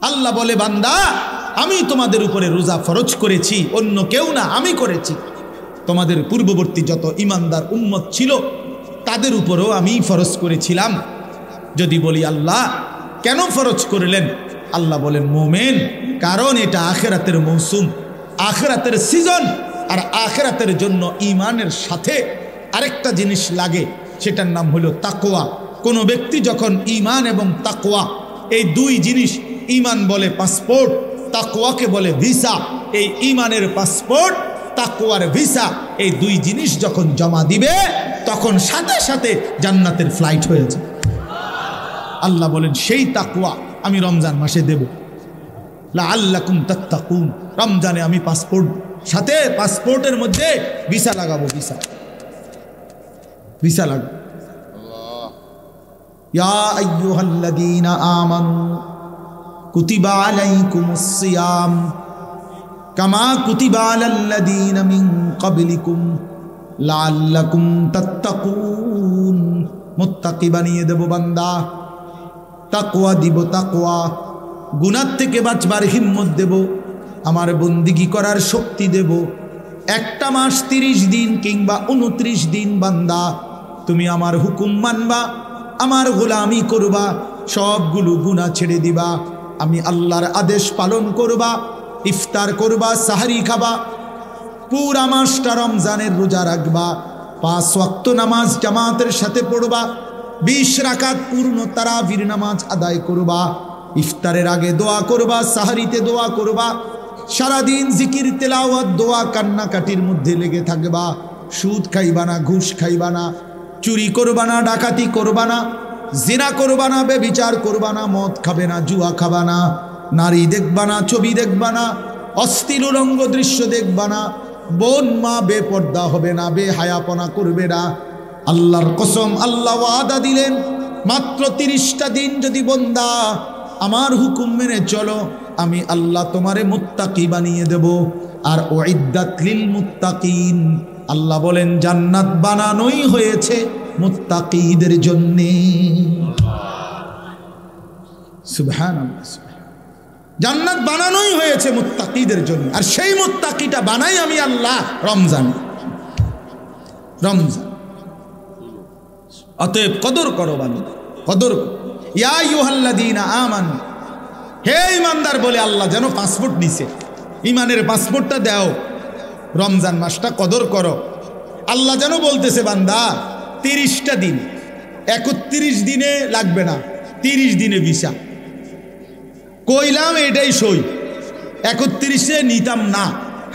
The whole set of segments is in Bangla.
আল্লাহ বলে, বান্দা আমি তোমাদের উপরে রোজা ফরজ করেছি, অন্য কেউ না, আমি করেছি। তোমাদের পূর্ববর্তী যত ইমানদার উম্মত ছিল তাদের উপরেও আমি ফরজ করেছিলাম। যদি বলি আল্লাহ কেন ফরজ করলেন, আল্লাহ বলেন মোমেন, কারণ এটা আখিরাতের মৌসুম, আখিরাতের সিজন। আর আখিরাতের জন্য ইমানের সাথে আরেকটা জিনিস লাগে, সেটার নাম হলো তাকওয়া। কোনো ব্যক্তি যখন ইমান এবং তাকওয়া, এই দুই জিনিস, ইমান বলে পাসপোর্ট, তাকওয়াকে বলে ভিসা, এই ইমানের পাসপোর্ট, তাকওয়ার ভিসা, এই দুই জিনিস যখন জমা দিবে তখন সাথে সাথে জান্নাতের ফ্লাইট হয়েছে। আল্লাহ বলেন সেই তাকওয়া আমি রমজান মাসে দেব। লাআল্লাকুম তাত্তাকুন, রমজানে আমি পাসপোর্ট, সাথে পাসপোর্টের মধ্যে ভিসা লাগাবো, ভিসা লাগাবো। ইয়া আইয়ুহাল্লাযীনা আমানু কুতিবা আলাইকুমুস সিয়াম কামা কুতিবা আলাল্লাযীনা মিন ক্বাবলিকুম লাআল্লাকুম তাত্তাকুন। মুত্তাকি বানিয়ে দেব বান্দা, তাকওয়া দিব, তাকওয়া, গুনাহ থেকে বাঁচবার হিম্মত দেব, আমার বন্দিগি করার শক্তি দেব। একটা মাস 30 দিন কিংবা 29 দিন বান্দা তুমি আমার হুকুম মানবা, আমার গোলামি করবা, সবগুলো গুনাহ ছেড়ে দিবা, আমি আল্লাহর আদেশ পালন করবা, ইফতার করবা, সাহরি খাবা, পুরা মাসটা রমজানের রোজা রাখবা, 5 ওয়াক্ত নামাজ জামাতের সাথে পড়বা, 20 রাকাত পূর্ণ তারাবির নামাজ আদায় করবা, ইফতারের আগে দোয়া করবা, সাহরিতে দোয়া করবা, সারাদিন জিকির তেলাওয়াত দোয়া কান্নাকাটির মধ্যে লেগে থাকবা, সুদ খাইবা না, ঘুষ খাইবা না, চুরি করবা না, ডাকাতি করবা না, জিনা করবা না, বেবিচার করবা না, মদ খাবে না, জুয়া খাবা না, নারী দেখবা না, ছবি দেখবা না, অশ্লীল উলঙ্গ দৃশ্য দেখবা না, বোন মা বেপর্দা হবে না, বেহায়াপনা করবে না। আল্লাহর কসম, আল্লাহ ওয়াদা দিলেন মাত্র 30টা দিন যদি বান্দা আমার হুকুম মেনে চলো, আমি আল্লাহ তোমারে মুত্তাকি বানিয়ে দেব। আর উইদ্দাত লিল মুত্তাকিন, আল্লাহ বলেন জান্নাত বানানোই হয়েছে মুত্তাকিদের জন্য। সুবহানাল্লাহ, জান্নাত বানানোই হয়েছে মুত্তাকিদের জন্য। আর সেই মুত্তাকিটা বানাই আমি আল্লাহ রমজান। অতএব কদর করো বান্দা, কদর। ইয়া আইয়ুহাল্লাযীনা আমানু, হে ইমানদার বলে আল্লাহ যেন পাসপোর্ট নিছে, ইমানের পাসপোর্টটা দাও, রমজান মাসটা কদর করো। আল্লাহ যেন বলতেছে বান্দা 30টা দিন, 31 দিনে লাগবে না, 30 দিনে ভিসা। কইলাম এটাই সই, 31-এ নিতাম না,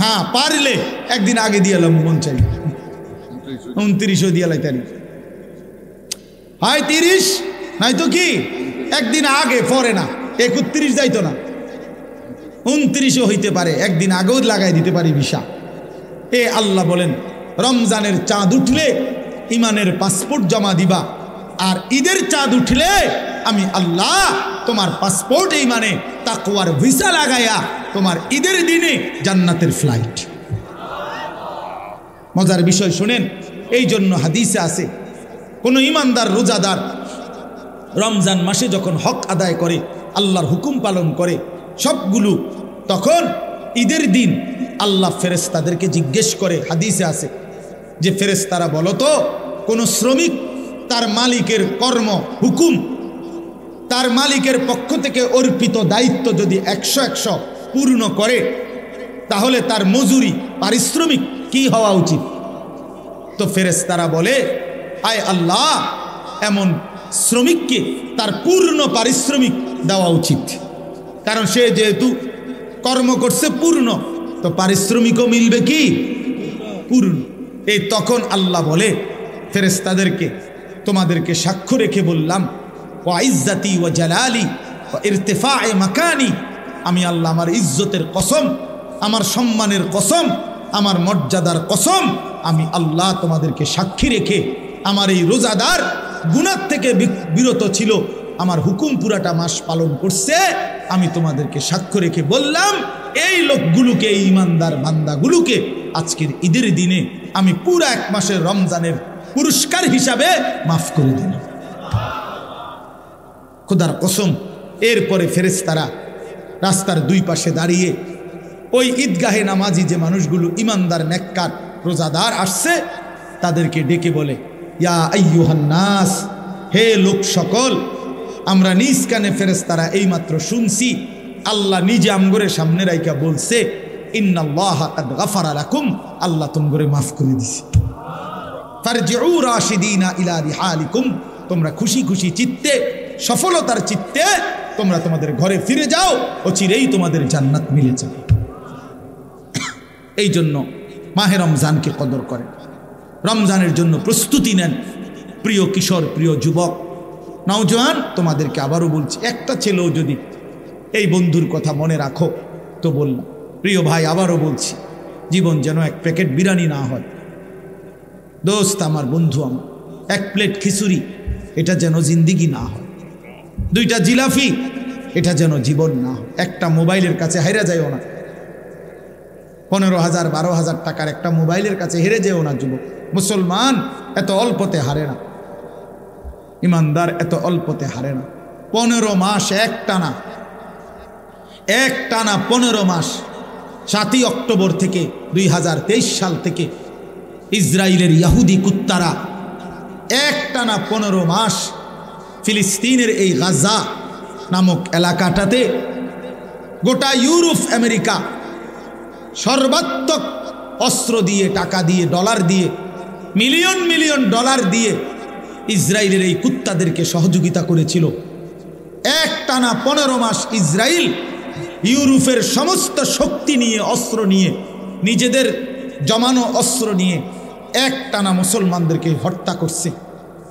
হ্যাঁ পারলে একদিন আগে দিয়ে এলাম, মন চাই 29ও দিয়ে লাইতারি, হয় 30 নাই তো কি একদিন আগে, পরে না 31 যাইতো না, 29ও হইতে পারে, একদিন আগেও লাগাই দিতে পারি ভিসা। এ আল্লাহ বলেন রমজানের চাঁদ উঠলে ইমানের পাসপোর্ট জমা দিবা, আর ঈদের চাঁদ উঠলে আমি আল্লাহ তোমার পাসপোর্ট ইমানে তাকওয়ার ভিসা লাগাইয়া তোমার ঈদের দিনে জান্নাতের ফ্লাইট। মজার বিষয় শুনেন, এই জন্য হাদিসে আছে কোন ইমানদার রোজাদার রমজান মাসে যখন হক আদায় করে, আল্লাহর হুকুম পালন করে সবগুলো, তখন ঈদের দিন আল্লাহ ফেরেশতাদেরকে জিজ্ঞেস করে, হাদিসে আছে যে ফেরেশতারা বলো তো, কোন শ্রমিক তার মালিকের কর্ম হুকুম, তার মালিকের পক্ষ থেকে অর্পিত দায়িত্ব যদি 100 পূর্ণ করে, তাহলে তার মজুরি পারিশ্রমিক কি হওয়া উচিত? তো ফেরেশতারা বলে, আয় আল্লাহ, এমন শ্রমিককে তার পূর্ণ পারিশ্রমিক দেওয়া উচিত, কারণ সে যেহেতু কর্ম করছে পূর্ণ, তো পারিশ্রমিকও মিলবে কি পূর্ণ। এই তখন আল্লাহ বলে ফেরেশতাদেরকে, তোমাদেরকে সাক্ষ্য রেখে বললাম, ওয়া ইজ্জতি ওয়া জালালি ওয়া ইরতিফায়ে মাকানি, আমি আল্লাহ আমার ইজ্জতের কসম, আমার সম্মানের কসম, আমার মর্যাদার কসম, আমি আল্লাহ তোমাদেরকে সাক্ষী রেখে আমার এই রোজাদার গুনাহ থেকে বিরত ছিল, আমার হুকুম পুরাটা মাস পালন করছে, আমি তোমাদেরকে সাক্ষ্য রেখে বললাম এই লোকগুলোকে, এই ইমানদার বান্দাগুলোকে আজকের ঈদের দিনে আমি পুরা 1 মাসের রমজানের পুরস্কার হিসাবে মাফ করে দিলাম। খোদার কসম। এরপরে ফেরেশতারা রাস্তার দুই পাশে দাঁড়িয়ে ওই ঈদগাহে নামাজি যে মানুষগুলো ইমানদার নেককার রোজাদার আসছে তাদেরকে ডেকে বলে, ইয়া আইয়ুহান নাস, হে লোক সকল, আমরা নিজ কানে ফেরেশতারা এইমাত্র শুনছি আল্লাহ নিজে আমগরের সামনে রাইকা বলছে, ইন্নাল্লাহা কাদ গাফারা লাকুম, আল্লাহ তোমগরে মাফ করে দিছে। ফারজিউ রাশিদিনা ইলা রিহালিকুম, তোমরা খুশি খুশি চিত্তে সফলতার চিত্তে তোমরা তোমাদের ঘরে ফিরে যাও, অচিরেই তোমাদের জান্নাত মিলে যাবে। এই জন্য মাহে রমজানকে কদর করেন, রমজানের জন্য প্রস্তুতি নেন। প্রিয় কিশোর, প্রিয় যুবক, নওজোয়ান, তোমাদেরকে আবারও বলছি, একটা ছেলেও যদি এই বন্ধুর কথা মনে রাখো তো বললাম। প্রিয় ভাই, আবারও বলছি, জীবন যেন এক প্যাকেট বিরিয়ানি না হয়। দোস্ত আমার, বন্ধু আমার, এক প্লেট খিচুড়ি এটা যেন জিন্দিগি না হয়। দুইটা জিলাফি এটা যেন জীবন না হয়। একটা মোবাইলের কাছে হেরে যায়ও না। 15,000 12,000 টাকার একটা মোবাইলের কাছে হেরে যেও না যুবক। মুসলমান এত অল্পতে হারে না, ইমানদার এত অল্পতে হারে না। 15 মাস একটানা 15 মাস, 7ই অক্টোবর থেকে 2023 সাল থেকে ইসরায়েলের ইহুদি কুত্তারা একটানা 15 মাস ফিলিস্তিনের এই গাজা নামক এলাকাটাতে গোটা ইউরোপ আমেরিকা সর্বাত্মক অস্ত্র দিয়ে, টাকা দিয়ে, ডলার দিয়ে, মিলিয়ন মিলিয়ন ডলার দিয়ে ইসরায়েলের এই কুত্তাদেরকে সহযোগিতা করেছিল। একটানা 15 মাস ইসরায়েল ইউরোপের সমস্ত শক্তি নিয়ে, অস্ত্র নিয়ে, নিজেদের জমানো অস্ত্র নিয়ে একটানা মুসলমানদেরকে হত্যা করছে।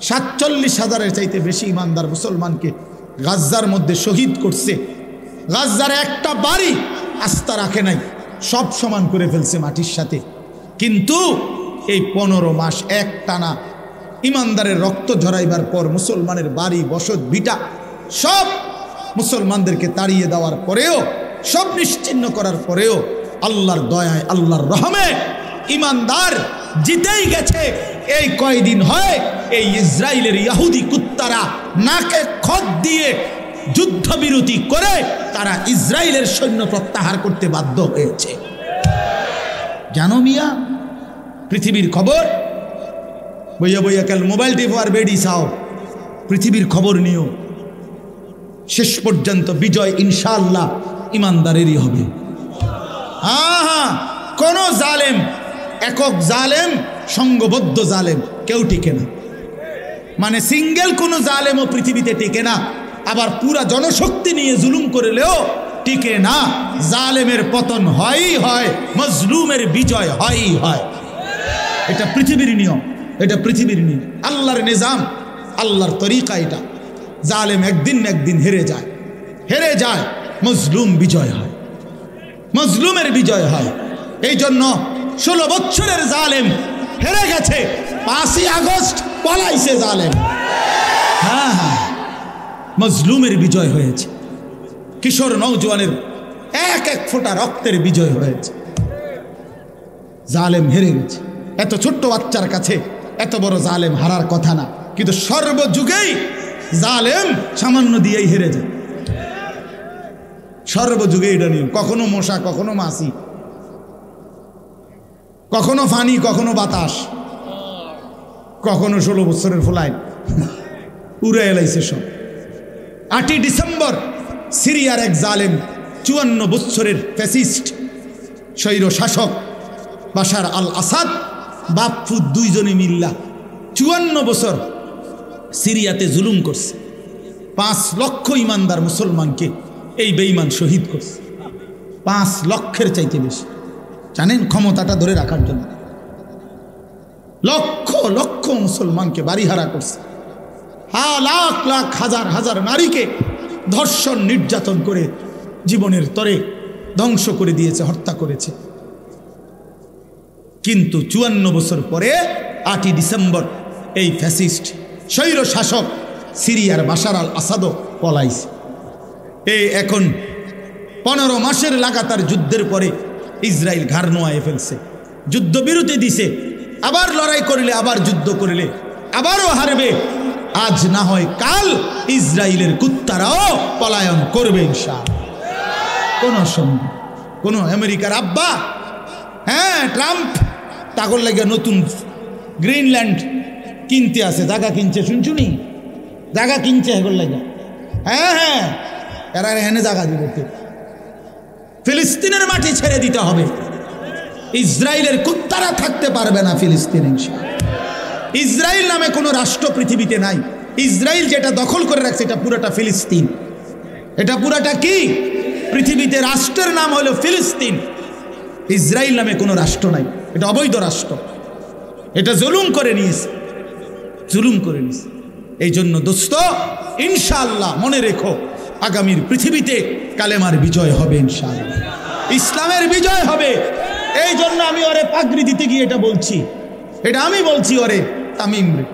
47,000-এর চাইতে বেশি ইমানদার মুসলমানকে গাজ্জার মধ্যে শহীদ করছে। গাজ্জার একটা বাড়ি আস্থা রাখে নাই, সব সমান করে ফেলছে মাটির সাথে। কিন্তু এই 15 মাস একটানা ইমানদারের রক্ত ঝরাইবার পর, মুসলমানের বাড়ি বসত ভিটা সব মুসলমানদেরকে তাড়িয়ে দেওয়ার পরেও, সব নিশ্চিহ্ন করার পরেও আল্লাহর দয়ায়, আল্লাহর রহমে ইমানদার জিতেই গেছে। এই কয়দিন হয় এই ইসরায়েলের ইহুদি কুত্তারা নাকে খত দিয়ে যুদ্ধবিরতি করে তারা ইসরায়েলের সৈন্য প্রত্যাহার করতে বাধ্য হয়েছে। জানো মিয়া, পৃথিবীর খবর বইয়া বইয়া কাল মোবাইল টিপো আর বেডি চাও, পৃথিবীর খবর নিও। শেষ পর্যন্ত বিজয় ইনশাআল্লাহ ইমানদারেরই হবে। হ্যাঁ, কোন জালেম, একক জালেম, সংঘবদ্ধ জালেম কেউ টিকে না। মানে সিঙ্গেল কোন জালেমও পৃথিবীতে টিকে না। আবার পুরা জনশক্তি নিয়ে জুলুম করলেও টিকে না। জালেমের পতন হয়ই হয়, মজলুমের বিজয় হয়ই হয়। এটা পৃথিবীর নিয়ম, এটা পৃথিবীর নিয়ম, আল্লাহর নিজাম, আল্লাহর তরিকা এটা। জালেম একদিন না একদিন হেরে যায়, হেরে যায়, মজলুম বিজয় হয়, মজলুমের বিজয় হয়। এই জন্য 16 বছরের জালেম হেরে গেছে, 5ই আগস্ট পলাইছে জালেম। হ্যাঁ, মজলুমের বিজয় হয়েছে, কিশোর নওজোয়ানের এক এক ফোঁটা রক্তের বিজয় হয়েছে। জালেম হেরে গেছে। এত ছোট্ট বাচ্চার কাছে এত বড় জালেম হারার কথা না, কিন্তু সর্বযুগেই জালেম সামান্য দিয়েই হেরে যায়। সর্বযুগে এটা নিয়ম। কখনো মশা, কখনো মাছি, কখনো ফানি, কখনো বাতাস, কখনো 16 বছরের ফ্লাইট উড়ে এলাইছে সব। 8ই ডিসেম্বর সিরিয়ার এক জালেম 54 বছরের ফ্যাসিস্ট স্বৈর শাসক বাশার আল আসাদ বাপফু দুইজনে মিল্লা 54 বছর সিরিয়াতে জুলুম করছে। 5 লক্ষ ইমানদার মুসলমানকে এই বেঈমান শহীদ করছে। 5 লক্ষের চাইতে বেশি। জানেন, ক্ষমতাটা ধরে রাখার জন্য লক্ষ লক্ষ মুসলমানকে বাড়িহারা করছে। লাখ লাখ হাজার হাজার নারীকে ধর্ষণ নির্যাতন করে জীবনের তরে ধ্বংস করে দিয়েছে, হত্যা করেছে। কিন্তু 54 বছর পরে 8ই ডিসেম্বর এই ফ্যাসিস্ট স্বৈর শাসক সিরিয়ার বাশার আল আসাদও পলাইছে। এই এখন 15 মাসের লাগাতার যুদ্ধের পরে ইসরায়েল ঘাড় নোয়ায় ফেলছে, যুদ্ধবিরতি দিছে। আবার লড়াই করলে, আবার যুদ্ধ করলে আবারও হারবে। আজ না হয় কাল ইসরায়েলের কুত্তারাও পলায়ন করবে ইনশাআল্লাহ। কোন সন্দেহ, কোন আমেরিকার আব্বা, হ্যাঁ ট্রাম্প তাগর লাগে নতুন গ্রিনল্যান্ড কিনতে আছে, জায়গা কিনছে, শুনছুনি জায়গা কিনছে এগুলো লাগে, হ্যাঁ হ্যাঁ এরা এখানে জায়গা দিবে। ফিলিস্তিনের মাটি ছেড়ে দিতে হবে, ইসরায়েলের কুত্তারা থাকতে পারবে না ফিলিস্তিনে। ইসরায়েল নামে কোনো রাষ্ট্র পৃথিবীতে নাই। ইসরায়েল যেটা দখল করে রাখছে এটা পুরাটা ফিলিস্তিন, এটা পুরাটা কি পৃথিবীতে রাষ্ট্রের নাম হলো ফিলিস্তিন। ইসরায়েল নামে কোনো রাষ্ট্র নাই, এটা অবৈধ রাষ্ট্র, এটা জুলুম করে নিয়েছে, জুলুম করে নিয়েছে। এই জন্য দোস্ত ইনশাআল্লাহ মনে রেখো, আগামীর পৃথিবীতে কালেমার বিজয় হবে, ইনশাআল্লাহ ইসলামের বিজয় হবে। এই জন্য আমি ওরে পাগড়ি দিতে গিয়ে এটা বলছি, এটা আমি বলছি ওরে তামিম রে,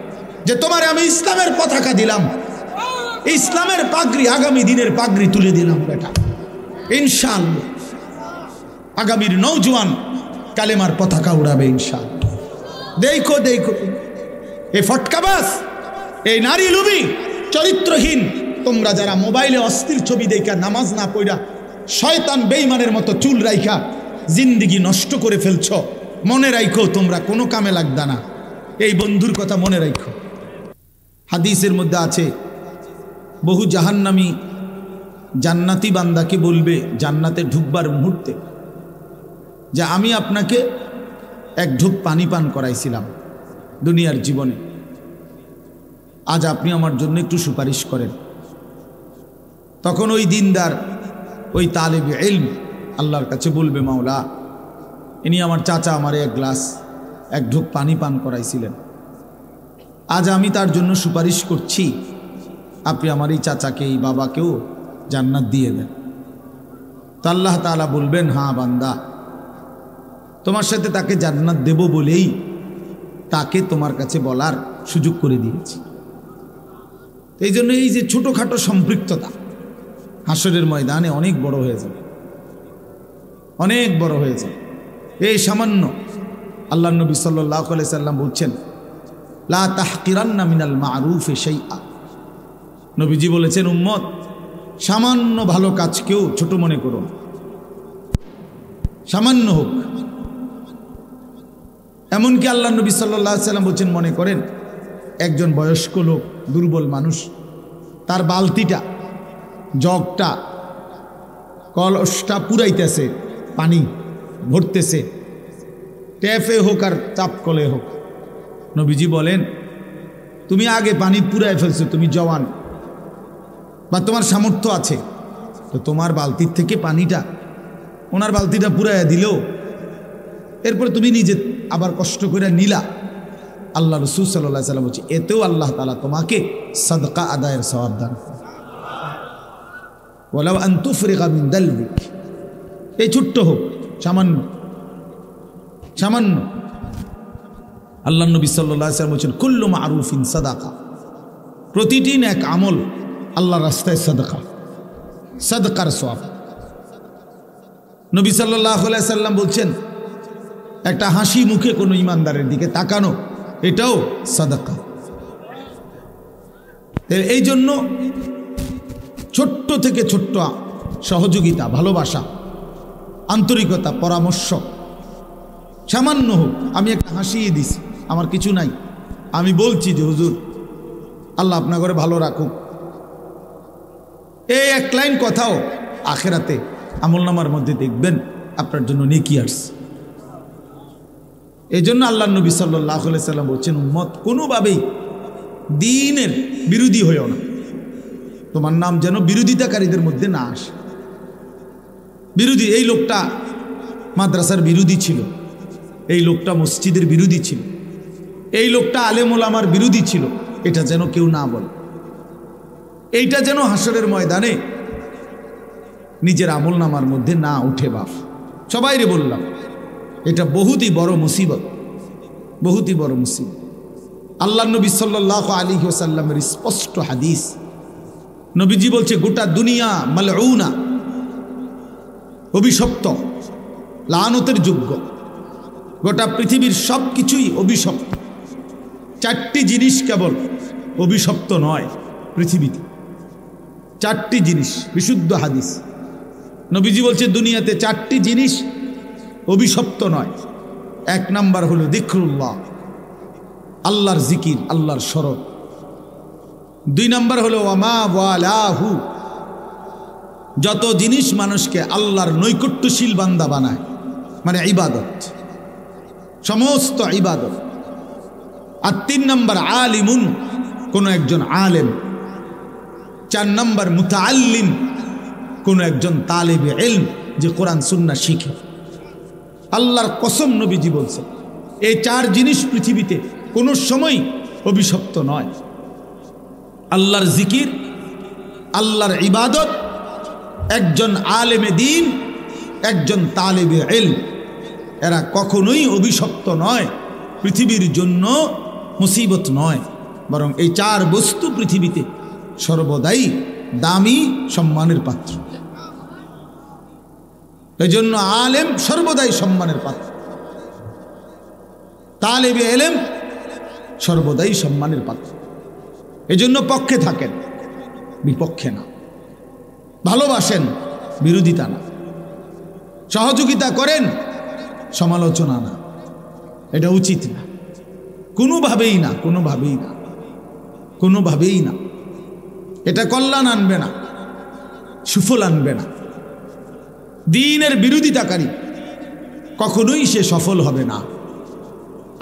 যে তোমার আমি ইসলামের পতাকা দিলাম, ইসলামের পাগড়ি, আগামী দিনের পাগড়ি তুলে দিলাম বেটা, ইনশাআল্লাহ আগামীর নওজোয়ান কালেমার পতাকা উড়াবে ইনশাআল্লাহ। দেখো দেখো এই ফটকাবাস, এই নারী লুবি, চরিত্রহীন তোমরা যারা মোবাইলে অস্থির ছবি দেখা নামাজ না পড়া শয়তান বেঈমানের মতো চুল রাইখা জিন্দিগি নষ্ট করে ফেলছ, মনে রাখো তোমরা কোনো কামে লাগদা না। এই বন্ধুর কথা মনে রাখো। হাদিসের মধ্যে আছে বহু জাহান্নামী জান্নাতি বান্দাকে বলবে জান্নাতে ঢুকবার মুহূর্তে যে আমি আপনাকে এক ঢুক পানি পান করাইছিলাম দুনিয়ার জীবনে, আজ আপনি আমার জন্য একটু সুপারিশ করেন। তখন ওই দিনদার, ওই তালেবে ইলম আল্লাহর কাছে বলবে মাওলা ইনি আমার চাচা আমারে এক ঢুক পানি পান করাইছিলেন, আজ আমি তার জন্য সুপারিশ করছি, আপনি আমার এই চাচাকে, এই বাবাকেও জান্নাত দিয়ে দেন। তো আল্লাহ তাআলা বলবেন হ্যাঁ বান্দা, তোমার সাথে তাকে জান্নাত দেব বলেই তাকে তোমার কাছে বলার সুযোগ করে দিয়েছি। এই জন্য এই যে ছোটোখাটো সম্পৃক্ততা হাসরের ময়দানে অনেক বড় হয়ে যাবে, অনেক বড় হয়ে যাবে। এই সামান্য আল্লাহ নবী সাল্লাল্লাহু আলাইহি সাল্লাম বলছেন লা তাহকিরান্না মিনাল মারুফি শাইআ, নবীজি বলেছেন উম্মত সামান্য ভালো কাজকেও ছোট মনে করো, সামান্য হোক। এমনকি আল্লাহ নবী সাল্লাল্লাহু আলাইহি সাল্লাম বলছেন মনে করেন একজন বয়স্ক লোক, দুর্বল মানুষ, তার বালতিটা, জগটা, কলসটা পুরাইতেছে, পানি ভরতেছে, ট্যাপে হোক আর চাপ কলে হোক, নবীজি বলেন তুমি আগে পানি পুরাই ফেলছো, তুমি জওয়ান বা তোমার সামর্থ্য আছে, তো তোমার বালতির থেকে পানিটা ওনার বালতিটা পুরাইয়া দিলেও এরপর তুমি নিজে আবার কষ্ট করে নিলা, আল্লাহ রাসূল সাল্লাল্লাহু আলাইহি সাল্লাম বলছে এতেও আল্লাহ তাআলা তোমাকে সাদকা আদায়ের সওয়াব দান করবে। ওয়ালাউ আন তুফরিগা মিন দালবিক, এই ছোট্ট হোক, সামান্য সামান্য। আল্লাহ নবী সাল্লাল্লাহু আলাইহি সাল্লাম বলছেন কুল্লু মারুফিন সাদাকা, প্রতিটি নেক আমল আল্লাহর রাস্তায় সাদকা, সাদকার সওয়াব। নবী সাল্লাল্লাহু আলাইহি সাল্লাম বলছেন একটা হাসি মুখে কোনো ইমানদারের দিকে তাকানো, এটাও সাদাকা। এই জন্য ছোট্ট থেকে ছোট্ট সহযোগিতা, ভালোবাসা, আন্তরিকতা, পরামর্শ সামান্য হোক, আমি একটা হাসিয়ে দিছি, আমার কিছু নাই, আমি বলছি যে হুজুর আল্লাহ আপনার ঘরে ভালো রাখুক, এই এক লাইন কথাও আখেরাতে আমলনামার মধ্যে দেখবেন আপনার জন্য নেকি আসছে। এই জন্য আল্লাহ নবী সাল্লাল্লাহু আলাইহি সাল্লাম বলছেন উম্মত কোনোভাবেই দ্বীনের বিরোধী হয়েও না, তোমার নাম যেন বিরোধিতাকারীদের মধ্যে না আসে। বিরোধী, এই লোকটা মাদ্রাসার বিরোধী ছিল, এই লোকটা মসজিদের বিরোধী ছিল, এই লোকটা আলেম ওলামার বিরোধী ছিল, এটা যেন কেউ না বলে। এইটা যেন হাসরের ময়দানে নিজের আমলনামার মধ্যে না উঠে। বাপ সবাইরে বললাম এটা বহুতই বড় মুসিবত, বহুতই বড় মুসিবত। আল্লাহ নবী সাল্লাল্লাহু আলাইহি ওয়াসাল্লামের স্পষ্ট হাদিস, নবীজি বলছে গোটা দুনিয়া মালউনা, অভিশপ্ত, লানতের যোগ্য, গোটা পৃথিবীর সব কিছুই অভিশপ্ত। চারটি জিনিস কেবল অভিশপ্ত নয় পৃথিবীতে, চারটি জিনিস, বিশুদ্ধ হাদিস। নবীজি বলছে দুনিয়াতে 4টি জিনিস অভিশপ্ত নয়। 1 নাম্বার হলো যিকরুল্লাহ, আল্লাহর জিকির, আল্লাহর স্মরণ। 2 নাম্বার হলো ওয়ামা ওয়ালাহু, যত জিনিস মানুষকে আল্লাহর নৈকট্যশীল বান্দা বানায়, মানে ইবাদত, সমস্ত ইবাদত। আর 3 নাম্বার আলিমুন, কোনো একজন আলেম। 4 নাম্বার মুতাআল্লিম, কোনো একজন তালিবে ইলম, যে কোরআন সুন্নাহ শিখে। আল্লাহর কসম নবীজি বলছে এই 4 জিনিস পৃথিবীতে কোনো সময় অভিশপ্ত নয়। আল্লাহর জিকির, আল্লাহর ইবাদত, একজন আলেমে দ্বীন, একজন তালিবে ইলম, এরা কখনোই অভিশপ্ত নয়, পৃথিবীর জন্য মুসিবত নয়, বরং এই 4 বস্তু পৃথিবীতে সর্বদাই দামি সম্মানের পাত্র। এই জন্য আলেম সর্বদাই সম্মানের পাত্র, তালেবে ইলম সর্বদাই সম্মানের পাত্র। এই জন্য পক্ষে থাকেন, বিপক্ষে না। ভালোবাসেন, বিরোধিতা না। সহযোগিতা করেন, সমালোচনা না। এটা উচিত না, কোনোভাবেই না, কোনোভাবেই না, কোনোভাবেই না। এটা কল্যাণ আনবে না, সুফল আনবে না। দ্বীনের বিরোধিতাকারী কখনোই সে সফল হবে না।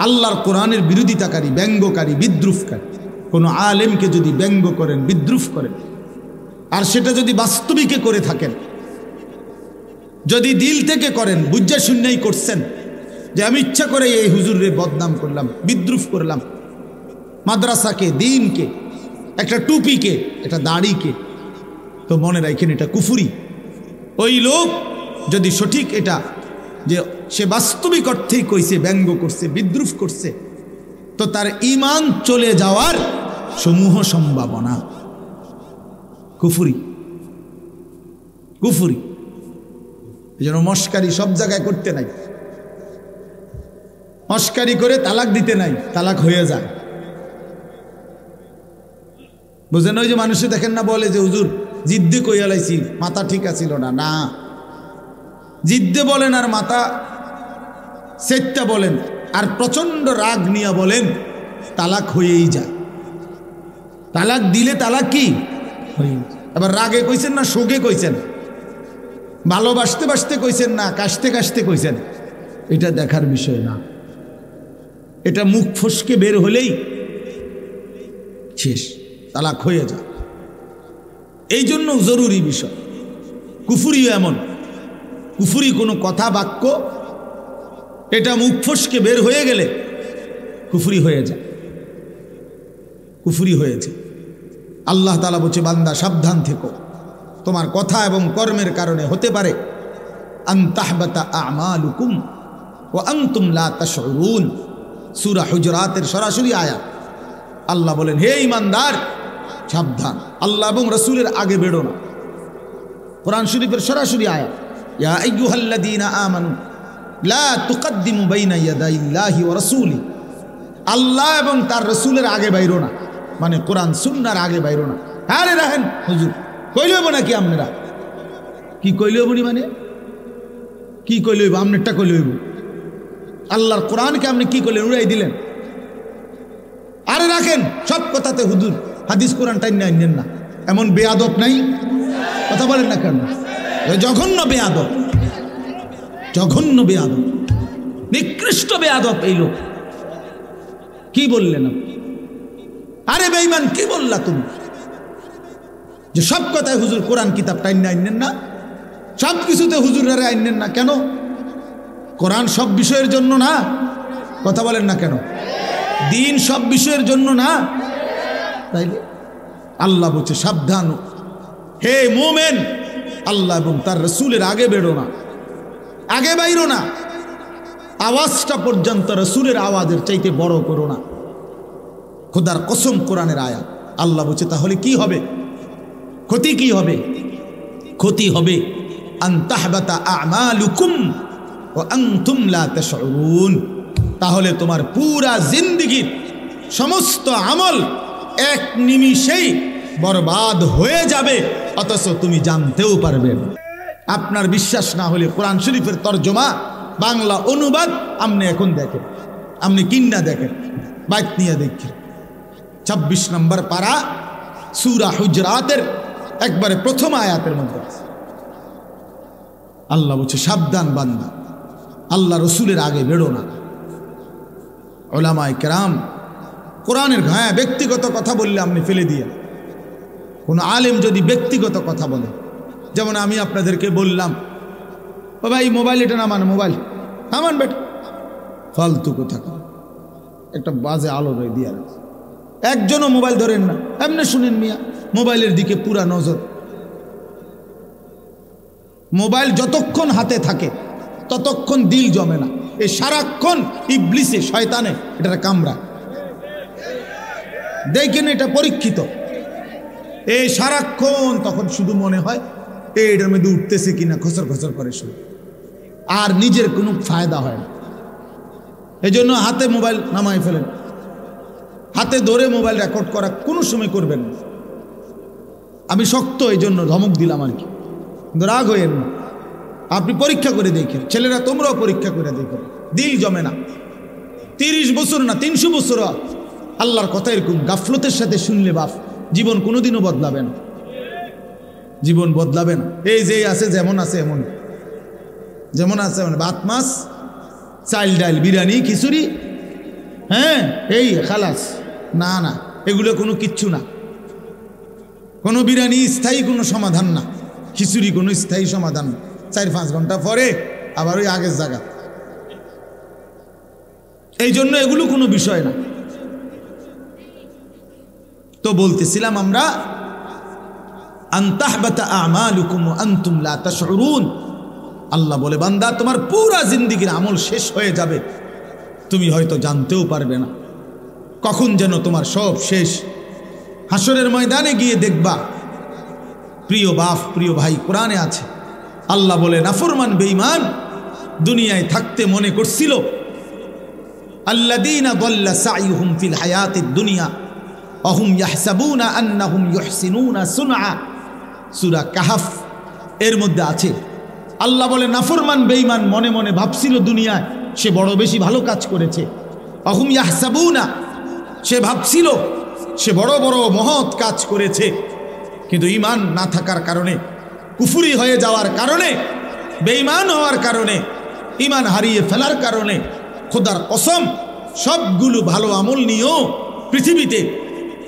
আল্লাহর কোরআনের বিরোধিতাকারী, ব্যঙ্গকারী, বিদ্রুপকারী, কোনো আলেমকে যদি ব্যঙ্গ করেন, বিদ্রুপ করেন, আর সেটা যদি বাস্তবিকে করে থাকেন, যদি দিল থেকে করেন, বুঝা শুনেই করছেন যে আমি ইচ্ছা করে এই হুজুরের বদনাম করলাম, বিদ্রুপ করলাম, মাদ্রাসাকে, দ্বীনকে, একটা টুপিকে, একটা দাড়িকে, তো মনে রাখেন এটা কুফরি। ওই লোক যদি সঠিক এটা যে সে বাস্তবিক অর্থেই কইছে, ব্যঙ্গ করছে, বিদ্রুপ করছে, তো তার ঈমান চলে যাওয়ার সমূহ সম্ভাবনা। কুফরি, কুফরি। এই জন্য মস্কারি সব জায়গায় করতে নাই। মস্কারি করে তালাক দিতে নাই, তালাক হয়ে যায়। বুঝেন? ওই যে মানুষে দেখেন না, বলে যে হুজুর জিদ্দে কইয়া লাইছি, মাথা ঠিক আছিল না। না, জিদ্দে বলেন আর মাথা সেটটা বলেন আর প্রচন্ড রাগ নিয়ে বলেন, তালাক হয়েই যায়। তালাক দিলে তালাক কি? আবার রাগে কইছেন না শোকে কইছেন, ভালোবাসতে বাসতে কইছেন না কাশতে কাশতে কইছেন, এটা দেখার বিষয় না। এটা মুখ ফসকে বের হলেই শেষ, তালাক হয়ে যায়। এই জন্য জরুরি বিষয়। কুফুরিও এমন, কুফুরি কোনো কথা বাক্য এটা মুখ ফসকে বের হয়ে গেলে কুফুরি হয়ে যায়, কুফুরি হয়েছে। আল্লাহ তাআলা বলছে, বান্দা সাবধান থেকো, তোমার কথা এবং কর্মের কারণে হতে পারে আন তাহবাতা আমালুকুম ওয়া আনতুম লা তাশউরুন। সূরা হুজুরাতের সরাসরি আয়াত। আল্লাহ বলেন, হে ঈমানদার সাবধান, আল্লাহ এবং রাসূলের আগে বেরো না। কোরআন শরীফের সরাসরি আয়াত, ইয়া আইয়ুহাল্লাযীনা আমানু লা তুকদ্দিমু বাইনা ইয়াদাইল্লাহি ওয়া রাসূলি। আল্লাহ এবং তার রাসূলের আগে বাইরো না, মানে কোরআন সুন্নাহর আগে বাইরো না। আরে রাহেন হুজুর, কইলে হইব নাকি? আপনারা কি কইলে হইব? মানে কি কইলে হইব? আপনারটা কইলে হইব? আল্লাহর কোরআনকে আপনি কি করলেন? উড়াই দিলেন। আরে রাখেন, সব কথাতে হুজুর হাদিস কোরআন টাইম নেন না, এমন বেয়াদব নাই? কথা বলেন না কেন? জঘন্য বেয়াদব, জঘন্য বেয়াদব, নিকৃষ্ট বেয়াদব এই লোক। কি বললেন? আরে বেঈমান, কি বললা তুমি যে সব কথায় হুজুর কোরআন কিতাব টাইম আইনেন না, সব কিছুতে হুজুরের আইনেন না? কেন? কোরআন সব বিষয়ের জন্য না? কথা বলেন না কেন? দিন সব বিষয়ের জন্য না? তাইলে আল্লাহ বলছে সাবধান, হে মুমিন, আল্লাহ এবং তার রাসূলের আগে বেরো না, আগে বাইরো না। আওয়াজটা পর্যন্ত রাসূলের আওয়াজের চাইতে বড় করো না। খোদার কসম, কোরআনের আয়াত। আল্লাহ বলছে তাহলে কি হবে? ক্ষতি কি হবে? ক্ষতি হবে আন তাহবাতা আমালুকুম ওয়া আনতুম লা তাশউরুন। তাহলে তোমার পুরা জিন্দেগীর সমস্ত আমল এক নিমিষেই বরবাদ হয়ে যাবে, অথচ তুমি জানতেও পারবে না। আপনার বিশ্বাস না হলে কোরআন শরীফের তর্জমা বাংলা অনুবাদ আপনি এখন দেখেন, আপনি কিন্না দেখেন, বাইক নিয়ে দেখেন। 26 নম্বর পারা সূরা হুজরাতের একবারে প্রথম আয়াতের মধ্যে আল্লাহ বলছে, সাবধান বান্দা, আল্লাহ রসুলের আগে বেরো না। উলামায়ে কেরাম কোরআনের ঘায়া ব্যক্তিগত কথা বললে আপনি ফেলে দিয়ে, কোনো আলেম যদি ব্যক্তিগত কথা বলে, যেমন আমি আপনাদেরকে বললাম, ও ভাই মোবাইল এটা না, মানে মোবাইল নামান বেটা, ফালতু কথা, একটা বাজে আলো দিয়ে একজনও মোবাইল ধরেন না, এমনি শুনেন মিয়া, মোবাইলের দিকে পুরা নজর। মোবাইল যতক্ষণ হাতে থাকে ততক্ষণ দিল জমে না, এই সারাক্ষণ ইবলিসে শয়তানে এটা কামড়া, দেখেন এটা পরীক্ষিত। এই সারাক্ষণ তখন শুধু মনে হয় এটার মধ্যে উঠতেছে কিনা, খসর খসর করে শুরু, আর নিজের কোনো ফায়দা হয় না। এই জন্য হাতে মোবাইল নামাই ফেলেন, হাতে ধরে মোবাইল রেকর্ড করা কোনো সময় করবেন না। আমি শক্ত এই জন্য ধমক দিলাম আর কি, কিন্তু রাগ হইেন না। আপনি পরীক্ষা করে দেখেন, ছেলেরা তোমরাও পরীক্ষা করে দেখো, দিল জমে না। 30 বছর না 300 বছর আল্লাহর কথা এরকম গাফলতের সাথে শুনলে বাপ, জীবন কোনোদিনও বদলাবে না, জীবন বদলাবে না। এই যে আছে যেমন আছে এমন, যেমন আছে মানে ভাত মাছ চাল ডাল বিরিয়ানি খিচুড়ি, হ্যাঁ এই খালাস, না না এগুলো কোনো কিচ্ছু না। কোনো বিরিয়ানি স্থায়ী কোনো সমাধান না, খিচুড়ি কোনো স্থায়ী সমাধান না। 4-5 ঘন্টা পরে আবার ওই আগের জায়গা। এই জন্য এগুলো কোনো বিষয় না। তো বলতেছিলাম আমরা, আনতাহবাতা আমালুকুম ওয়া আনতুম লা তাশউরুন। আল্লাহ বলে, বান্দা তোমার পুরা জিন্দেগীর আমল শেষ হয়ে যাবে, তুমি হয়তো জানতেও পারবে না কখন যেন তোমার সব শেষ। হাসরের ময়দানে গিয়ে দেখবা, প্রিয় বাপ প্রিয় ভাই, কোরআনে আছে আল্লাহ বলে, নাফরমান বেঈমান দুনিয়ায় থাকতে মনে করছিল, আল্লাযীনা দাল্লা সাইয়ুহুম ফিল হায়াতিদ দুনিয়া ওয়া হুম ইয়াহসাবুনা আন্নাহুম ইউহসিনুনা সুনআ। সূরা কাহফ এর মধ্যে আছে, আল্লাহ বলে নাফরমান বেঈমান মনে মনে ভাবছিল দুনিয়ায় সে বড় বেশি ভালো কাজ করেছে। ওয়া হুম ইয়াহসাবুনা, সে ভাবছিল সে বড় বড় মহৎ কাজ করেছে, কিন্তু ঈমান না থাকার কারণে, কুফরি হয়ে যাওয়ার কারণে, বেঈমান হওয়ার কারণে, ঈমান হারিয়ে ফেলার কারণে, খোদার কসম সবগুলো ভালো আমল নিয়েও পৃথিবীতে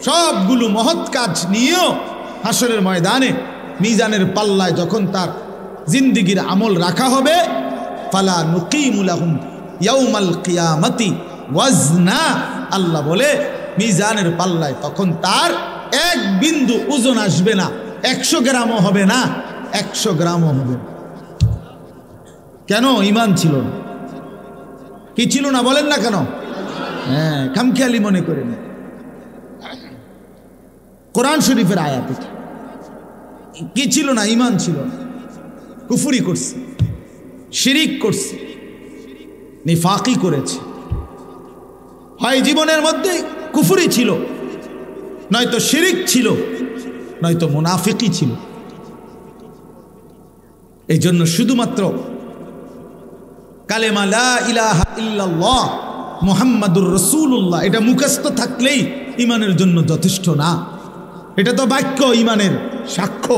সবগুলো মহৎ কাজ নিয়েও হাসরের ময়দানে মিজানের পাল্লায় যখন তার জিন্দেগীর আমল রাখা হবে, ফালা নুকিমু লাহুম ইয়াউমাল কিয়ামাতি ওয়াজনা। আল্লাহ বলে মিজানের পাল্লায় তখন তার এক বিন্দু ওজন আসবে না, 100 গ্রামও হবে না, 100 গ্রামও হবে না। কেন? ঈমান ছিল না। কি ছিল না বলেন না কেন? হ্যাঁ, খামখেয়ালি মনে করেন। কোরআন শরীফের আয়াত এটা। কি ছিল না? ঈমান ছিল না, কুফরি করছে, শিরিক করছে, নিফাকি করেছে। হয় জীবনের মধ্যে কুফরি ছিল, নয়তো শিরিক ছিল, নয়তো মুনাফিকি ছিল। এই জন্য শুধুমাত্র কালেমা লা ইলাহা ইল্লাল্লাহ মুহাম্মাদুর রাসূলুল্লাহ এটা মুখস্থ থাকলেই ঈমানের জন্য যথেষ্ট না। এটা তো বাক্য, ঈমানের সাক্ষ্য।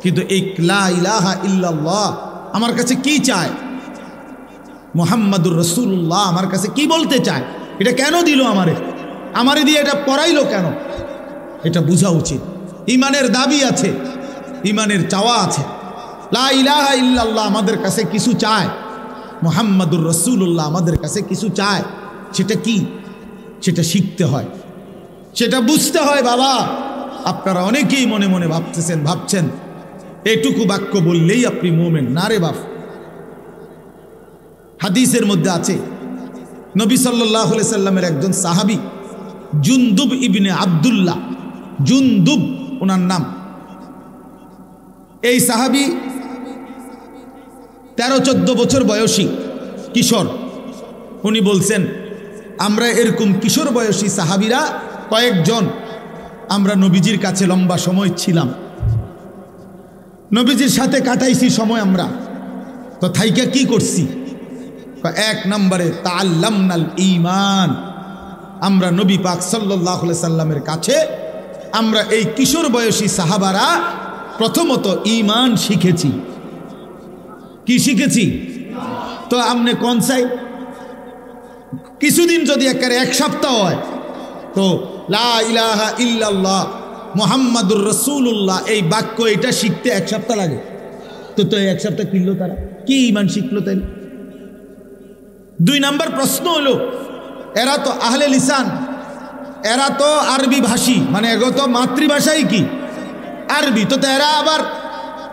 কিন্তু এই লা ইলাহা ইল্লাল্লাহ আমার কাছে কি চায়, মুহাম্মাদুর রাসূলুল্লাহ আমার কাছে কি বলতে চায়, এটা কেন দিল আমারে দিয়ে এটা পড়াইলো কেন, এটা বোঝা উচিত। ঈমানের দাবি আছে, ঈমানের চাওয়া আছে। লা ইলাহা ইল্লাল্লাহ আমাদের কাছে কিছু চায়, মুহাম্মাদুর রাসূলুল্লাহ আমাদের কাছে কিছু চায়। সেটা কি? সেটা শিখতে হয়, সেটা বুঝতে হয়। বাবা, আপনারা অনেকেই মনে মনে ভাবছেন এটুকু বাক্য বললেই আপনি মুমিন। না রে বাপ। হাদিসের মধ্যে আছে, নবী সাল্লাল্লাহু আলাইহি সাল্লামের একজন সাহাবী জুনদুব ইবনে আব্দুল্লাহ, জুনদুব ওনার নাম। এই সাহাবী 13-14 বছর বয়সী কিশোর। উনি বলছেন, আমরা এরকম কিশোর বয়সী সাহাবীরা কয়েকজন আমরা নবীজির কাছে লম্বা সময় ছিলাম। নবীজির সাথে কাটাইছি সময় আমরা, তো থাইকা কি করছি? এক নম্বরে তাআল্লামনাল ঈমান, আমরা নবী পাক সাল্লাল্লাহু আলাইহি সাল্লামের কাছে আমরা এই কিশোর বয়সী সাহাবারা প্রথমত ঈমান শিখেছি। কি শিখেছি? তো আমনে কোন চাই কিছুদিন যদি একেবারে এক সপ্তাহ হয় তো লা ইলাহা ইল্লাল্লাহ মুহাম্মাদুর রাসূলুল্লাহ এই বাক্য এটা শিখতে এক সপ্তাহ লাগে। তো এক সপ্তাহ কিনলো তারা কি ঈমান শিখলো? তাই দুই নাম্বার প্রশ্ন হলো, এরা তো আহলে লিসান, এরা তো আরবি ভাষী, মানে এগো তো মাতৃভাষাই কি আরবি, তো এরা আবার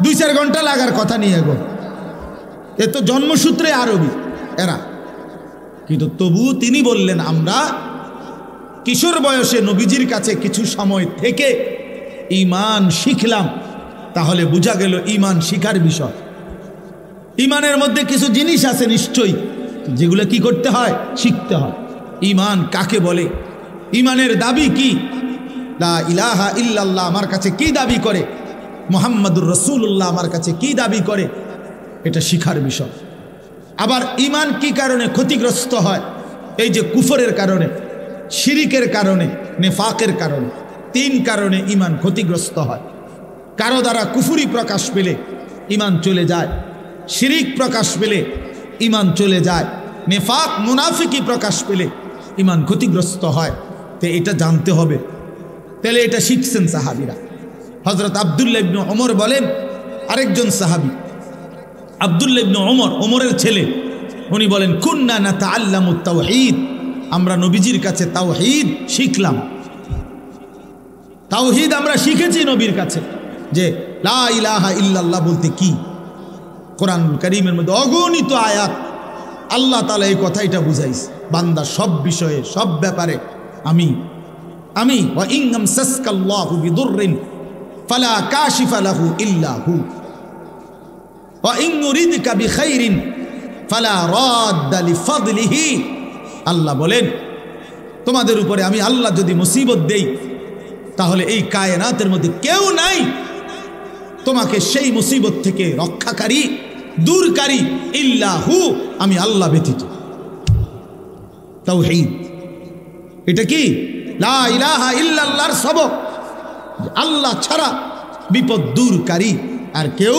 2-4 ঘন্টা লাগার কথা নিয়ে এগো, এ তো জন্মসূত্রে আরবি এরা। কিন্তু তবু তিনি বললেন আমরা কিশোর বয়সে নবীজির কাছে কিছু সময় থেকে ঈমান শিখলাম। তাহলে বোঝা গেল ঈমান শিখার বিষয়। ঈমানের মধ্যে কিছু জিনিস আছে নিশ্চয়ই, যেগুলো কি করতে হয়? শিখতে হয়। ঈমান কাকে বলে? ঈমানের দাবি কি? লা ইলাহা ইল্লাল্লাহ আমার কাছে কি দাবি করে? মুহাম্মাদুর রাসূলুল্লাহ আমার কাছে কি দাবি করে? এটা শিখার বিষয়। আবার ঈমান কি কারণে ক্ষতিগ্রস্ত হয়? এই যে কুফরের কারণে, শিরিকের কারণে, নেফাকের কারণে, 3 কারণে ঈমান ক্ষতিগ্রস্ত হয়। কারো দ্বারা কুফরি প্রকাশ পেলে ঈমান চলে যায়, শিরিক প্রকাশ পেলে ঈমান চলে যায়, নেফাক মুনাফিকি প্রকাশ পেলে ঈমান ক্ষতিগ্রস্ত হয়। তো এটা জানতে হবে। তাহলে এটা শিখছেন সাহাবীরা। হযরত আব্দুল্লাহ ইবনে ওমর বলেন, আরেকজন সাহাবী আব্দুল্লাহ ইবনে ওমর, ওমরের ছেলে, উনি বলেন কুন্না নাতাআল্লামুত তাওহীদ, আমরা নবীজির কাছে তাওহীদ শিখলাম। তাওহীদ আমরা শিখেছি নবীর কাছে, যে লা ইলাহা ইল্লাল্লাহ বলতে কি। কোরআনুল কারীমের মধ্যে অগণিত আয়াত আল্লাহ তাআলা এই কথাটা বুঝাইছে, বান্দা সব বিষয়ে সব ব্যাপারে আমি ওয়া ইন আমসাসকাল্লাহু বিদুররিন ফালা কাশিফা লাহু ইল্লা হু ওয়া ইন ইউরিদকা বিখাইরিন ফালা রাদ্দা লিফাদলিহি। আল্লাহ বলেন তোমাদের উপরে আমি আল্লাহ যদি মুসিবত দেই তাহলে এই কায়নাতের মধ্যে কেউ নাই তোমাকে সেই মুসিবত থেকে রক্ষাকারী, দূরকারী, ইল্লাহু, আমি আল্লাহ ব্যতীত। তাওহীদ এটা কি? লা ইলাহা ইল্লাল্লাহর সবক, আল্লাহ ছাড়া বিপদ দূরকারী আর কেউ।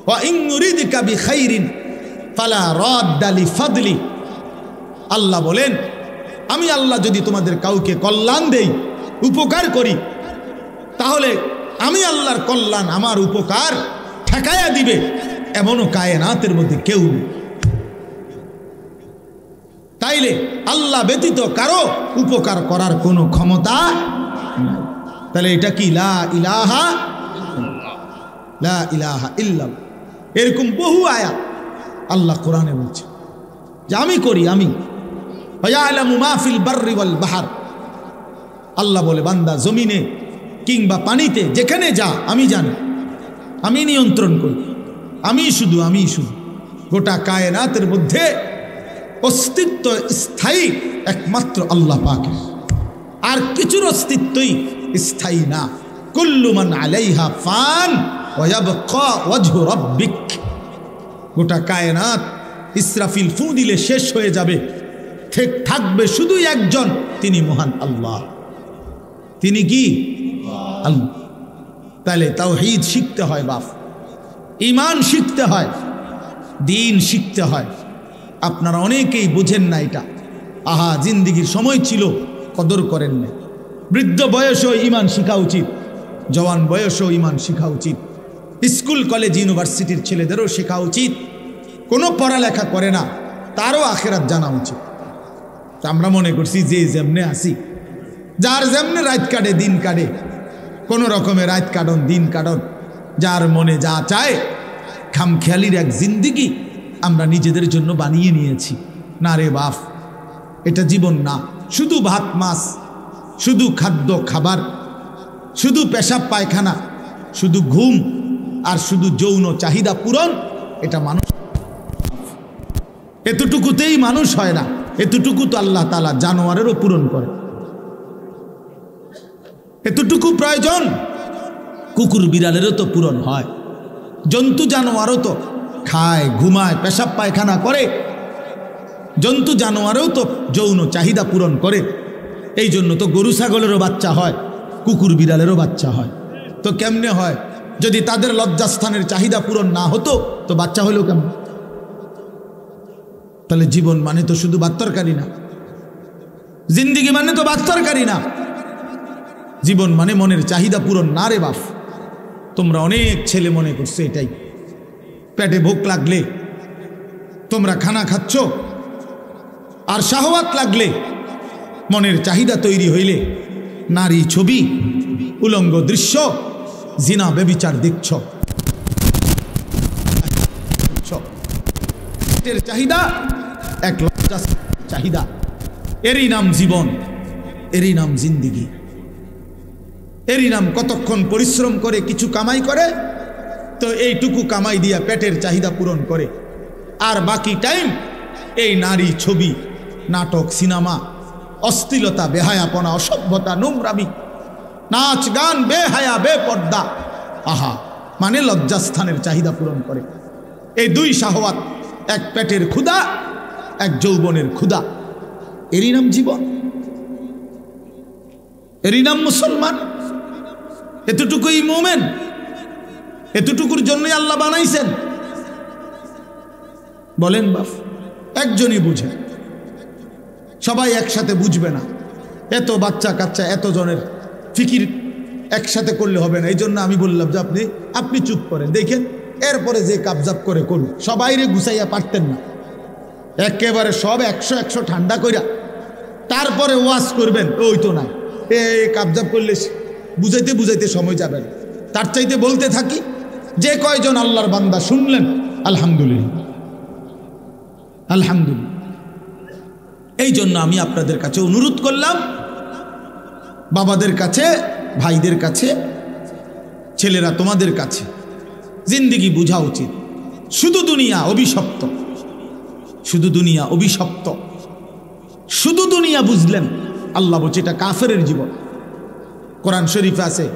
ওয়া ইন ইউরিদকা বিখাইরিন ফালা রাদ্দা লিফাদলি। আল্লাহ বলেন আমি আল্লাহ যদি তোমাদের কাউকে কল্যাণ দেই, উপকার করি, তাহলে আমি আল্লাহর কল্যাণ, আমার উপকার ঠেকায়া দিবে এমনও কায়নাতের মধ্যে কেউ নেই। তাইলে আল্লাহ ব্যতীত কারো উপকার করার কোনো ক্ষমতা নাই। তাহলে এটা কি? লা ইলাহা ইল্লাল্লাহ। এরকম বহু আয়াত আল্লাহ কোরআনে বলছে যে আমি করি, আমি ইয়ালামু মা ফিল বাররি ওয়াল বাহর। আল্লাহ বলে বান্দা জমিনে কিংবা পানিতে যেখানে যা আমি জানি, আমি নিয়ন্ত্রণ করি, আমি শুধু গোটা কায়নাতের মধ্যে অস্তিত্ব স্থায়ী একমাত্র আল্লাহ পাকের, আর কিছুর অস্তিত্বই স্থায়ী না। কুল্লু মান আলাইহা ফান ওয়া ইয়াবকা ওয়াজহু রাব্বিক। গোটা কায়নাত ইসরাফিল ফু দিলে শেষ হয়ে যাবে, থাকবে শুধু একজন, তিনি মহান আল্লাহ। তিনি কি? আল্লাহ। তাহলে তাওহীদ শিখতে হয় বাপ, ঈমান শিখতে হয়, দ্বীন শিখতে হয়। আপনারা অনেকেই বুঝেন না এটা। আহা, জিন্দিগির সময় ছিল, কদর করেন না। বৃদ্ধ বয়সেও ঈমান শিখা উচিত, জওয়ান বয়সেও ঈমান শিখা উচিত। স্কুল কলেজ ইউনিভার্সিটির ছেলেদেরও শেখা উচিত। কোনো পড়ালেখা করে না তারও আখিরাত জানা উচিত। আমরা মনে করছি যে যেমনে আসি, যার যেমনে রাত কাটে দিন কাটে, কোনো রকমে রাত কাটন দিন কাটন, যার মনে যা চায়, খামখেয়ালির এক জিন্দিগি আমরা নিজেদের জন্য বানিয়ে নিয়েছি। না রে বাপ, এটা জীবন না। শুধু ভাত মাছ, শুধু খাদ্য খাবার, শুধু পেশাব পায়খানা, শুধু ঘুম আর শুধু যৌন চাহিদা পূরণ, এটা মানুষ। এতটুকুতেই মানুষ হয় না। এতটুকু তো আল্লাহ তাআলা জানোয়ারেরও পূরণ করে। এতটুকু প্রয়োজন। কুকুর বিড়ালেরও তো পূরণ হয়, জন্তু জানোয়ারও তো খায়, ঘুমায়, পেশাব পায়খানা করে, জন্তু জানোয়ারও তো যৌন চাহিদা পূরণ করে। এই জন্য তো গরু ছাগলেরও বাচ্চা হয়, কুকুর বিড়ালেরও বাচ্চা হয়। তো কেমনে হয়? যদি তাদের লজ্জাস্থানের চাহিদা পূরণ না হতো তো বাচ্চা হইল কেমন? তাহলে জীবন মানে তো শুধু ভাত তরকারি না, জিন্দিগি মানে তো ভাত তরকারি না, জীবন মানে মনের চাহিদা পূরণ না রে বাপ। তোমরা অনেক ছেলে মনে করছো এটাই, পেটে ভোক লাগলে তোমরা খানা খাচ্ছ, আর শাহওয়াত লাগলে, মনের চাহিদা তৈরি হইলে নারী ছবি, উলঙ্গ দৃশ্য, জিনা ব্যভিচার দেখছ। পেটের চাহিদা এক লজ্জা চাহিদা, এরই নাম জীবন, এরই নাম জিন্দিগি, এরই নাম কতক্ষণ পরিশ্রম করে কিছু কামাই করে, তো এইটুকু কামাই দিয়া পেটের চাহিদা পূরণ করে, আর বাকি টাইম এই নারী ছবি, নাটক, সিনেমা, অশ্লীলতা, বেহায়াপনা, অসভ্যতা, নোংরামি, নাচ গান, বেহায়া, বেপর্দা, আহা মানে লজ্জাস্থানের চাহিদা পূরণ করে। এই দুই শাহওয়াত, এক পেটের ক্ষুধা, এক যৌবনের ক্ষুধা, এরই নাম জীবন, এরই নাম মুসলমান। এতটুকুই মুমিন, এতটুকুর জন্যই আল্লাহ বানাইছেন। বলেন বাপ, একজনই বুঝে, সবাই একসাথে বুঝবে না। এত বাচ্চা কাচ্চা, এত জনের ফিকির একসাথে করলে হবে না। এই জন্য আমি বললাম যে আপনি চুপ করেন, দেখেন, এরপরে যে কাবজাব করে করুন। সবাইরে গুছাইয়া পারতেন না, একেবারে সব 100 ঠান্ডা কইরা তারপরে ওয়াজ করবেন, ওই তো নাই। কাবজাব করলে বুঝাইতে বুঝাইতে সময় যাবে না। তার চাইতে বলতে থাকি, যে কয়জন আল্লাহর বান্দা শুনলেন, আলহামদুলিল্লাহ, আলহামদুলিল্লাহ। এই জন্য আমি আপনাদের কাছে অনুরোধ করলাম, বাবাদের কাছে, ভাইদের কাছে, ছেলেরা তোমাদের কাছে, জিন্দিগি বুঝা উচিত। শুধু দুনিয়া অভিশপ্ত, শুধু দুনিয়া অভিশপ্ত, শুধু দুনিয়া বুঝলেন, আল্লাহ বলছে এটা কাফেরের জীবন। কোরআন শরীফে আছে,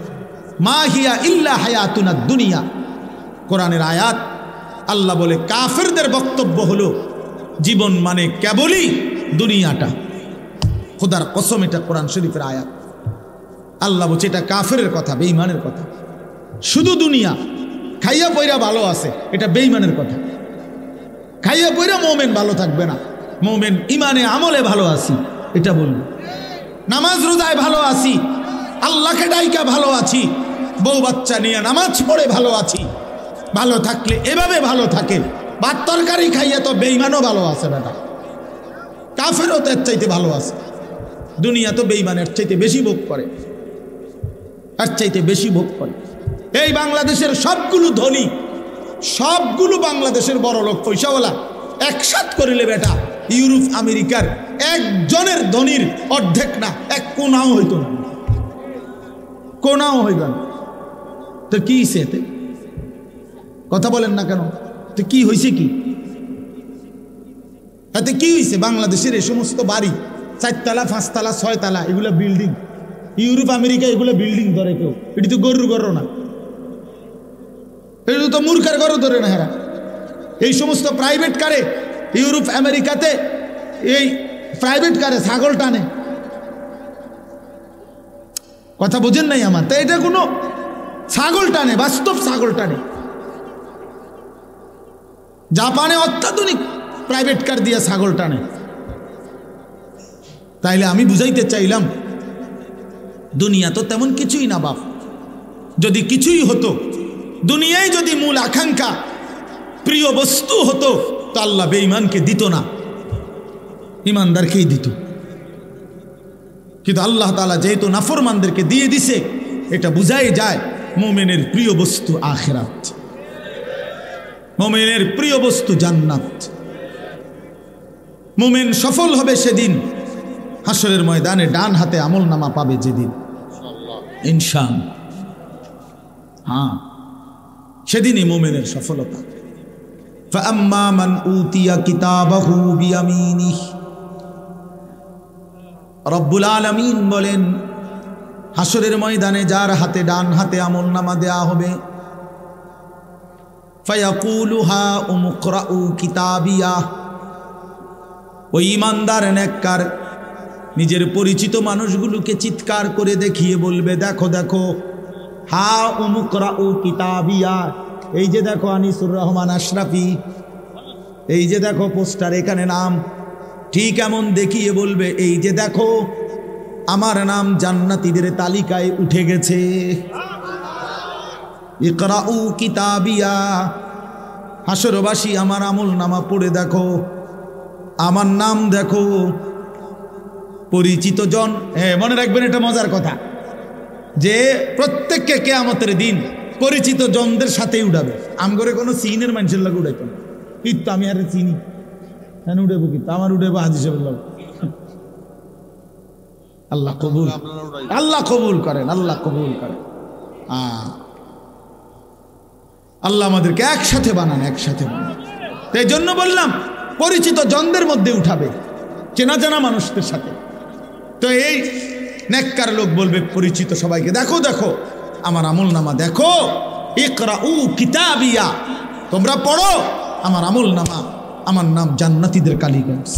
মা হিয়া ইল্লা হায়াতুনা দুনিয়া, কোরআনের আয়াত। আল্লাহ বলে কাফেরদের বক্তব্য হলো জীবন মানে কেবলই দুনিয়াটা। খোদার কসম, এটা কোরআন শরীফের আয়াত। আল্লাহ বলছে এটা কাফেরের কথা, বেঈমানের কথা। শুধু দুনিয়া, খাইয়া পয়রা ভালো আছে, এটা বেঈমানের কথা। খাইয়া পয়রা মুমিন ভালো থাকবে না, মুমিন ইমানে আমলে ভালো আছি এটা বলবে। নামাজ রোজায় ভালো আছি, আল্লাহকে ডাইকা ভালো আছি, বউ বাচ্চা নিয়ে নামাজ পড়ে ভালো আছি, ভালো থাকলে এভাবে ভালো থাকে। ভাত তরকারি খাইয়া তো বেঈমানও ভালো আছে বেটা, কাফেরও তো এর চাইতে ভালো আছে। দুনিয়া তো বেঈমানের চাইতে বেশি ভোগ করে, এর চাইতে বেশি ভোগ করে। এই বাংলাদেশের সবগুলো ধনী, সবগুলো বাংলাদেশের বড় লোক পয়সাওয়ালা একসাথ করিলে বেটা ইউরোপ আমেরিকার একজনের ধনীর অর্ধেক না, এক কোনাও হইতো না, কোনাও হইবে না। তো কি সেতে কথা বলেন না কেন? তো কি হয়েছে? কি এতে কি হয়েছে? বাংলাদেশের এই সমস্ত বাড়ি 4 তলা 5 তলা 6 তলা এগুলো বিল্ডিং, ইউরোপ আমেরিকা এগুলো বিল্ডিং ধরে কেউ, এটি তো গরুর ঘর না, এটি তো মূর্খের ঘরও ধরে না। হেরা এই সমস্ত প্রাইভেট কারে ইউরোপ আমেরিকাতে, এই প্রাইভেট কারে ছাগল টানে। কথা বোঝেন নাই আমার? তাই এটা কোনো ছাগল টানে, বাস্তব ছাগল টানে। জাপানে অত্যাধুনিক প্রাইভেট কার দিয়ে ছাগল টানে। তাইলে আমি বুঝাইতে চাইলাম, দুনিয়া তো তেমন কিছুই না বাপ। যদি কিছুই হতো, দুনিয়ায় যদি মূল আকাঙ্ক্ষা প্রিয় বস্তু হতো, তো আল্লাহ বেঈমানকে দিত না, ইমানদারকেই দিত। কিন্তু আল্লাহ তাআলা যেহেতু নাফরমানদেরকে দিয়ে দিছে, এটা বুঝাই যায় মুমিনের প্রিয় বস্তু আখিরাত, মুমিনের প্রিয় বস্তু জান্নাত। মুমিন সফল হবে সেদিন হাসরের ময়দানে, ডান হাতে আমলনামা পাবে যেদিন, ইনশাআল্লাহ। হ্যাঁ, সেদিনই মুমিনের সফলতা। ফাআম্মা মান উতিয়া কিতাবাহু বিয়ামিনিহি, রব্বুল আলামিন বলেন, হাসরের ময়দানে যার হাতে ডান হাতে আমলনামা দেয়া হবে, ফায়াকুলু হা উমুকরাউ কিতাবিয়া, ওই ইমানদার নেককার নিজের পরিচিত মানুষগুলোকে চিৎকার করে দেখিয়ে বলবে, দেখো দেখো, হা উমুকরাউ কিতাবিয়া, এই যে দেখো আনিসুর রহমান আশরাফি, এই যে দেখো পোস্টার, এখানে নাম। ঠিক এমন দেখিয়ে বলবে, এই যে দেখো আমার নাম জান্নাতীদের তালিকায় উঠে গেছে। ইকরাউ কিতাবিয়া, হাসরবাসী আমার আমলনামা পড়ে দেখো, আমার নাম দেখো। পরিচিত জন, হ্যাঁ মনে রাখবেন এটা মজার কথা, যে প্রত্যেককে কিয়ামতের দিন পরিচিত জনদের সাথেই উঠাবে। আমগরে কোনো সিনের মানুষের লাগে উঠাইতো না, কিন্তু আমি আর চিনি কেন উঠেবো, কিন্তু আমার উঠেবো হাজি সাহেবের লোক। আল্লাহ কবুল, আল্লাহ কবুল করেন, আল্লাহ কবুল করেন। আল্লাহ আমাদেরকে একসাথে বানান, একসাথে বানান। এই জন্য বললাম পরিচিত জনদের মধ্যে উঠাবে, চেনা জানা মানুষদের সাথে। তো এই নেককার লোক বলবে পরিচিত সবাইকে, দেখো দেখো আমার আমলনামা দেখো, ইকরাউ কিতাবিয়া, তোমরা পড়ো আমার আমলনামা, আমার নাম জান্নাতীদের কালিগঞ্জ।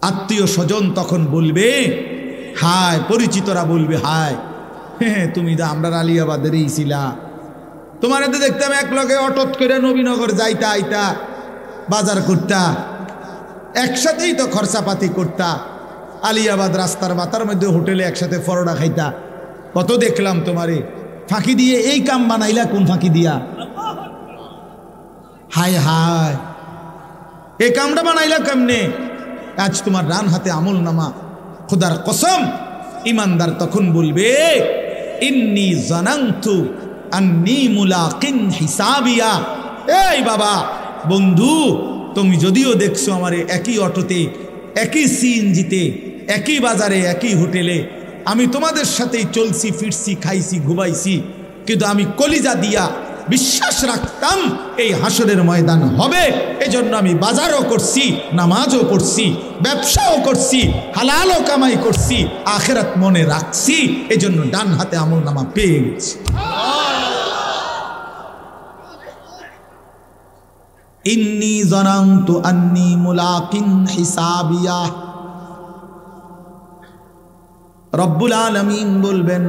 আত্মীয় স্বজন তখন বলবে হায়, পরিচিতরা বলবে হায়, হ্যাঁ তুমি তো আমরা আলিয়াবাদেরই ছিলা, তোমার এতে দেখতাম এক লগে অটত করে নবীনগর যাইতা আইতা, বাজার করতা, একসাথেই তো খরচাপাতি করতা, আলিয়াবাদ রাস্তার মাথার মধ্যে হোটেলে একসাথে পরোটা খাইতা, কত দেখলাম তোমারে, ফাঁকি দিয়ে এই কাম বানাইলা কোন ফাঁকি দিয়া? হায় হায়, এই কামটা বানাইলা কেমনে? আজ তোমার ডান হাতে আমলনামা, খোদার কসম। ইমানদার তখন বলবে, ইন্নী জানান্তু আন্নী মুলাকিন হিসাবিয়া। এই বাবা বন্ধু, তুমি যদিও দেখছো আমারে একই অটোতে, একই সিএনজিতে, একই বাজারে, একই হোটেলে, আমি তোমাদের সাথেই চলছি ফিরছি, খাইছি ঘুমাইছি, কিন্তু আমি কলিজা দিয়া বিশ্বাস রাখতাম এই হাসরের ময়দান হবে। এজন্য আমি বাজারও করছি, নামাজও পড়ছি, ব্যবসাও করছি, হালালও কামাই করছি, আখিরাত মনে রাখছি, এজন্য ডান হাতে আমলনামা পেয়ে গেছি। ইন্নী জানান্তু আন্নী মুলাকিন হিসাবিয়া। রব্বুল আলামিন বলবেন,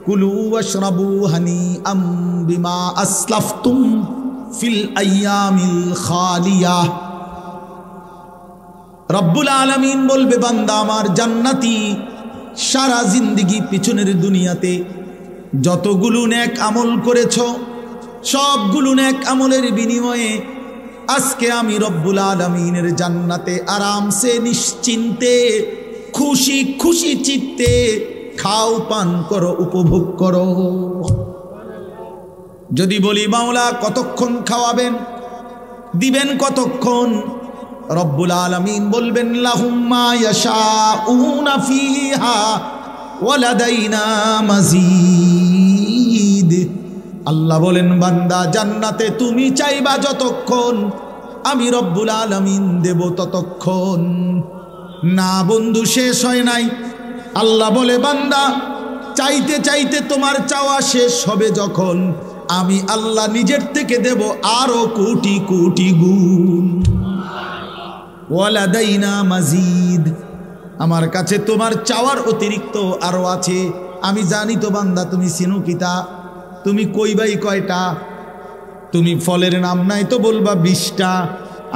কুলু ওয়াশরাবু হানিআম বিমা আসলাফতুম ফিল আইয়ামিল খালিয়া। রব্বুল আলামিন বলবে, বান্দা আমার জান্নাতি, সারা জিন্দেগি পিছনের দুনিয়াতে যতগুলো নেক আমল করেছো, সবগুলো নেক আমলের বিনিময়ে আজকে আমি রব্বুল আলামিনের জান্নাতে আরামসে নিশ্চিন্তে খুশি খুশি চিত্তে খাও, পান করো, উপভোগ করো। যদি বলি মাওলা কতক্ষণ খাওয়াবেন, দিবেন কতক্ষণ, রব্বুল আলামিন বলবেন, লাহুম মা ইয়াশাউনা ফিহা ওয়া লাদাইনা মাজিদ। আল্লাহ বলেন, বান্দা জান্নাতে তুমি চাইবা যতক্ষণ, আমি রব্বুল আলামিন দেব ততক্ষণ। না বন্ধু, শেষ হয় নাই। আল্লাহ বলে, বান্দা চাইতে চাইতে তোমার চাওয়া শেষ হবে যখন, আমি আল্লাহ নিজের থেকে দেব আরো কোটি কোটি গুণ। ওয়ালাদাইনা মাজিদ, আমার কাছে তোমার চাওয়ার অতিরিক্ত আরো আছে। আমি জানি তো বান্দা তুমি চিনো কিতা, তুমি কইবাই কয়টা, তুমি ফলের নাম নাই তো বলবা 20টা,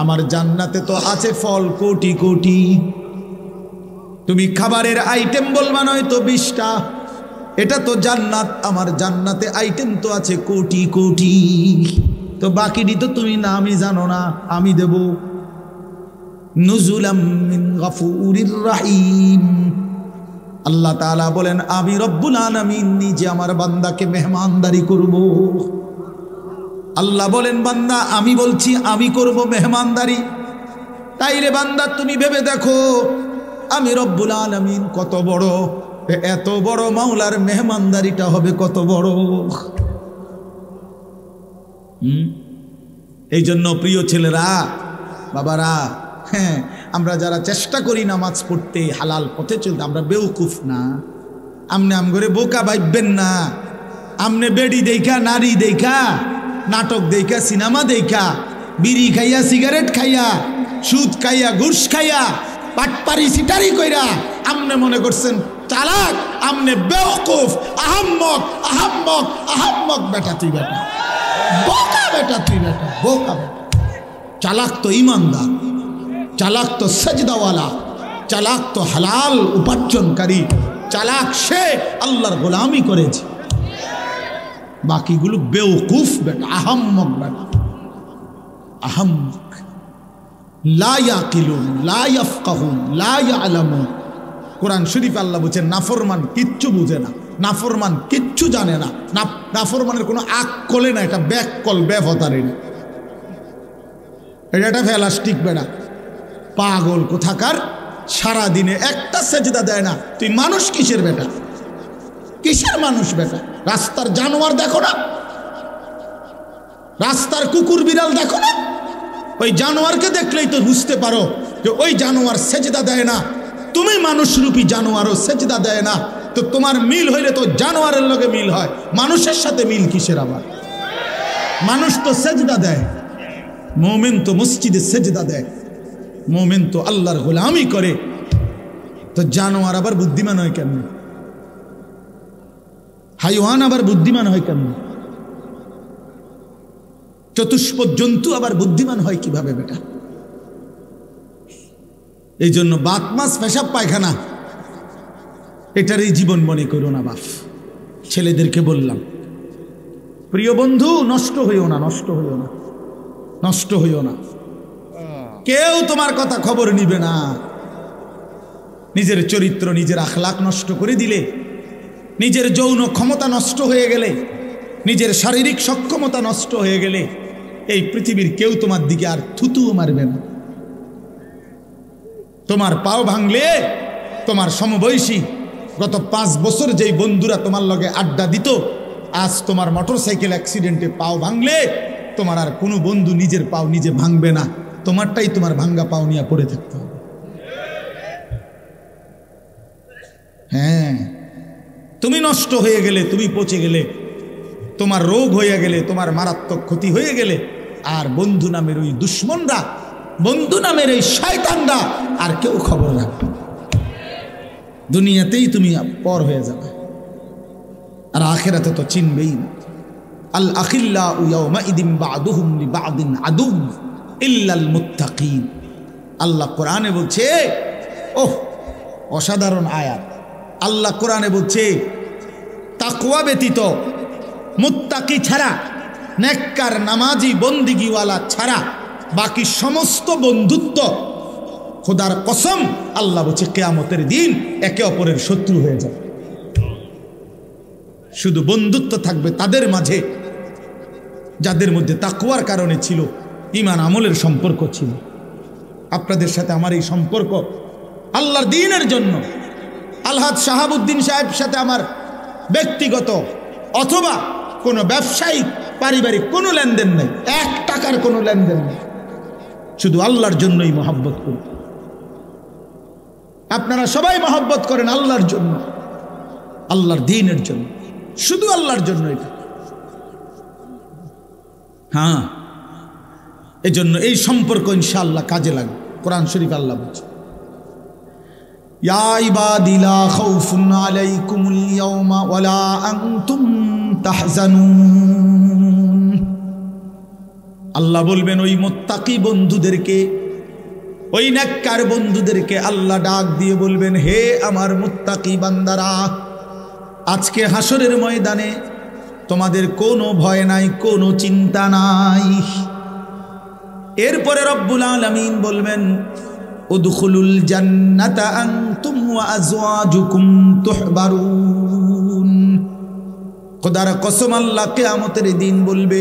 আমার জান্নাতে তো আছে ফল কোটি কোটি। তুমি খাবারের আইটেম বলবা নয় তো 20টা, এটা তো জান্নাত, আমার জান্নাতে আইটেম তো আছে কোটি কোটি। তো বাকিটি তো তুমি নামই জানো না, আমি দেব। নুজুলাম মিন গফুরির রহিম। আল্লাহ তাআলা বলেন, আমি রব্বুল আলামিন নিজে আমার বান্দাকে মেহমানদারি করব। আল্লাহ বলেন, বান্দা আমি বলছি আমি করব মেহমানদারি। তাই রে বান্দা, তুমি ভেবে দেখো আমি রব্বুল আলামিন কত বড়, এত বড় মাওলার মেহমানদারিটা হবে কত বড়। এই জন্য প্রিয় ছেলেরা, বাবারা, হ্যাঁ, আমরা যারা চেষ্টা করি নামাজ পড়তে, হালাল পথে চলতে, আমরা বেউকুফ না? আমনে আম করে বোকা ভাববেন না। আমনে বেড়ি দেখা, নারী দেখা, নাটক দেখা, সিনেমা দেখা, বিড়ি খাইয়া, সিগারেট খাইয়া, সুদ খাইয়া, ঘুষ খাইয়া, পাটপারি সিটারি কইরা আমনে মনে করছেন চালাক। আমনে বেউকুফ, আহাম্মক, আহাম্মক, আহাম্মক বেটা তুই, বেটা বোকা, বেটা তুই, বেটা বোকা বেটা। চালাক তো ইমানদার, চালাক তো সেজদাওয়ালা, চালাক তো হালাল উপার্জনকারী, চালাক সে আল্লাহর গোলামি করেছে। বাকিগুলো বেউকুফ বেটা, আহাম্মক বেটা, আহাম্মক। লা ইয়াকিলুন, লা ইয়াফকাহুন, লা ইয়ালামুন। কোরআন শরীফ আল্লাহ বলছেন নাফরমান কিচ্ছু বুঝে না, নাফরমান কিচ্ছু জানে না, নাফরমানের কোনো আকলে না, এটা ব্যাককল, ব্যবতারে না, এটা ফেলাস্টিক বেড়া, পাগল কোথাকার। সারাদিনে একটা সেজদা দেয় না, তুই মানুষ কিসের বেটা, কিসের মানুষ বেটা? রাস্তার জানোয়ার দেখো না, রাস্তার কুকুর বিড়াল দেখো না? ওই জানোয়ারকে দেখলেই তো বুঝতে পারো যে ওই জানোয়ার সেজদা দেয় না। তুমি মানুষরূপী জানোয়ারও সেজদা দেয় না, তো তোমার মিল হইলে তো জানোয়ারের লগে মিল হয়, মানুষের সাথে মিল কিসের আবার? মানুষ তো সেজদা দেয়, মুমিন তো মসজিদে সেজদা দেয়, মুমিন তো আল্লাহর গোলামি করে, তো জানোয়ার আবার বুদ্ধিমান হয় কেমন? হাইওয়ান আবার বুদ্ধিমান হয় কেমন? চতুষ্পদ জন্তু আবার বুদ্ধিমান হয় কিভাবে বেটা? এই জন্য বাত মাছ, পেশাব, পায়খানা এটারই জীবন মনে করো না বাপ। ছেলেদেরকে বললাম, প্রিয় বন্ধু, নষ্ট হইও না, নষ্ট হইও না, নষ্ট হইও না। কেউ তোমার কথা খবর নিবে না। নিজের চরিত্র, নিজের আখলাক নষ্ট করে দিলে, নিজের যৌন ক্ষমতা নষ্ট হয়ে গেলে, নিজের শারীরিক সক্ষমতা নষ্ট হয়ে গেলে, এই পৃথিবীর কেউ তোমার দিকে আর থুতুও মারবে না। তোমার পাও ভাঙলে তোমার সমবয়সী গত 5 বছর যেই বন্ধুরা তোমার লগে আড্ডা দিত, আজ তোমার মোটরসাইকেল অ্যাক্সিডেন্টে পাও ভাঙলে তোমার আর কোনো বন্ধু নিজের পাও নিজে ভাঙবে না, তোমারটাই তোমার ভাঙ্গা পাও নিয়ে পড়ে থাকতে হবে। হ্যাঁ, তুমি নষ্ট হয়ে গেলে, তুমি পচে গেলে, তোমার রোগ হয়ে গেলে, তোমার মারাত্মক ক্ষতি হয়ে গেলে, আর বন্ধু নামের ওই দুশ্মনরা, বন্ধু নামের এই শয়তানরা আর কেউ খবর রাখবে, দুনিয়াতেই তুমি পর হয়ে যাবে, আর আখিরাতে তো চিনবেই না। আল আখিল্লাউ ইয়াওমাইদিন বা'দুহুম লিবা'দিন আদু ইল্লাল মুত্তাকিন। আল্লাহ কোরআনে বলছে, ওহ অসাধারণ আয়াত। আল্লাহ কোরআনে বলছে তাকওয়া ব্যতীত, মুত্তাকি ছাড়া, নেককার নামাজি বন্দিগিওয়ালা ছাড়া বাকি সমস্ত বন্ধুত্ব, খোদার কসম আল্লাহ বলছে কিয়ামতের দিন একে অপরের শত্রু হয়ে যাবে। শুধু বন্ধুত্ব থাকবে তাদের মাঝে যাদের মধ্যে তাকওয়ার কারণে ছিল, ঈমান আমলের সম্পর্ক ছিল। আপনাদের সাথে আমার এই সম্পর্ক আল্লাহর দ্বীনের জন্য। আলহাজ শাহাবুদ্দিন সাহেবের সাথে আমার ব্যক্তিগত অথবা কোনো ব্যবসায়িক পারিবারিক কোনো লেনদেন নেই, 1 টাকার কোনো লেনদেন নেই, শুধু আল্লাহর জন্যই মহব্বত করি। আপনারা সবাই মহব্বত করেন আল্লাহর জন্য, আল্লাহর দ্বীনের জন্য, শুধু আল্লাহর জন্য। এটা হ্যাঁ, এজন্য এই সম্পর্ক ইনশাআল্লাহ কাজে লাগবে। কোরআন শরীফ আল্লাহ বলছে, ইয়া ইবাদি লা খাউফুন আলাইকুমুল ইয়াওমা ওয়ালা আনতুম তাহজানুন। আল্লাহ বলবেন ওই মুত্তাকি বন্ধুদেরকে, ওই নেককার বন্ধুদেরকে আল্লাহ ডাক দিয়ে বলবেন, হে আমার মুত্তাকি বান্দারা, আজকে হাসরের ময়দানে তোমাদের কোনো ভয় নাই, কোনো চিন্তা নাই। এরপরে রব্বুল আলামিন বলবেন, উদখুলুল জান্নাতা আনতুম ওয়া আজওয়াজুকুম তুহবারুন। খোদার কসম আল্লাহ কিয়ামতের দিন বলবে,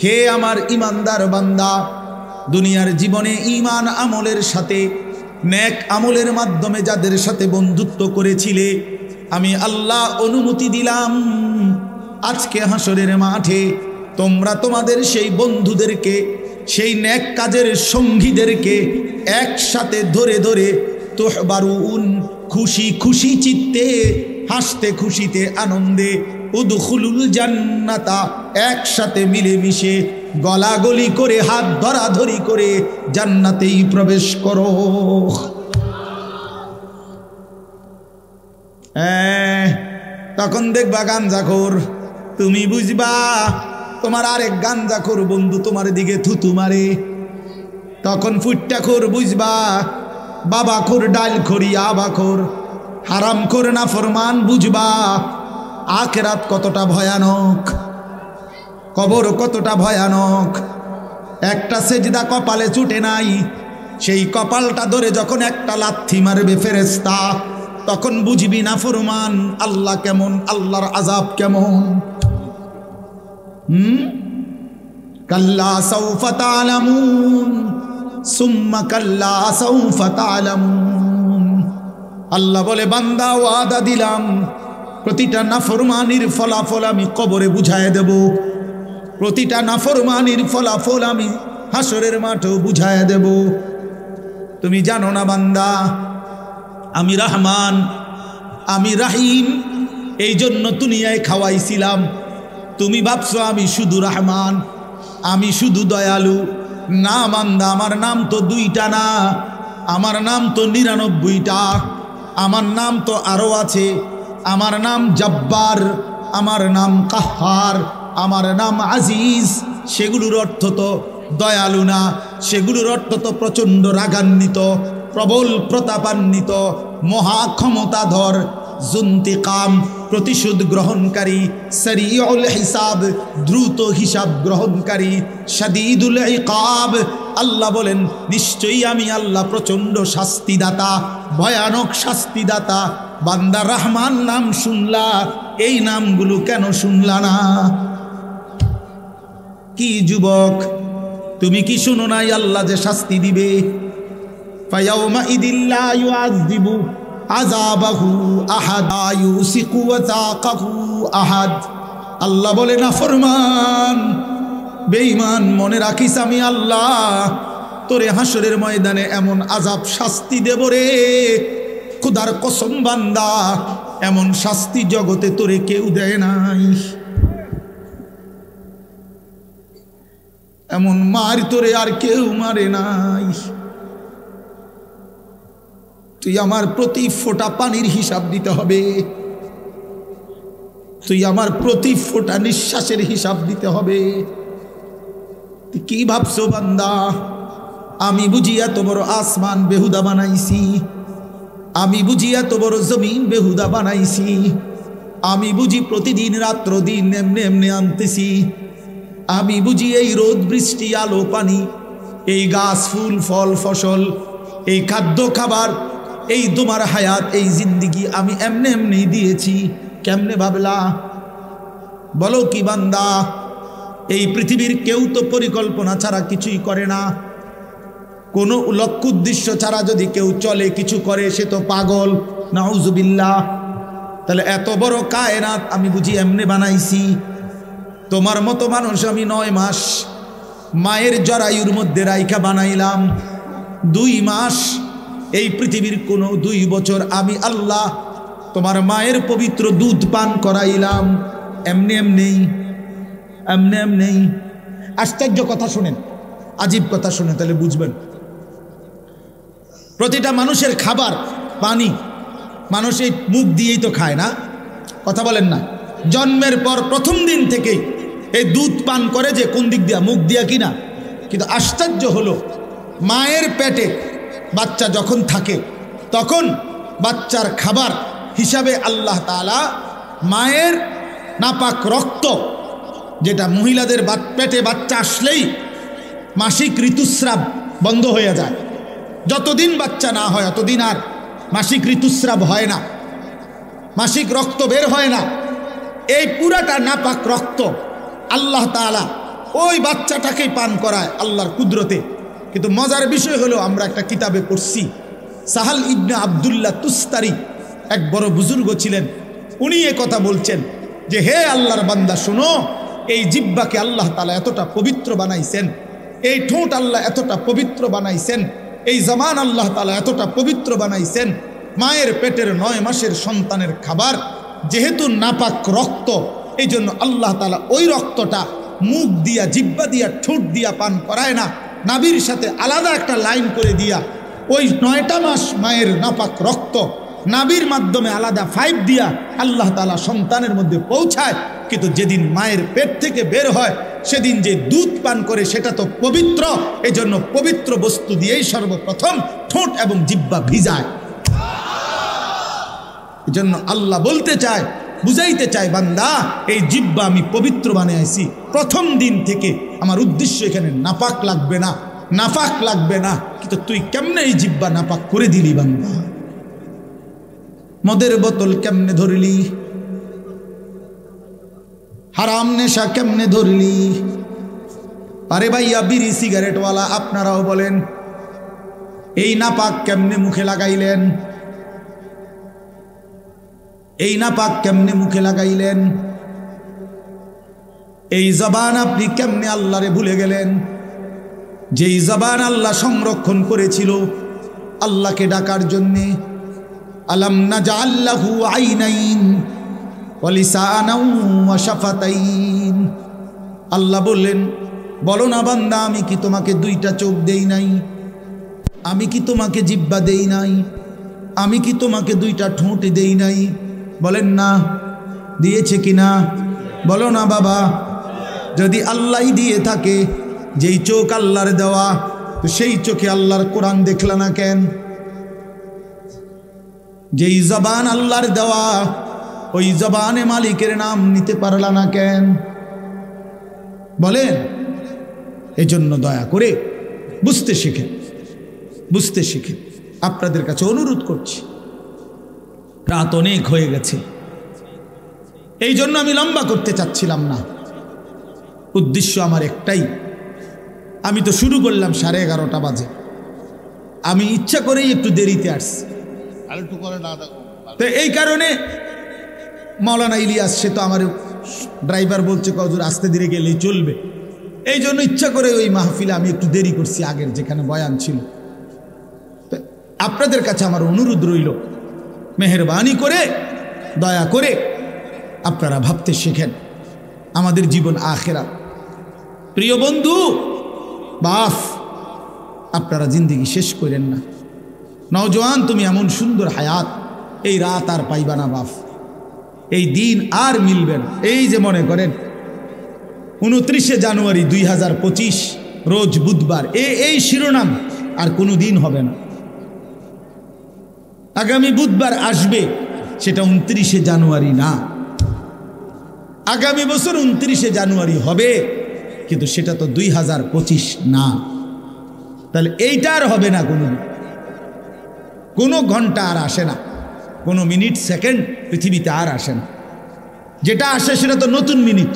হে আমার ঈমানদার বান্দা, দুনিয়ার জীবনে ঈমান আমলের সাথে, নেক আমলের মাধ্যমে যাদের সাথে বন্ধুত্ব করেছিলে, আমি আল্লাহ অনুমতি দিলাম আজকে হাসরের মাঠে তোমরা তোমাদের সেই বন্ধুদেরকে সেই নেক কাজের সঙ্গীদেরকে একসাথে ধরে ধরে তুহবারুন, খুশি খুশি চিত্তে, হাসতে খুশিতে আনন্দে, উদখুলুল জান্নাতা, একসাথে মিলেমিশে গলাগলি করে হাত ধরাধরি করে জান্নাতেই প্রবেশ করো। তখন দেখবা গাঞ্জাখোর, তুমি বুঝবা তোমার আরেক গাঞ্জাখোর বন্ধু তোমার দিকে থুতু মারে। তখন ফুট্টাখোর বুঝবা বাবাখোর, ডালখোর, ইয়াবাখোর, হারামখোর, নাফরমান বুঝবা আখিরাত কতটা ভয়ানক, কবর কতটা ভয়ানক। একটা সেজদা কপালে ছুটে নাই, সেই কপালটা ধরে যখন একটা লাথি মারবে ফেরেশতা, তখন বুঝবি নাফরমান আল্লাহ কেমন, আল্লাহর আযাব কেমন। কাল্লা সাউফা তা'লামুন সুম্মা কাল্লা সাউফা তা'লামুন। আল্লাহ বলে বান্দা ওয়াদা দিলাম প্রতিটা নাফরমানির ফলাফল আমি কবরে বুঝায় দেব, প্রতিটা নাফরমানির ফলাফল আমি হাসরের মাঠেও বুঝায় দেব। তুমি জানো না বান্দা আমি রহমান, আমি রাহিম, এই জন্য দুনিয়ায় খাওয়াইছিলাম। তুমি ভাবছো আমি শুধু রহমান, আমি শুধু দয়ালু। না বান্দা, আমার নাম তো দুইটা না, আমার নাম তো 99টা, আমার নাম তো আরো আছে। আমার নাম জব্বার, আমার নাম কাহ্হার, আমার নাম আজিজ। সেগুলোর অর্থ তো দয়ালু না, সেগুলোর অর্থ তো প্রচণ্ড রাগান্বিত, প্রবল প্রতাপান্বিত, মহা ক্ষমতাধর, জুন্তিকাম, প্রতিশোধ গ্রহণকারী, সারিউল হিসাব, দ্রুত হিসাব গ্রহণকারী, শাদীদুল ইকাব। আল্লাহ বলেন নিশ্চয়ই আমি আল্লাহ প্রচণ্ড শাস্তিদাতা, ভয়ানক শাস্তিদাতা। বান্দা রহমান নাম শুনলা, এই নামগুলো কেন শুনলা না? কি যুবক, তুমি কি শুনো নাই আল্লাহ যে শাস্তি দিবে? ফায়াউমা ইদিল্লা ইউআযিবু আযাবাহু আহাদ ইউসিকু ওয়াসাকাহু আহাদ। আল্লাহ বলে নাফরমান, বেঈমান, মনে রাখিস আমি আল্লাহ তোরে হাসরের ময়দানে এমন আযাব শাস্তি দেব রে, খোদার কসম বান্দা, এমন শাস্তি জগতে তোরে কেউ দেয় নাই, এমন মার তোরে আর কেউ মারে নাই। তুই আমার প্রতি ফোঁটা পানির হিসাব দিতে হবে, তুই আমার প্রতি ফোঁটা নিঃশ্বাসের হিসাব দিতে হবে। তুই কি ভাবছো বান্দা আমি বুঝি এত বড় আসমান বেহুদা বানাইছি? আমি বুঝি এত বড় জমিন বেহুদা বানাইছি? আমি বুঝি প্রতিদিন রাত্র দিন এমনি এমনি আনতেছি? আমি বুঝি এই রোদ বৃষ্টি আলো পানি, এই গাছ ফুল ফল ফসল, এই খাদ্য খাবার, এই তোমার হায়াত, এই জিন্দিগি আমি এমনি এমনি দিয়েছি? কেমনে ভাবলা? বলো কি বান্দা, এই পৃথিবীর কেউ তো পরিকল্পনা ছাড়া কিছুই করে না। কোনো লক্ষ্য উদ্দেশ্য ছাড়া যদি কেউ চলে কিছু করে সে তো পাগল, নাউজুবিল্লাহ। তাহলে এত বড় কায়নাত আমি বুঝি এমনি বানাইছি? তোমার মতো মানুষ আমি 9 মাস মায়ের জরায়ুর মধ্যে রাইখা বানাইলাম, 2 মাস এই পৃথিবীর কোনো 2 বছর আমি আল্লাহ তোমার মায়ের পবিত্র দুধ পান করাইলাম, এমনি এমনি এমনি এমনি। আশ্চর্য কথা শুনেন, আজীব কথা শুনেন, তাহলে বুঝবেন। প্রতিটা মানুষের খাবার পানি মানুষ এই মুখ দিয়েই তো খায় না, কথা বলেন না? জন্মের পর প্রথম দিন থেকেই এই দুধ পান করে, যে কোন দিক দিয়া, মুখ দিয়া কিনা। কিন্তু আশ্চর্য হলো মায়ের পেটে বাচ্চা যখন থাকে তখন বাচ্চার খাবার হিসাবে আল্লাহ তাআলা মায়ের নাপাক রক্ত, যেটা মহিলাদের পেটে বাচ্চা আসলেই মাসিক ঋতুস্রাব বন্ধ হয়ে যায়, যতদিন বাচ্চা না হয় ততদিন আর মাসিক ঋতুস্রাব হয় না, মাসিক রক্ত বের হয় না। এই পুরাটা নাপাক রক্ত আল্লাহ তাআলা ওই বাচ্চাটাকেই পান করায় আল্লাহর কুদরতে। কিন্তু মজার বিষয় হলো, আমরা একটা কিতাবে পড়ছি, সাহাল ইবনে আব্দুল্লাহ তুস্তারি এক বড় বুজুর্গ ছিলেন, উনি এ কথা বলছেন যে হে আল্লাহর বান্দা শোনো, এই জিহ্বাকে আল্লাহ তাআলা এতটা পবিত্র বানাইছেন, এই ঠোঁট আল্লাহ এতটা পবিত্র বানাইছেন, এই জবান আল্লাহ তাআলা এতটা পবিত্র বানাইছেন। মায়ের পেটের 9 মাসের সন্তানের খাবার যেহেতু নাপাক রক্ত, এই জন্য আল্লাহ তাআলা ওই রক্তটা মুখ দিয়া, জিহ্বা দিয়া, ঠোঁট দিয়া পান করায় না, নাভির সাথে আলাদা একটা লাইন করে দিয়া ওই 9টা মাস মায়ের নাপাক রক্ত নাভির মাধ্যমে আলাদা পাইপ দিয়া আল্লাহ তাআলা সন্তানের মধ্যে পৌঁছায়। কিন্তু যেদিন মায়ের পেট থেকে বের হয় সেদিন যে দুধ পান করে সেটা তো পবিত্র, এজন্য পবিত্র বস্তু দিয়েই সর্বপ্রথম ঠোঁট এবং জিহ্বা ভিজায়। এজন্য আল্লাহ বলতে চায়, বুঝাইতে চায়, বান্দা এই জিহ্বা আমি পবিত্র বানিয়েছি প্রথম দিন থেকে, আমার উদ্দেশ্য এখানে নাপাক লাগবে না, নাপাক লাগবে না। কিন্তু তুই কেমনে এই জিহ্বা নাপাক করে দিলি বান্দা? মদের বোতল কেমনে ধরলি, হারাম নেশা কেমনে ধরলি? আরে ভাইয়া বিড়ি সিগারেটওয়ালা আপনারাও বলেন, এই নাপাক কেমনে মুখে লাগাইলেন? এই নাপাক কেমনে মুখে লাগাইলেন? এই জবান আপনি কেমনে আল্লাহরে ভুলে গেলেন? যেই জবান আল্লাহ সংরক্ষণ করেছিল আল্লাহকে ডাকার জন্যে। আলাম নাজআল লাহু আইনাইন ওয়া লিসানাও ওয়া শাফাতাইন। আল্লাহ বললেন, বলো না বান্দা, আমি কি তোমাকে 2টা চোখ দেই নাই? আমি কি তোমাকে জিহ্বা দেই নাই? আমি কি তোমাকে 2টা ঠোঁট দেই নাই? বলেন না, দিয়েছে কিনা? বলো না বাবা। যদি আল্লাহই দিয়ে থাকে, যেই চোখ আল্লাহর দেওয়া, তো সেই চোখে আল্লাহর কোরআন দেখলা না কেন? যেই জবান আল্লাহর দেওয়া, ওই জবানে মালিকের নাম নিতে পারলা না কেন? বলেন। এজন্য দয়া করে বুঝতে শিখেন, বুঝতে শিখেন। আপনাদের কাছে অনুরোধ করছি, রাত অনেক হয়ে গেছে, এই জন্য আমি লম্বা করতে চাচ্ছিলাম না। উদ্দেশ্য আমার একটাই, আমি তো শুরু করলাম 11:30 বাজে, আমি ইচ্ছা করেই একটু দেরিতে আসছি। তো এই কারণে মাওলানা ইলিয়াস, সে তো আমার ড্রাইভার, বলছে হুজুর আস্তে ধীরে গেলেই চলবে, এই জন্য ইচ্ছা করে ওই মাহফিলে আমি একটু দেরি করছি, আগের যেখানে বয়ান ছিল। আপনাদের কাছে আমার অনুরোধ রইল, মেহেরবানি করে, দয়া করে আপনারা ভাবতে শেখেন, আমাদের জীবন আখেরাত। প্রিয় বন্ধু, বাপ, আপনারা জিন্দেগি শেষ করেন না। নওজোয়ান, তুমি এমন সুন্দর হায়াত, এই রাত আর পাইবা না বাপ, এই দিন আর মিলবে না। এই যে মনে করেন 29শে জানুয়ারি 2025 রোজ বুধবার, এই শিরোনাম আর কোনো দিন হবে না। আগামী বুধবার আসবে, সেটা 29শে জানুয়ারি না। আগামী বছর 29শে জানুয়ারি হবে, কিন্তু সেটা তো 2025 না। তাহলে এইটা আর হবে না, কোনো ঘন্টা আর আসে না, কোনো মিনিট সেকেন্ড পৃথিবীতে আর আসে না। যেটা আসে সেটা তো নতুন মিনিট,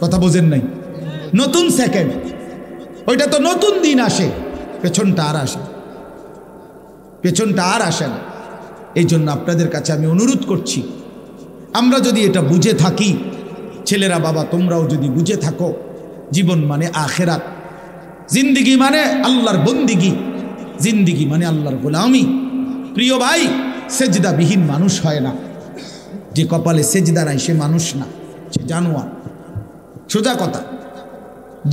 কথা বোঝেন নাই, নতুন সেকেন্ড, ওইটা তো নতুন দিন আসে, পেছনটা আর আসে, পেছনটা আর আসে না। এই জন্য আপনাদের কাছে আমি অনুরোধ করছি, আমরা যদি এটা বুঝে থাকি, ছেলেরা বাবা তোমরাও যদি বুঝে থাকো, জীবন মানে আখেরাত, জিন্দিগি মানে আল্লাহর বন্দিগি, জিন্দিগি মানে আল্লাহর গোলামি। প্রিয় ভাই, সেজদাবিহীন মানুষ হয় না। যে কপালে সেজদা নাই সে মানুষ না, সে জানোয়ার। সোজা কথা,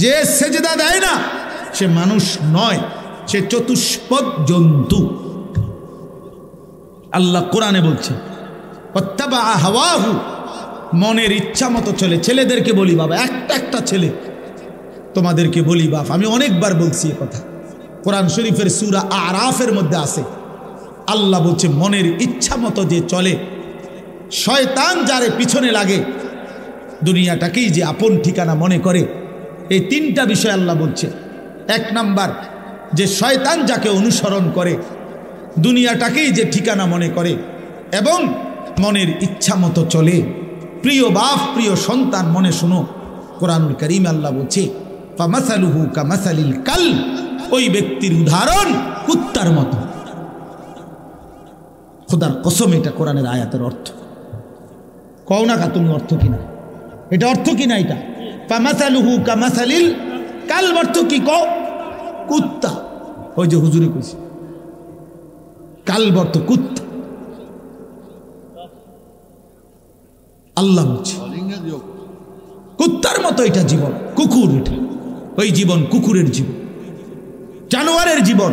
যে সেজদা দেয় না সে মানুষ নয়, সে চতুষ্পদ জন্তু। আল্লাহ কোরআনে বলছে, ওয়াত্তাবা হাওয়াহু, মনের ইচ্ছা মতো চলে। ছেলেদেরকে বলি বাবা, একটা ছেলে তোমাদেরকে বলি বাপ, আমি অনেকবার বলছি এ কথা, কোরআন শরীফের সূরা আরাফের মধ্যে আছে। আল্লাহ বলছে, মনের ইচ্ছা মতো যে চলে, শয়তান যারে পিছনে লাগে, দুনিয়াটাকেই যে আপন ঠিকানা মনে করে। এই 3টা বিষয় আল্লাহ বলছে। 1 নাম্বার, যে শয়তান যাকে অনুসরণ করে, দুনিয়াটাকেই যে ঠিকানা মনে করে এবং মনের ইচ্ছা মতো চলে। প্রিয় বাপ, প্রিয় সন্তান, মনে শোনো, কোরআনুল কারীম আল্লাহ বলছে, ফামাসালুহু কামাসালিল কালব, ওই ব্যক্তির উদাহরণ কুত্তার মতো। খোদার কসম, এটা কোরআনের আয়াতের অর্থ। কও না কা তুমি অর্থ কিনা, এটা অর্থ কিনা এটা। ফামাসালুহু কামাসালিল কালব অর্থ কি কও? কুত্তা। ওই যে হুজুরে কইছে কালব অর্থ কুত্তা। আল্লাহ বলছে কুত্তার মতো এটা জীবন, কুকুর এটা। ওই জীবন কুকুরের জীবন, জানোয়ারের জীবন,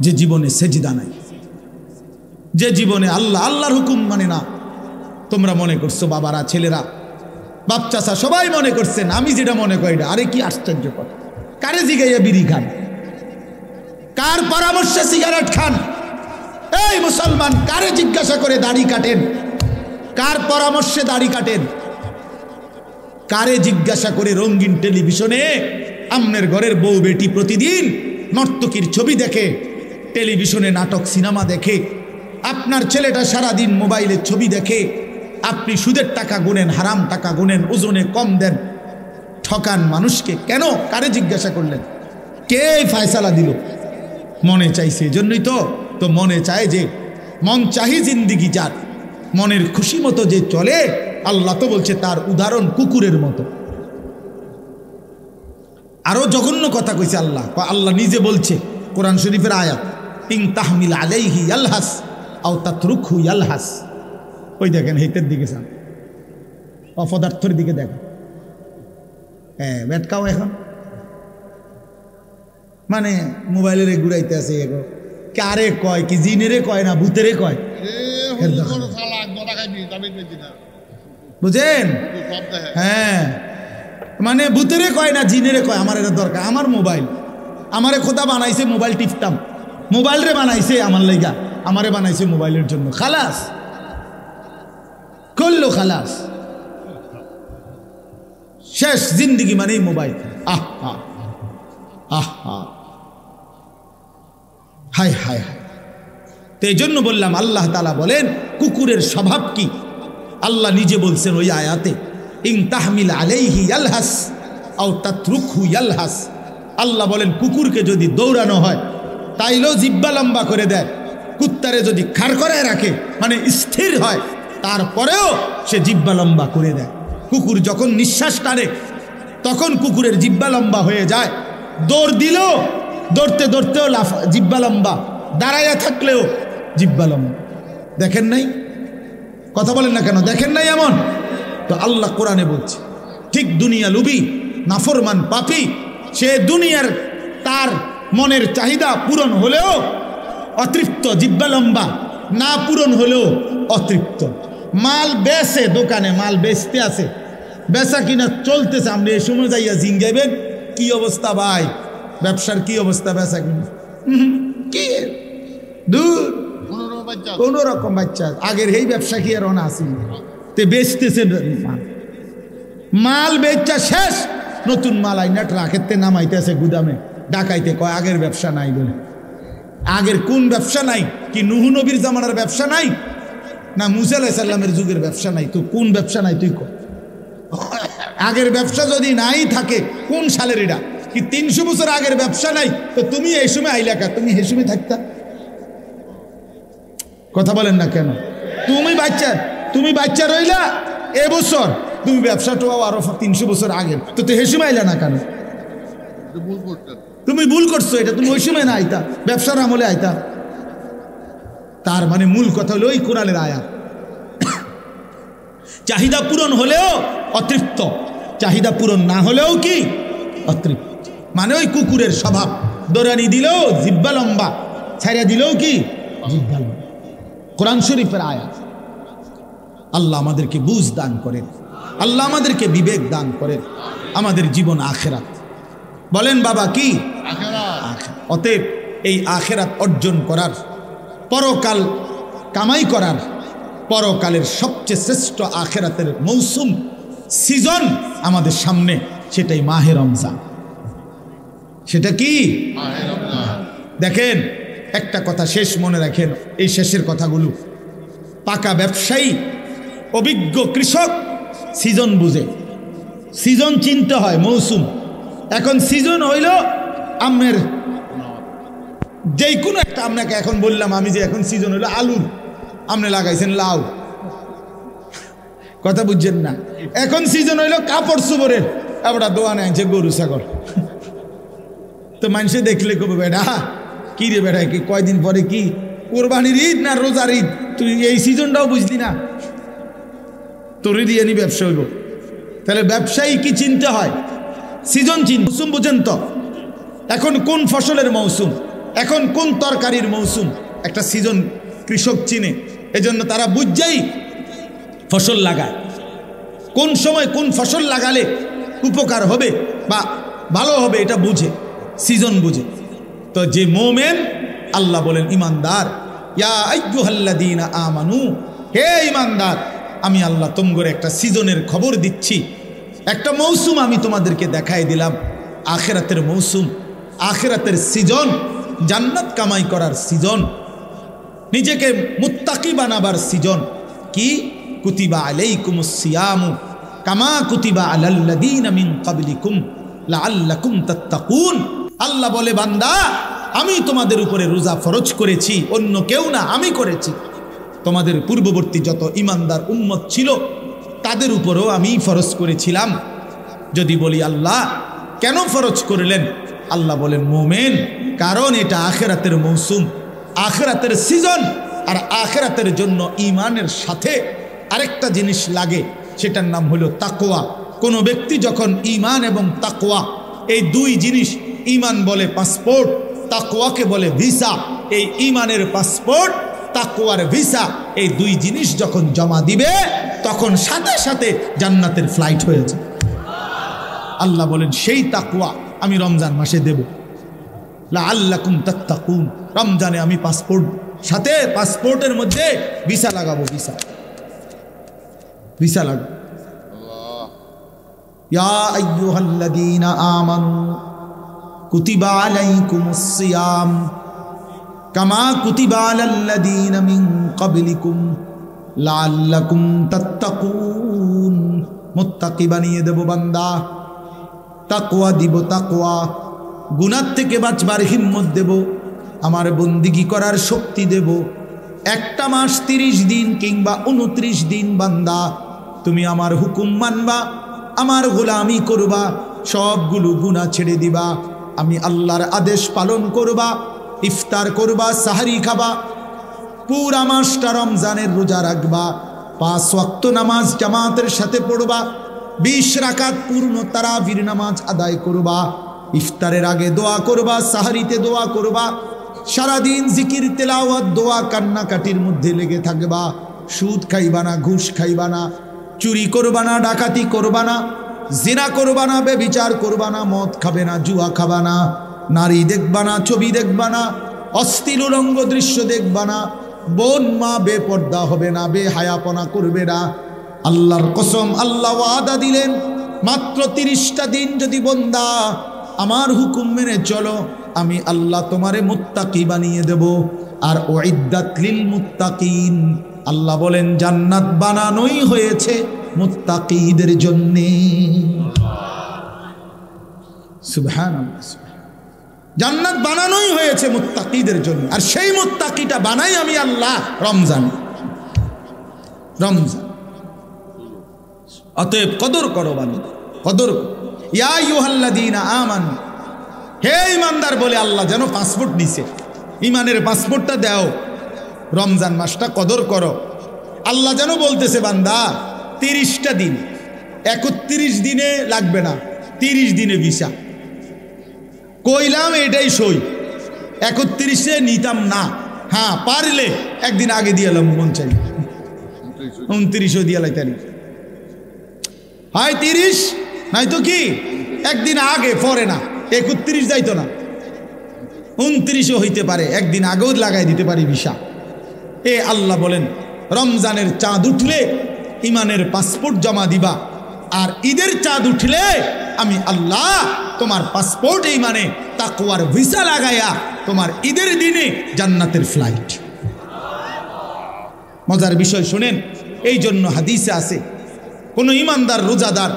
যে জীবনে সেজদা নাই, যে জীবনে আল্লাহর হুকুম মানে না। তোমরা মনে করছো বাবারা, ছেলেরা, বাপ চাচা সবাই মনে করছেন আমি যেটা মনে করি না। আরে কি আশ্চর্য কথা! কারে জিগাইয়া বিড়ি খান? কার পরামর্শে সিগারেট খান? এই মুসলমান, কারে জিজ্ঞাসা করে দাড়ি কাটেন? কার পরামর্শে দাড়ি কাটেন? কারে জিজ্ঞাসা করে রঙিন টেলিভিশনে আমনের ঘরের বউ বেটি প্রতিদিন নর্তকীর ছবি দেখে, টেলিভিশনে নাটক সিনেমা দেখে? আপনার ছেলেটা সারাদিন মোবাইলের ছবি দেখে, আপনি সুদের টাকা গুনেন, হারাম টাকা গুনেন, ওজনে কম দেন, ঠকান মানুষকে। কেন? কারে জিজ্ঞাসা করলেন? কে ফয়সালা দিল? মনে চাইছে, এজন্যই তো মনে চায় যে মন চাহি জিন্দিগি যার, মনের খুশি মতো যে চলে, আল্লাহ তো বলছে তার উদাহরণ কুকুরের মতো। আরো জঘন্য কথা কইছে আল্লাহ। আল্লাহ নিজে বলছে কোরআন শরীফের আয়াত, ইন তাহমিল আলাইহি ইয়ালহাস আও তাতরুকহু ইয়ালহাস। ওই দেখেন হেতের দিকে যান, অপদার্থের দিকে দেখেন। হ্যাঁ, বেটকাও এখন মানে মোবাইলের ঘুরাইতে আছে। এগো কারে কয় কি? জিনেরে কয় না ভূতেরে কয়? বুঝেন? হ্যাঁ, মানে ভূতেরে কয় না জিনেরে কয়। আমার এটা দরকার, আমার মোবাইল, আমারে খোদা বানাইছে মোবাইল টিপতাম, মোবাইল রে বানাইছে আমার লাইগা, আমারে বানাইছে মোবাইলের জন্য। খালাস করলো, খালাস, শেষ জিন্দিগি মানেই মোবাইল। আহা আহা, হায় হায় হায়। তো এই জন্য বললাম, আল্লাহ তাআলা বলেন কুকুরের স্বভাব কি? আল্লাহ নিজে বলছেন ওই আয়াতে, ইন তাহমিল আলাইহি ইয়ালহাস আও তাতরুকহু ইয়ালহাস। আল্লাহ বলেন কুকুরকে যদি দৌড়ানো হয় তাইলেও জিব্বা লম্বা করে দেয়, কুত্তারে যদি খাড় করে রাখে মানে স্থির হয় তারপরেও সে জিব্বা লম্বা করে দেয়। কুকুর যখন নিঃশ্বাস টানে তখন কুকুরের জিব্বা লম্বা হয়ে যায়। দৌড় দিলেও, দৌড়তে দৌড়তেও জিব্বা লম্বা, দাঁড়াইয়া থাকলেও জিব্বা লম্বা। দেখেন নাই? কথা বলেন না কেন? দেখেন নাই এমন? তো আল্লাহ কোরআনে বলছে ঠিক দুনিয়া লুবি, নাফরমান পাপী, সে দুনিয়ার তার মনের চাহিদা পূরণ হলেও অতৃপ্ত, জিব্বা লম্বা, না পূরণ হলেও অতৃপ্ত। মাল বেচে, দোকানে মাল বেচতে আছে, বেচা কিনা চলতেছে, আপনি এই সময় যাইয়া জিঙ্গাইবেন কি অবস্থা ভাই, ব্যবসার কি অবস্থা, বেচা কিনা কি দূর, কোন রকম বাচ্চা। আগের এই ব্যবসা কি আর অনা আসি, তে বেচতেছে মাল বেচা শেষ, নতুন মাল আইনাট রাখেতে নামাইতেছে গুদামে, ডাকাইতে কয় আগের ব্যবসা নাই বলে। আগের কোন ব্যবসা নাই? কি নূহ নবীর জামানার ব্যবসা নাই, না মুসা আলাইহিস সালামের যুগের ব্যবসা নাই? তো কোন ব্যবসা নাই তুই কর? আগের ব্যবসা যদি নাই থাকে কোন সালের এটা? কি 300 বছর আগের ব্যবসা নাই? তো তুমি এই সময় আইলাকা, তুমি এই সময় থাকতা? কথা বলেন না কেন? তুমি বাচ্চা রইলা এবছর, তুমি ব্যবসাটাও আরো 300 বছর আগের, তো এই সময় আইলা না কেন? তুমি ভুল করছো, এটা তুমি ওই সময় না আইতা, ব্যবসার আমলে আইতা। তার মানে মূল কথা হলো ওই কোরআনের আয়াত, চাহিদা পূরণ হলেও অতৃপ্ত, চাহিদা পূরণ না হলেও কি অতৃপ্ত। মানে ওই কুকুরের স্বভাব, দৌড়ানি দিলেও জিব্বা লম্বা, ছাইড়া দিলেও কি জিব্বা লম্বা। কোরআন শরীফের আয়াত। আল্লাহ আমাদেরকে বুঝ দান করেন, আল্লাহ আমাদেরকে বিবেক দান করেন, আমাদের জীবন আখেরাত। বলেন বাবা কি? অতএব এই আখেরাত অর্জন করার, পরকাল কামাই করার, পরকালের সবচেয়ে শ্রেষ্ঠ আখেরাতের মৌসুম, সিজন আমাদের সামনে, সেটাই মাহে রমজান। সেটা কি? দেখেন একটা কথা শেষ মনে রাখেন, এই শেষের কথাগুলো। পাকা ব্যবসায়ী, অভিজ্ঞ কৃষক সিজন বুঝে, সিজন চিনতে হয়, মৌসুম। এখন সিজন হইল আমের, যেই কোনো একটা, আপনাকে এখন বললাম আমি যে এখন সিজন হইল আলুর, আপনি লাগাইছেন লাউ, কথা বুঝছেন না। এখন সিজন হইল কাপড় চোপড়ের, আমরা দোয়ানে আনছে গরু ছাগল। তো মানুষে দেখলে কবে বেটা কি রে বেটা, কি কয়দিন পরে কি কোরবানির ঈদ না রোজার ঈদ, তুই এই সিজনটাও বুঝলি না, তোর দিয়ে নি ব্যবসা হইব। তাহলে ব্যবসায়ী কি চিনতে হয়? সিজন চিন, মৌসুম বুঝেন তো? এখন কোন ফসলের মৌসুম, এখন কোন তরকারির মৌসুম, একটা সিজন কৃষক চিনে। এজন্য তারা বুঝছেই ফসল লাগায়, কোন সময় কোন ফসল লাগালে উপকার হবে বা ভালো হবে এটা বুঝে, সিজন বুঝে। তো যে মোমেন, আল্লাহ বলেন ইমানদার, ইয়া আইয়ুহাল্লাযীনা আমানু, হে ইমানদার, আমি আল্লাহ তোমগরে একটা সিজনের খবর দিচ্ছি, একটা মৌসুম আমি তোমাদেরকে দেখাই দিলাম, আখিরাতের মৌসুম, আখিরাতের সিজন, জান্নাত কামাই করার সিজন, নিজেকে মুত্তাকি বানাবার সিজন। কি? কুতিবা আলাইকুমুস সিয়ামু কামা কুতিবা আলাল্লাযীনা মিন ক্বাবলিকুম লাআল্লাকুম তাত্তাকুন। আল্লাহ বলে, বান্দা আমি তোমাদের উপরে রোজা ফরজ করেছি, অন্য কেউ না, আমি করেছি। তোমাদের পূর্ববর্তী যত ইমানদার উম্মত ছিল তাদের উপরেও আমি ফরজ করেছিলাম। যদি বলি আল্লাহ কেন ফরজ করলেন? আল্লাহ বলেন মোমেন, কারণ এটা আখিরাতের মৌসুম, আখিরাতের সিজন। আর আখিরাতের জন্য ঈমানের সাথে আরেকটা জিনিস লাগে, সেটার নাম হলো তাকওয়া। কোনো ব্যক্তি যখন ঈমান এবং তাকওয়া, এই দুই জিনিস, ঈমান বলে পাসপোর্ট, তাকওয়াকে বলে ভিসা, এই ঈমানের পাসপোর্ট, তাকওয়ার ভিসা, এই দুই জিনিস যখন জমা দিবে তখন সাথে সাথে জান্নাতের ফ্লাইট হয়েছে। আল্লাহ বলেন সেই তাকওয়া আমি রমজান মাসে দেব, লাআল্লাকুম তাত্তাকুন। রমজানে আমি পাসপোর্ট, সাথে পাসপোর্টের মধ্যে ভিসা লাগাবো, ভিসা ভিসা লাগাবো। ইয়া আইয়ুহাল্লাযীনা আমানু কুতিবা আলাইকুমুস সিয়াম কামা কুতিবা আলাল্লাযীনা মিন ক্বাবলিকুম লাআল্লাকুম তাত্তাকুন। মুত্তাকি বানিয়ে দেব বান্দা, তাকওয়া দিব, তাকওয়া, গুনাহ থেকে বাঁচবার হিম্মত দেব, আমার বন্দিগি করার শক্তি দেব। একটা মাস 30 দিন কিংবা 29 দিন বান্দা তুমি আমার হুকুম মানবা, আমার গোলামি করবা, সবগুলো গুনাহ ছেড়ে দিবা, আমি আল্লাহর আদেশ পালন করবা, ইফতার করবা, সাহারি খাবা, পুরা মাসটা রমজানের রোজা রাখবা, 5 ওয়াক্ত নামাজ জামাতের সাথে পড়বা, 20 রাকাত পূর্ণ তারাবির নামাজ আদায় করবা, ইফতারের আগে দোয়া করবা, সাহারিতে দোয়া করবা, সারাদিন জিকির তেলাওয়াত দোয়া কান্নাকাটির মধ্যে লেগে থাকবা, সুদ খাইবা না, ঘুষ খাইবা না, চুরি করবা না, ডাকাতি করবা না, জিনা করবা না, বেবিচার করবা না, মদ খাবে না, জুয়া খাবা না, নারী দেখবা না, ছবি দেখবা না, অশ্লীল উলঙ্গ দৃশ্য দেখবা না, বোন মা বেপর্দা হবে না, বেহায়াপনা করবে না। আল্লাহর কসম, আল্লাহ ওয়াদা দিলেন মাত্র 30টা দিন যদি বান্দা আমার হুকুম মেনে চলো, আমি আল্লাহ তোমারে মুত্তাকি বানিয়ে দেব। আর উইদ্দাত লিল মুত্তাকিন, আল্লাহ বলেন জান্নাত বানানোই হয়েছে মুত্তাকিদের জন্য। সুবহানাল্লাহ, জান্নাত বানানোই হয়েছে মুত্তাকিদের জন্য। আর সেই মুত্তাকিটা বানাই আমি আল্লাহ রমজান। রমজান অতএব কদর করো, বানি কদর। ইয়া আইয়ুহাল্লাযীনা আমানু, হে ইমানদার বলে আল্লাহ যেন পাসপোর্ট নিছে, ইমানের পাসপোর্টটা দাও, রমজান মাসটা কদর করো। আল্লাহ যেন বলতেছে বান্দা 30টা দিন, 31 দিনে লাগবে না, 30 দিনে ভিসা। কইলাম এটাই সই, 31-এ নিতাম না, হ্যাঁ পারলে একদিন আগে দিয়ে এলাম, মন চাই 29ও দিয়ে লাইতারি, হয় 30 নয়তো কি একদিন আগে, পরে না 31 যাইতো না, 29ও হইতে পারে, একদিন আগেও লাগাই দিতে পারি ভিসা। এ আল্লাহ বলেন রমজানের চাঁদ উঠলে ইমানের পাসপোর্ট জমা দিবা, আর ঈদের চাঁদ উঠলে আমি আল্লাহ তোমার পাসপোর্ট ইমানে তাকওয়ার ভিসা লাগাইয়া তোমার ঈদের দিনে জান্নাতের ফ্লাইট। মজার বিষয় শুনেন, এই জন্য হাদিসে আছে কোন ইমানদার রোজাদার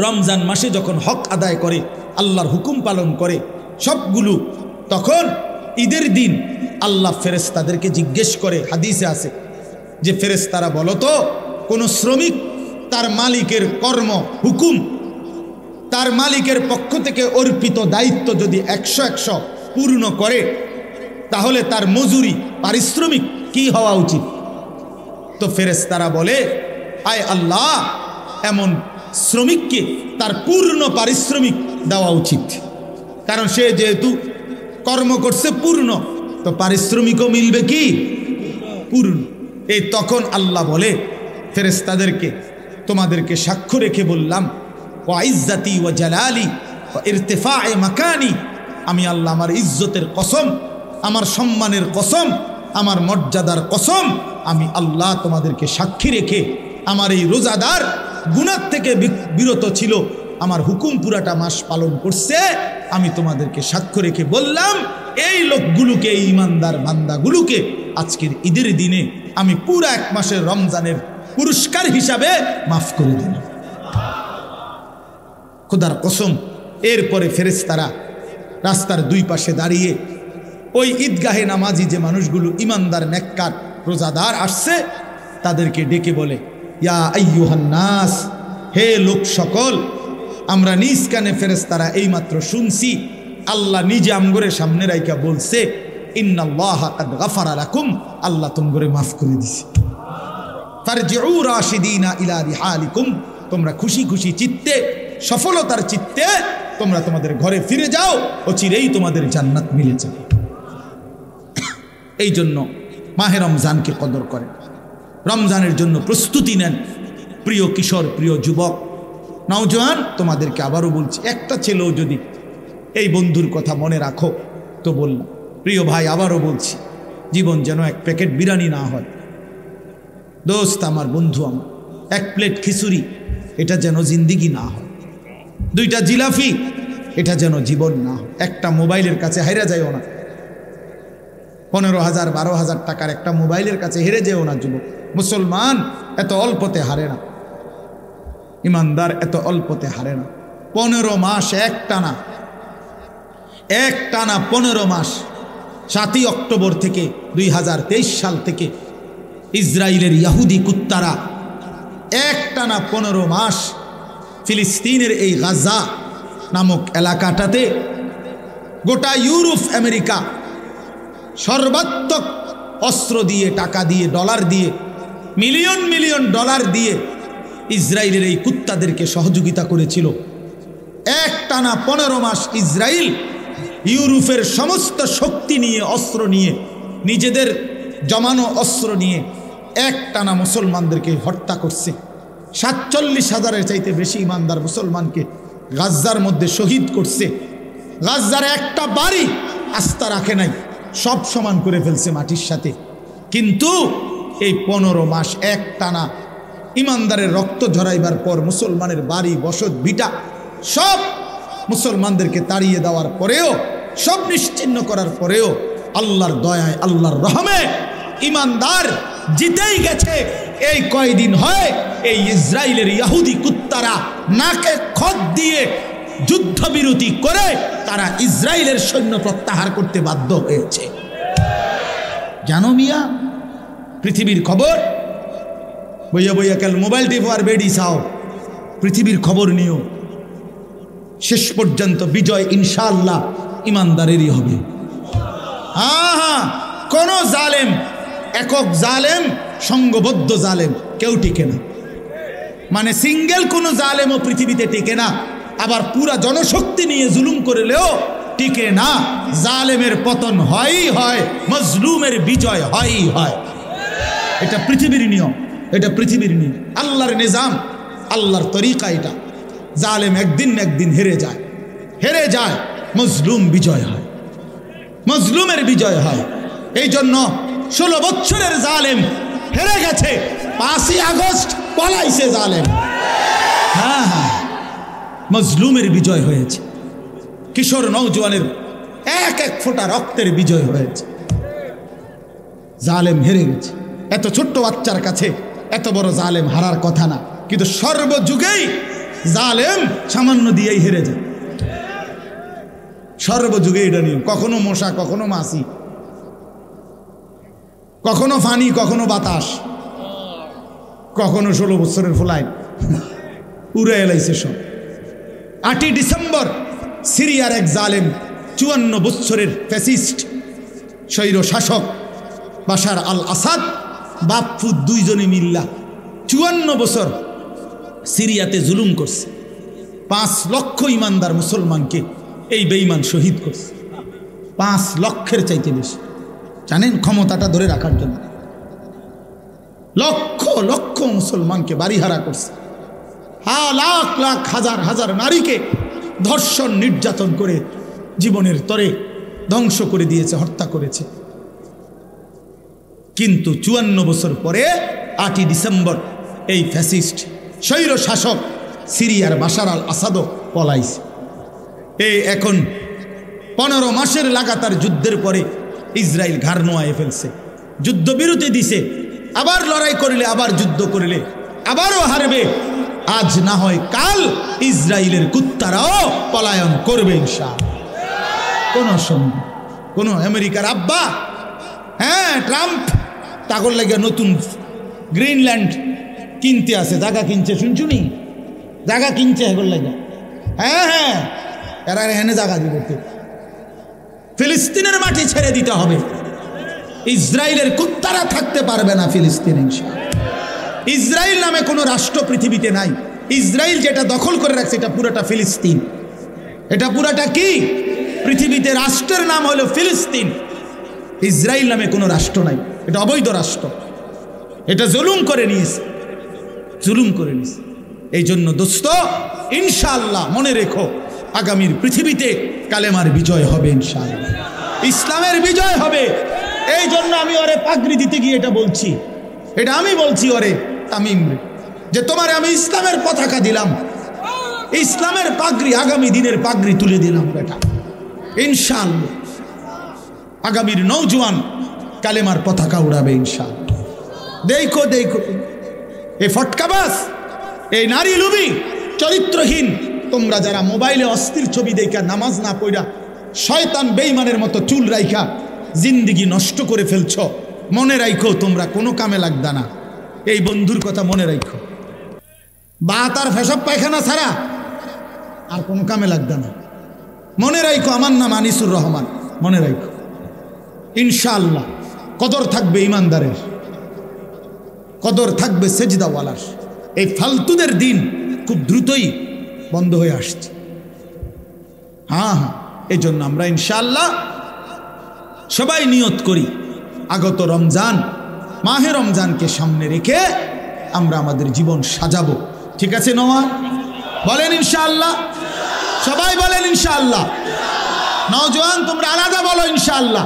রমজান মাসে যখন হক আদায় করে, আল্লাহর হুকুম পালন করে সবগুলো, তখন ঈদের দিন আল্লাহ ফেরেশতাদেরকে জিজ্ঞেস করে, হাদিসে আছে যে ফেরেশতারা বলো তো, কোন শ্রমিক তার মালিকের কর্ম হুকুম তার মালিকের পক্ষ থেকে অর্পিত দায়িত্ব যদি 100 পূর্ণ করে, তাহলে তার মজুরি পারিশ্রমিক কি হওয়া উচিত? তো ফেরেশতারা বলে, আয় আল্লাহ, এমন শ্রমিককে তার পূর্ণ পারিশ্রমিক দেওয়া উচিত, কারণ সে যেহেতু কর্ম করছে পূর্ণ, তো পারিশ্রমিকও মিলবে কি পূর্ণ। এই তখন আল্লাহ বলে ফেরেশতাদেরকে, তোমাদেরকে সাক্ষ্য রেখে বললাম, ওয়া ইজ্জতি ওয়া জালালি ওয়া ইরতিফায়ে মাকানি, আমি আল্লাহ আমার ইজ্জতের কসম, আমার সম্মানের কসম, আমার মর্যাদার কসম, আমি আল্লাহ তোমাদেরকে সাক্ষী রেখে আমার এই রোজাদার গুনাহ থেকে বিরত ছিল, আমার হুকুম পুরাটা মাস পালন করছে, আমি তোমাদেরকে সাক্ষ্য রেখে বললাম, এই লোকগুলোকে, এই ইমানদার বান্দাগুলোকে আজকের ঈদের দিনে আমি পুরা 1 মাসের রমজানের পুরস্কার হিসাবে মাফ করে দিলাম। খোদার কসম। এরপরে ফেরেশতারা রাস্তার 2 পাশে দাঁড়িয়ে ওই ঈদগাহে নামাজি যে মানুষগুলো ইমানদার নেককার রোজাদার আসছে, তাদেরকে ডেকে বলে, ইয়া আইয়ুহান নাস, হে লোক সকল, আমরা নিজ কানে ফেরেশতারা এইমাত্র শুনছি আল্লাহ নিজে আমগরে সামনে রাইকা বলছে, ইন্নাল্লাহা কাদ গাফারা লাকুম, আল্লাহ তোমগরে মাফ করে দিছে। ফারজিউ রাশিদিনা ইলা রিহালিকুম, তোমরা খুশি খুশি চিত্তে, সফলতার চিত্তে তোমরা তোমাদের ঘরে ফিরে যাও, অচিরেই তোমাদের জান্নাত মিলে যাবে। এই জন্য মাহে রমজানকে কদর করেন, রমজানের জন্য প্রস্তুতি নেন। প্রিয় কিশোর, প্রিয় যুবক, নওজোয়ান, তোমাদেরকে আবারও বলছি, একটা ছেলেও যদি এই বন্ধুর কথা মনে রাখো তো বললাম। প্রিয় ভাই, আবারও বলছি, জীবন যেন 1 প্যাকেট বিরিয়ানি না হয়। দোস্ত আমার, বন্ধু আমার, 1 প্লেট খিচুড়ি, এটা যেন জিন্দিগি না হয়। 2টা জিলাপি, এটা যেন জীবন না হয়। একটা মোবাইলের কাছে হেরে যায়ও না। 15,000 12,000 টাকার একটা মোবাইলের কাছে হেরে যেও না যুবক। মুসলমান এত অল্পতে হারে না, ইমানদার এত অল্পতে হারে না। 15 মাস একটানা 15 মাস, 7ই অক্টোবর থেকে 2023 সাল থেকে ইসরায়েলের ইহুদি কুত্তারা একটানা 15 মাস ফিলিস্তিনের এই গাজা নামক এলাকাটাতে গোটা ইউরোপ, আমেরিকা সর্বাত্মক অস্ত্র দিয়ে, টাকা দিয়ে, ডলার দিয়ে, মিলিয়ন মিলিয়ন ডলার দিয়ে ইসরায়েলের এই কুত্তাদেরকে সহযোগিতা করেছিল। একটানা 15 মাস ইসরায়েল ইউরোপের সমস্ত শক্তি নিয়ে, অস্ত্র নিয়ে, নিজেদের জমানো অস্ত্র নিয়ে একটানা মুসলমানদেরকে হত্যা করছে। 47,000-এর চাইতে বেশি ইমানদার মুসলমানকে গাজ্জার মধ্যে শহীদ করছে। গাজ্জার একটা বাড়ি আস্থা রাখে নাই, সব সমান করে ফেলছে মাটির সাথে। কিন্তু এই 15 মাস একটানা ইমানদারের রক্ত ঝরাইবার পর, মুসলমানের বাড়ি, বসত, ভিটা সব মুসলমানদেরকে তাড়িয়ে দেওয়ার পরেও, সব নিশ্চিহ্ন করার পরেও, আল্লাহর দয়ায়, আল্লাহর রহমে ইমানদার জিতেই গেছে। এই কয়দিন হয় এই ইসরায়েলের ইহুদি কুত্তারা নাকে খত দিয়ে যুদ্ধবিরতি করে তারা ইসরায়েলের সৈন্য প্রত্যাহার করতে বাধ্য হয়েছে। জানো মিয়া, পৃথিবীর খবর বইয়া বইয়া কাল মোবাইল টিপো আর বেডি চাও, পৃথিবীর খবর নিও। শেষ পর্যন্ত বিজয় ইনশাআল্লাহ ইমানদারেরই হবে। হ্যাঁ, কোন জালেম, একক জালেম, সংঘবদ্ধ জালেম কেউ টিকে না। মানে সিঙ্গেল কোন জালেমও পৃথিবীতে টিকে না। আবার পুরা জনশক্তি নিয়ে জুলুম করলেও টিকে না। জালেমের পতন হয়ই হয়, মজলুমের বিজয় হয়ই হয়। এটা পৃথিবীর নিয়ম, এটা পৃথিবীর নিয়ম, আল্লাহর নিজাম, আল্লাহর তরিকা এটা। জালেম একদিন না একদিন হেরে যায়, হেরে যায়, মজলুম বিজয় হয়, মজলুমের বিজয় হয়। এই জন্য 16 বছরের জালেম হেরে গেছে, 5ই আগস্ট পলাইছে জালেম। হ্যাঁ হ্যাঁ, মজলুমের বিজয় হয়েছে, কিশোর নওজোয়ানের এক এক ফোঁটা রক্তের বিজয় হয়েছে। জালেম হেরে গেছে। এত ছোট্ট বাচ্চার কাছে এত বড় জালেম হারার কথা না, কিন্তু সর্বযুগেই জালেম সামান্য দিয়েই হেরে যায়। সর্বযুগে এটা নিয়ম। কখনো মশা, কখনো মাছি, কখনো ফানি, কখনো বাতাস, কখনো 16 বছরের ফ্লাইট উড়ে এলাইছে সব। 8ই ডিসেম্বর সিরিয়ার এক জালেম 54 বছরের ফ্যাসিস্ট স্বৈর শাসক বাশার আল আসাদ বাপ্পু দুইজনে মিল্লা 54 বছর সিরিয়াতে জুলুম করছে। 5 লক্ষ ইমানদার মুসলমানকে এই বেঈমান শহীদ করছে। 5 লক্ষের চাইতে বেশি। জানেন ক্ষমতাটা ধরে রাখার জন্য লক্ষ লক্ষ মুসলমানকে বাড়িহারা করছে। লাখ লাখ হাজার হাজার নারীকে ধর্ষণ নির্যাতন করে জীবনের তরে ধ্বংস করে দিয়েছে, হত্যা করেছে। কিন্তু 54 বছর পরে 8ই ডিসেম্বর এই ফ্যাসিস্ট স্বৈর শাসক সিরিয়ার বাশার আল আসাদও পলাইছে। এই এখন 15 মাসের লাগাতার যুদ্ধের পরে ইসরায়েল ঘাড় নোয়ায় ফেলছে, যুদ্ধবিরতি দিছে। আবার লড়াই করলে, আবার যুদ্ধ করলে আবারও হারবে। আজ না হয় কাল ইসরায়েলের কুত্তারাও পলায়ন করবে ইনশাআল্লাহ। কোন সন্দেহ, কোন আমেরিকার আব্বা, হ্যাঁ ট্রাম্প তাগর লাগে নতুন গ্রিনল্যান্ড কিনতে আছে, জায়গা কিনছে, শুনছুনি জায়গা কিনছে এগুলো লাগে। হ্যাঁ হ্যাঁ, এরা এখানে জায়গা দিব। ফিলিস্তিনের মাটি ছেড়ে দিতে হবে। ইসরায়েলের কুত্তারা থাকতে পারবে না ফিলিস্তিন ইনশাআল্লাহ। ইসরায়েল নামে কোনো রাষ্ট্র পৃথিবীতে নাই। ইসরায়েল যেটা দখল করে রাখছে এটা পুরোটা ফিলিস্তিন। এটা পুরোটা কি? পৃথিবীতে রাষ্ট্রের নাম হলো ফিলিস্তিন। ইসরায়েল নামে কোনো রাষ্ট্র নাই, এটা অবৈধ রাষ্ট্র। এটা জুলুম করে নিয়েছে, জুলুম করে নিয়েছে। এই জন্য দোস্ত ইনশাআল্লাহ মনে রেখো, আগামীর পৃথিবীতে কালেমার বিজয় হবে ইনশাআল্লাহ, ইসলামের বিজয় হবে। এই জন্য আমি ওরে পাগড়ি দিতে গিয়ে এটা বলছি, এটা আমি বলছি ওরে তামিম রে, যে তোমারে আমি ইসলামের পতাকা দিলাম, ইসলামের পাগড়ি, আগামী দিনের পাগড়ি তুলে দিলাম বেটা। ইনশাআল্লাহ আগামীর নওজোয়ান কালেমার পতাকা উড়াবে ইনশাআল্লাহ। দেখো দেখো, এই ফটকাবাজ, এই নারী লুবি, চরিত্রহীন তোমরা যারা মোবাইলে অস্থির ছবি দেখা নামাজ না পড়া শয়তান বেঈমানের মতো চুল রাইখা জিন্দিগি নষ্ট করে ফেলছ, মনে রাখো তোমরা কোনো কামে লাগদা না। এই বন্ধুর কথা মনে রাখো, বাত আর ফেসব পায়খানা ছাড়া আর কোনো কামে লাগদা না। মনে রাখো আমার নাম আনিসুর রহমান, মনে রাখো ইনশাআল্লাহ কদর থাকবে ইমানদারের, কদর থাকবে সেজদাওয়ালার। এই ফালতুদের দিন খুব দ্রুতই বন্ধ হয়ে আসছে। হ্যাঁ হ্যাঁ, এই জন্য আমরা ইনশাআল্লাহ সবাই নিয়ত করি, আগত রমজান, মাহে রমজানকে সামনে রেখে আমরা আমাদের জীবন সাজাবো। ঠিক আছে নোয়া? বলেন ইনশাআল্লাহ, সবাই বলেন ইনশাআল্লাহ। নওজোয়ান তোমরা আলাদা বলো ইনশাআল্লাহ,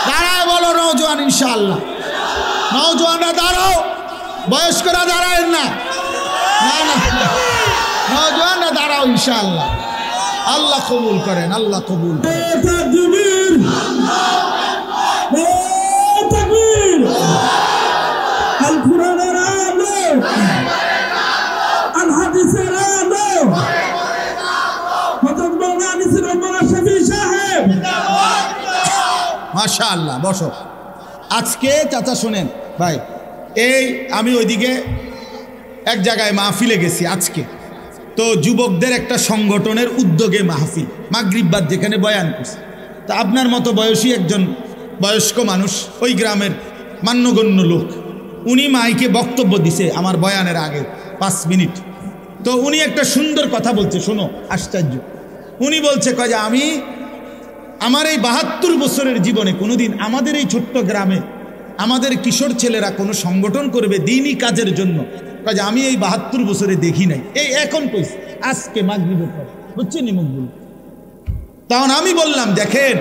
দাঁড়ায় বলো নওজোয়ান ইনশাআল্লাহ। নওজোয়ানরা দাঁড়াও, বয়স্করা দাঁড়ায় না, নওজোয়ানরা দাঁড়াও ইনশাআল্লাহ। আল্লাহ কবুল করেন, আল্লাহ কবুল করেন। মাশাআল্লাহ, বসো। আজকে চাচা শোনেন ভাই, এই আমি ওইদিকে এক জায়গায় মাহফিলে গেছি আজকে, তো যুবকদের একটা সংগঠনের উদ্যোগে মাহফিল, মাগরিব বাদ যেখানে বয়ান করছে। তা আপনার মতো বয়সী একজন বয়স্ক মানুষ, ওই গ্রামের মান্যগণ্য লোক, উনি মাইকে বক্তব্য দিছে আমার বয়ানের আগে 5 মিনিট। তো উনি একটা সুন্দর কথা বলছে, শোনো, আশ্চর্য। উনি বলছে কয় যে আমি আমার এই 72 বছরের জীবনে কোনোদিন আমাদের এই ছোট্ট গ্রামে আমাদের কিশোর ছেলেরা কোনো সংগঠন করবে দ্বীনি কাজের জন্য, কয় যে আমি এই 72 বছরে দেখি নাই। এই এখন কইছে আজকে মাগরিবের পর, বুঝছেন নি মুখগুলো। তখন আমি বললাম দেখেন,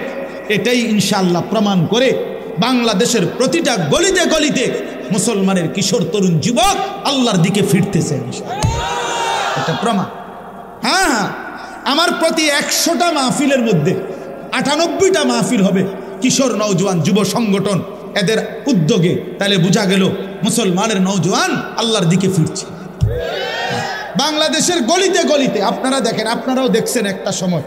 এটাই ইনশাআল্লাহ প্রমাণ করে বাংলাদেশের প্রতিটা গলিতে গলিতে মুসলমানের কিশোর তরুণ যুবক আল্লাহর দিকে ফিরতেছে, এটা প্রমাণ। হ্যাঁ হ্যাঁ, আমার প্রতি 100টা মাহফিলের মধ্যে 98টা মাহফিল হবে কিশোর নওজোয়ান যুব সংগঠন এদের উদ্যোগে। তাহলে বোঝা গেল মুসলমানের নওজোয়ান আল্লাহর দিকে ফিরছে বাংলাদেশের গলিতে গলিতে। আপনারা দেখেন, আপনারাও দেখছেন একটা সময়।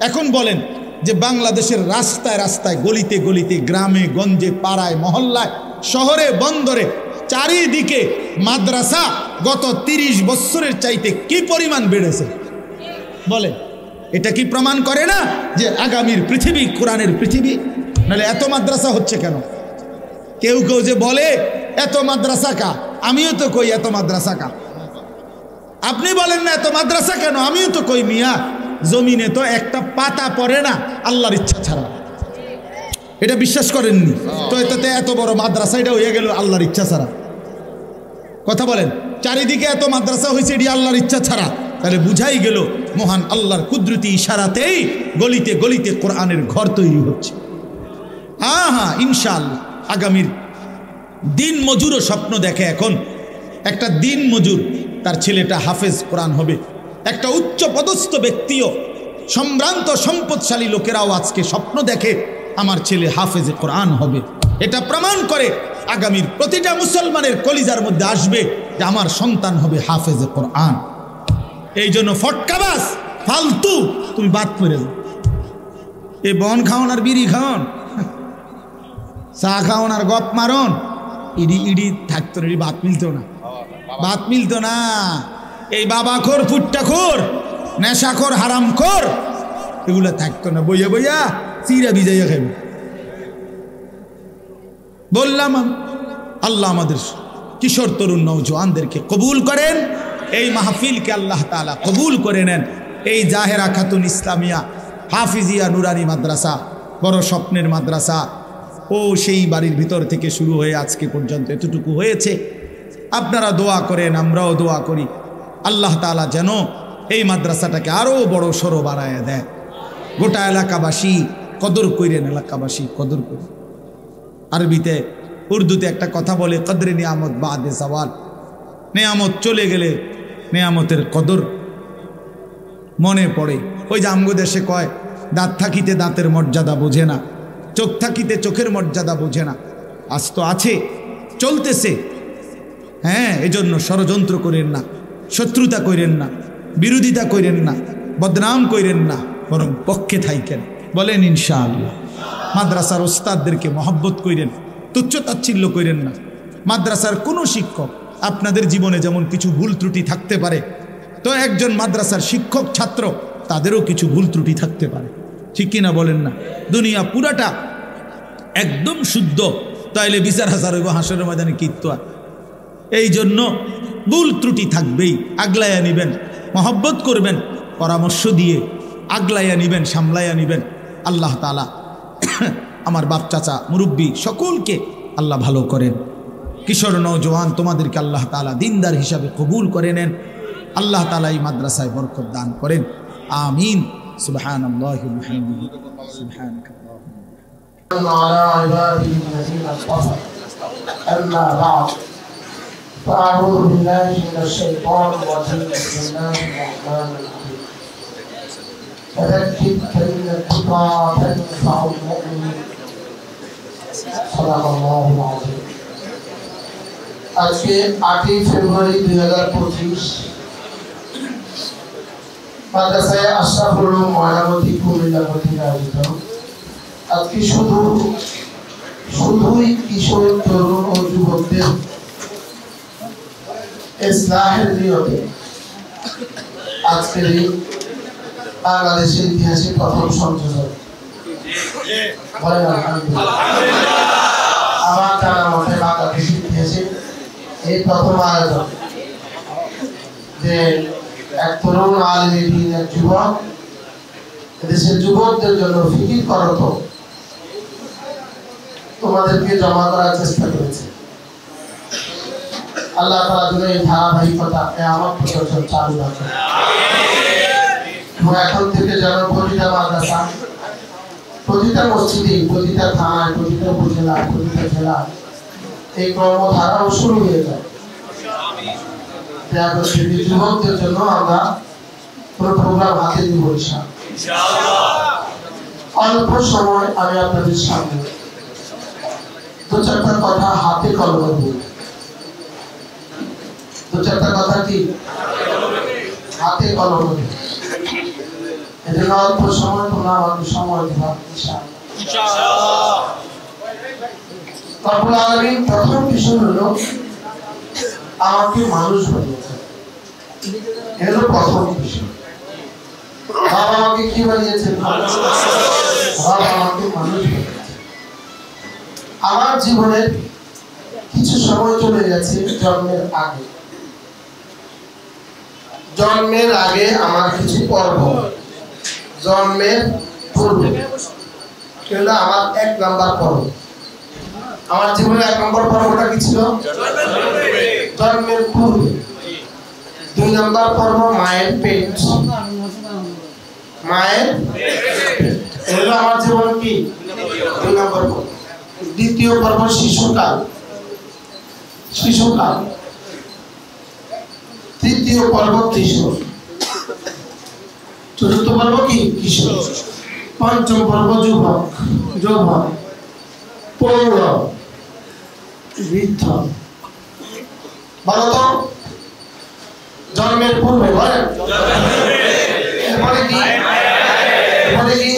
এখন বলেন যে বাংলাদেশের রাস্তায় রাস্তায়, গলিতে গলিতে, গ্রামে গঞ্জে, পাড়ায় মহল্লায়, শহরে বন্দরে, চারিদিকে মাদ্রাসা গত 30 বছরের চাইতে কি পরিমাণ বেড়েছে। বলে এটা কি প্রমাণ করে না যে আগামীর পৃথিবী কোরআনের পৃথিবী? নাহলে এত মাদ্রাসা হচ্ছে কেন? কেউ কেউ যে বলে এত মাদ্রাসা কা, আমিও তো কই এত মাদ্রাসা কা। আপনি বলেন না এত মাদ্রাসা কেন, আমিও তো কই মিয়া জমিনে তো একটা পাতা পড়ে না আল্লাহর ইচ্ছা ছাড়া। এটা বিশ্বাস করেননি তো? এটাতে এত বড় মাদ্রাসা এটা হয়ে গেল আল্লাহর ইচ্ছা ছাড়া। কথা বলেন, চারিদিকে এত মাদ্রাসা হয়েছে এটি আল্লাহর ইচ্ছা ছাড়া। তাহলে বুঝাই গেল মহান আল্লাহর কুদরতি ইশারাতেই গলিতে গলিতে কোরআনের ঘর তৈরি হচ্ছে। হ্যাঁ হ্যাঁ, ইনশাআল্লাহ আগামীর দিন মজুরও স্বপ্ন দেখে। এখন একটা দিন মজুর তার ছেলেটা হাফেজ কোরআন হবে। একটা উচ্চ পদস্থ ব্যক্তিও, সম্ভ্রান্ত সম্পদশালী লোকেরাও আজকে স্বপ্ন দেখে আমার ছেলে হাফেজে কোরআন হবে। এটা প্রমাণ করে আগামীর প্রতিটা মুসলমানের কলিজার মধ্যে আসবে যে আমার সন্তান হবে হাফেজে কোরআন। এই জন্য ফটকাবাস ফালতু তুমি বাদ করে যাও। এই বন খাওন আর বিড়ি খাওন, চা খাওন আর গপ মারন, ইডি ইডি থাকতো না, বাত মিলতো না, বাত মিলতো না। এই বাবাখোর ফুট্টাখোর নেশাখোর হারামখোর এগুলো থাকতো না। বইয়া বইয়া চিরা ভিজাইয়া খাইব। বললাম আল্লাহ আমাদের কিশোর তরুণ নওজোয়ানদেরকে কবুল করেন, এই মাহফিলকে আল্লাহ তাআলা কবুল করে নেন। এই জাহেরা খাতুন ইসলামিয়া হাফিজিয়া নুরানি মাদ্রাসা বড় স্বপ্নের মাদ্রাসা, ও সেই বাড়ির ভিতর থেকে শুরু হয়ে আজকে পর্যন্ত এতটুকু হয়েছে। আপনারা দোয়া করেন, আমরাও দোয়া করি আল্লাহ তাআলা যেন এই মাদ্রাসাটাকে আরও বড় সড়ো বাড়ায় দেয়। গোটা এলাকাবাসী কদর করেন, এলাকাবাসী কদর করেন। আরবিতে উর্দুতে একটা কথা বলে, কদরে নিয়ামত বাদে সওয়াল। নেয়ামত চলে গেলে নেয়ামতের কদর মনে পড়ে। ওই যে আমগো দেশে কয়, দাঁত থাকিতে দাঁতের মর্যাদা বোঝে না, চোখ থাকিতে চোখের মর্যাদা বোঝে না। আজ তো আছে, চলতেছে। হ্যাঁ, এজন্য ষড়যন্ত্র করেন না, শত্রুতা করেন না, বিরোধিতা করেন না, বদনাম করেন না, বরং পক্ষে থাইকেন। বলেন ইনশাআল্লাহ। মাদ্রাসার ওস্তাদদেরকে মহব্বত করেন, তুচ্ছ তাচ্ছিল্য করেন না। মাদ্রাসার কোনো শিক্ষক, আপনাদের জীবনে যেমন কিছু ভুল ত্রুটি থাকতে পারে, তো একজন মাদ্রাসার শিক্ষক ছাত্র তাদেরও কিছু ভুল ত্রুটি থাকতে পারে, ঠিক কিনা বলেন না? দুনিয়া পুরাটা একদম শুদ্ধ, তাইলে বিচার হাজার হইব হাসরের ময়দানে কিত্ত। এই জন্য ভুল ত্রুটি থাকবেই, আগলাইয়া নিবেন, মহব্বত করবেন, পরামর্শ দিয়ে আগলাইয়া নিবেন, সামলাইয়া নিবেন। আল্লাহ তাআলা আমার বাপ চাচা মুরব্বী সকলকে আল্লাহ ভালো করেন। কিশোর নওজোয়ান তোমাদেরকে আল্লাহ তাআলা দিনদার হিসাবে কবুল করে নেন। আল্লাহ তাআলা এই মাদ্রাসায় বরকত দান করেন। আমিন। সুবহানাল্লাহি ওয়া বিহামদিহি সুবহানাকাল্লাহুম্মা আলা ইবাদিহি আল্লাযীনা ইসতাফা। আম্মা বা'দ, فأعوذ بالله من الشيطان الرجيم. بسم الله الرحمن الرحيم. فذكر فإن الذكرى تنفع المؤمنين. صدق الله العظيم. আজকে 8 ফেব্রুয়ারি 2025 মাদ্রাসায়ে আশরাফুল উলুম ময়নামতি কুমিল্লা কর্তৃক আয়োজিত আজকে শুধুই কিশোর তরুণ ও যুবকদের ইসলাহের নিয়তে আজকের এই বাংলাদেশের ইতিহাসে প্রথম সংযোজন। আমার জানা মতে বাংলাদেশের ইতিহাসে এই প্রথম আয়োজন যে এক তরুণ আলেম দ্বীন, এক যুবক দেশের যুবকদের জন্য ফিকির করত, তোমাদেরকে জমা করার চেষ্টা করেছে। আল্লাহ তাআলা যেন এই ধারাবাহিকতা কিয়ামত পর্যন্ত চালু রাখেন। এখন থেকে যেন প্রতিটা মাদ্রাসা, প্রতিটা মসজিদে, প্রতিটা থানায়, প্রতিটা উপজেলায়, প্রতিটা জেলায় এই কর্মধারাও শুরু হয়ে যায়। যুবকদের জন্য আমরা কোনো প্রোগ্রাম হাতে নিব ইনশাআল্লাহ। অল্প সময় আমি আপনাদের সামনে দু চারটা কথা হাতে কলমে বলবো। দু চারটা কথা কি হাতে কলমে, এজন্য অল্প সময় তোমরা আমাকে সময় দিবা ইনশাআল্লাহ। রব্বুল আলামিন প্রথম বিষয় হলো আমাকে মানুষ বানিয়েছে, এর প্রথম বিষয়। বাবা আমাকে কি বানিয়েছেন? বাবা আমাকে মানুষ বানিয়েছেন। আমার জীবনের কিছু সময় চলে গেছে জন্মের আগে। জন্মের আগে আমার কিছু পর্ব, জন্মের পূর্বে এটা আমার 1 নাম্বার পর্ব। আমার জীবনের 1 নম্বর পর্বটা কি ছিল? জন্মের পূর্বে। 2 নাম্বার পর্ব মায়ের পেট। মায়ের এটা আমার জীবন কি 2 নাম্বার পর্ব। দ্বিতীয় পর্ব শিশুকাল। শিশুকাল। তৃতীয় পর্ব কিশোর। চতুর্থ পর্ব কি কিশোর। পঞ্চম পর্ব যুবক। যৌবন, পৌর, বৃদ্ধ। বলো তো জন্মের পূর্বে বলেন এরপরে কি? এরপরে কি?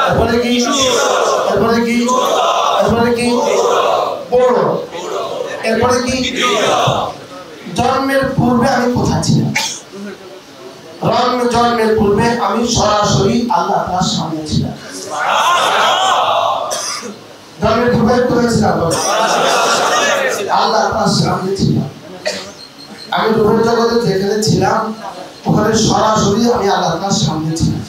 এরপরে কি? এরপরে কি? এরপরে কি? পৌর। এরপরে কি? জন্মের পূর্বে আমি কোথায় ছিলাম? জন্মের পূর্বে আমি সরাসরি আল্লাহ তাআলার সামনে ছিলাম। জন্মের পূর্বে কোথায় ছিলাম? আল্লাহ তাআলার সামনে ছিলাম। আমি রূহের জগতে যেখানে ছিলাম ওখানে সরাসরি আমি আল্লাহ তাআলার সামনে ছিলাম।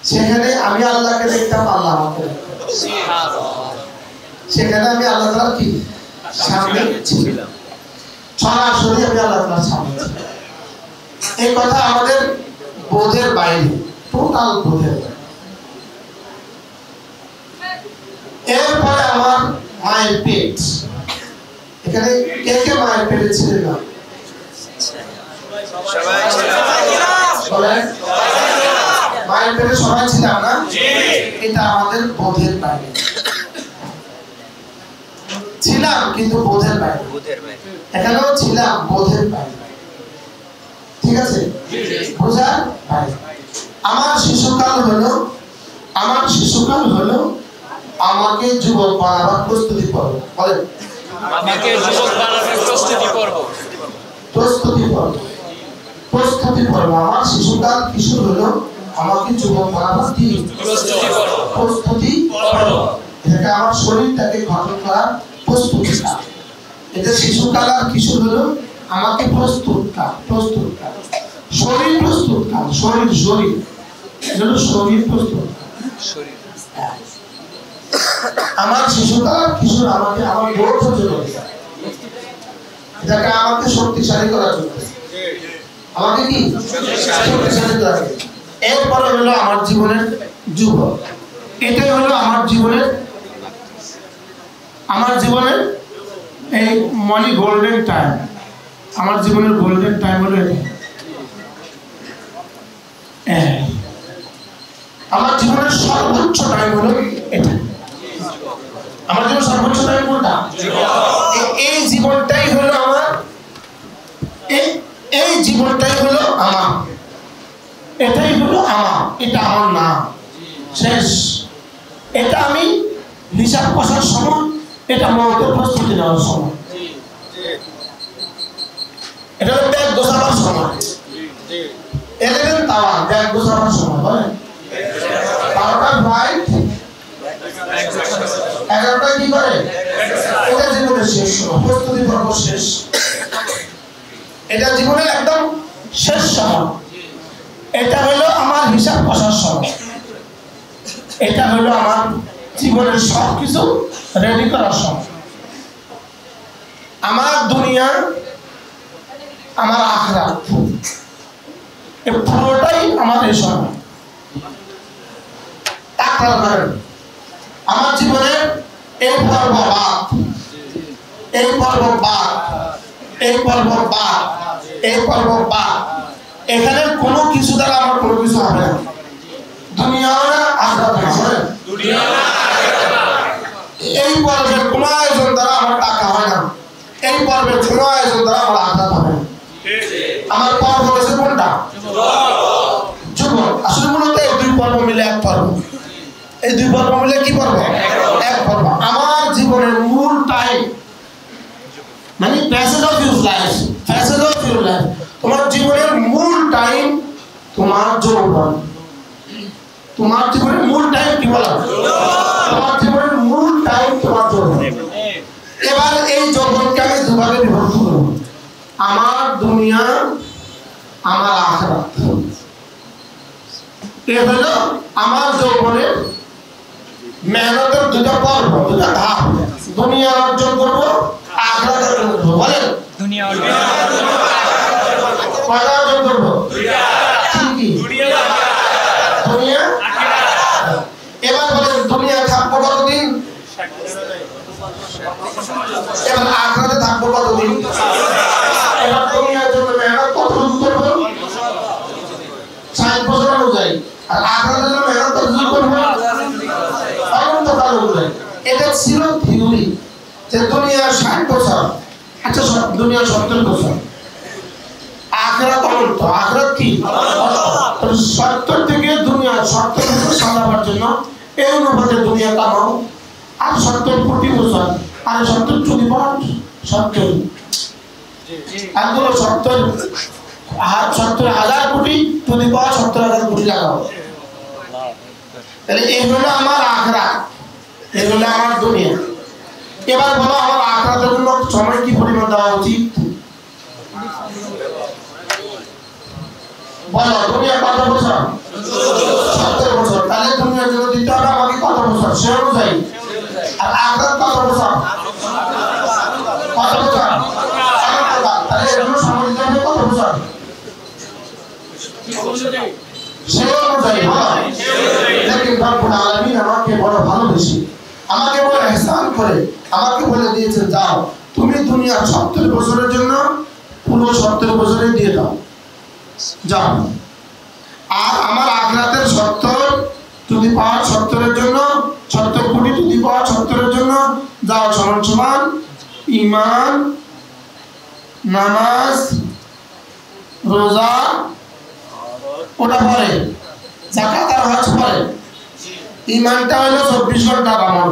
সেখানে আমি আল্লাহকে দেখতাম, আল্লাহ আমাকে দেখতেন। সেখানে আমি আল্লাহ তাআলার কি সামনে ছিলাম। সরাসরি আমি আল্লাহ তাআলার সামনে ছিলাম। এই কথা আমাদের বোধের বাইরে, টোটাল বোধের বাইরে। এরপরে আমার মায়ের পেট। এখানে কে কে মায়ের পেটে ছিলেন না? মায়ের পেটে সবাই ছিলাম না? এটা আমাদের বোধের বাইরে ছিলাম, কিন্তু বোধের বাইরে। এখানেও ছিলাম বোধের বাইরে। ঠিক আছে, বোঝার বাইরে। আমার শিশুকাল হলো আমাকে যুবক বানাবার প্রস্তুতি পর্ব। বলেন আমাকে যুবক বানাবার প্রস্তুতি পর্ব। প্রস্তুতি পর্ব। আমার শিশুকাল কিশোর হলো আমাকে যুবক বানাবার কি প্রস্তুতি পর্ব। এটাকে আমার শরীরটাকে গঠন করার প্রস্তুতি কাল। এটা শিশুকাল আর কিশোর হলো আমাকে প্রস্তুত কাল। শরীর প্রস্তুত কাল। শরীর এগুলো শরীর প্রস্তুত। আমার শিশুকাল আর কিশোর আমাকে আমার বোধ জন্য, এটাকে আমাকে শক্তিশালী করার জন্য, আমাকে কি শক্তিশালী করার জন্য। এরপরে হলো আমার জীবনের যুবক। এটাই হলো আমার জীবনের এই মনি গোল্ডেন টাইম। আমার জীবনের গোল্ডেন টাইম হলো এটা। আমার জীবনের সর্বোচ্চ টাইম হলো এটা। আমার জীবনের সর্বোচ্চ টাইম কোনটা? এই জীবনটাই হলো আমার। এই জীবনটাই হলো আমার। এটাই হলো আমার। এটা আমার না, শেষ। এটা আমি হিসাব কষার সময়, এটা মৌতের প্রস্তুতি নেওয়ার সময়, এটা হলো ব্যাগ গোছাবার সময়। 11 তাওয়া ব্যাগ গোছাবার সময়। বলেন 12টা রাইট, 11টা কি করে? এটা জীবনের শেষ সময়, প্রস্তুতি পর্ব শেষ। এটা জীবনের একদম শেষ সময়। এটা হলো আমার হিসাব কষার সময়। এটা হলো আমার জীবনের সবকিছু রেডি করার সময়। আমার দুনিয়া, আমার আখিরাত, এই পুরোটাই আমার এই সময়। আমার জীবনের এই পর্ব বাদ, এই পর্ব বাদ, এই পর্ব বাদ, এই পর্ব বাদ। এখানে কোনো কিছু দ্বারা আমার কোনো কিছু হবে না। দুনিয়াও না, আখিরাত না। এই পর্বের কোনো আয়োজন দ্বারা আমার টাকা হয় না। এই পর্বের কোনো আয়োজন দ্বারা আমার আখিরাত হবে না। আমার পর্ব হচ্ছে কোনটা? যুবক। আসলে মূলত এই 2 পর্ব মিলে 1 পর্ব। এই 2 পর্ব মিলে কি পর্ব? 1 পর্ব। আমার জীবনের মূল টাইম, মানে প্যাসেজ অফ ইউর লাইফ, তোমার জীবনের মূল টাইম তোমার যৌবন। তোমার জীবনের মূল টাইম কি বলা? তোমার জীবনের মূল টাইম তোমার যৌবন। এবার এই যৌবনকে আমি দুভাগে বিভক্ত করব, আমার দুনিয়া, আমার আখিরাত। এ হলো আমার যৌবনের মেহনতের দুটো পর্ব, দুটো ধাপ। দুনিয়া অর্জন করবো, আখিরাত অর্জন করবো। বলেন দুনিয়া অর্জন কয়টা অর্জন করবো? দুনিয়া। এবার বলেন দুনিয়া থাকবো কতদিন? এবার আখিরাতে থাকবো কতদিন? এবার দুনিয়ার জন্য মেহনত কতটুকু করবো? 60 বছর অনুযায়ী। আর আখিরাতের জন্য মেহনত কতটুকু করবো? অনন্তকাল অনুযায়ী। এটা ছিল থিওরি যে দুনিয়া 60 বছর, আচ্ছা দুনিয়া 70 বছর, আখিরাত অনন্ত। আখিরাত কি? 70 থেকে দুনিয়া 70 বছর সাজাবার জন্য এই অনুপাতে দুনিয়া কামাও। আর 70 কোটি বছর, আর 70 চুরি পাঠ 70, একগুলো 70,000 কোটি চুরি পাওয়া, 70,000 কোটি লাগাও। তাহলে এই হলো আমার আখিরাত, এই হলো আমার দুনিয়া। এবার বলো আমার আখিরাতের জন্য সময় কি পরিমাণ দেওয়া উচিত? বলো দুনিয়া কত বছর? 70 বছর। তাহলে দুনিয়ার জন্য দিতে হবে আমাকে কত বছর সে অনুযায়ী। আর আখিরাত কত বছর? কত বছর? তাহলে এগুলো সময় দিতে হবে কত বছর সে অনুযায়ী। লেকিন রব্বুল আলামিন আমাকে বড় ভালোবেসে, আমাকে বড় ইহসান করে আমাকে বলে দিয়েছেন যাও তুমি দুনিয়ার 70 বছরের জন্য পুরো 70 বছরে দিয়ে দাও, যাও। আর আমার আখিরাতের 70 যদি পাওয়া 70-এর জন্য, 70 কোটি যদি পাওয়া 70-এর জন্য যাও, সমান সমান ঈমান, নামাজ, রোজা ওটা পরে, যাকাত আর হজ পরে। ঈমানটা হলো 24 ঘন্টার আমল,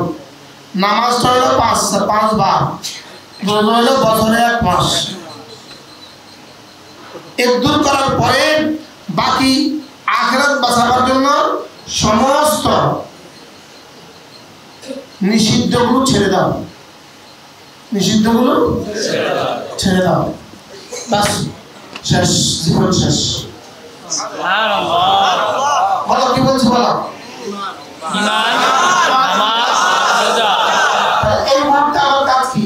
নামাজটা হলো 5 বার, রোজা হলো বছরে 1 মাস। এক দূর করার পরে বাকি আখিরাত বাঁচাবার জন্য সমস্ত নিষিদ্ধগুলো ছেড়ে দাও, নিষিদ্ধগুলো ছেড়ে দাও, বাস শেষ, জীবন শেষ। বলো কি বলছি বলো? ঈমান, নামাজ, রোজা। এই মুহূর্তে আমার কাজ কি?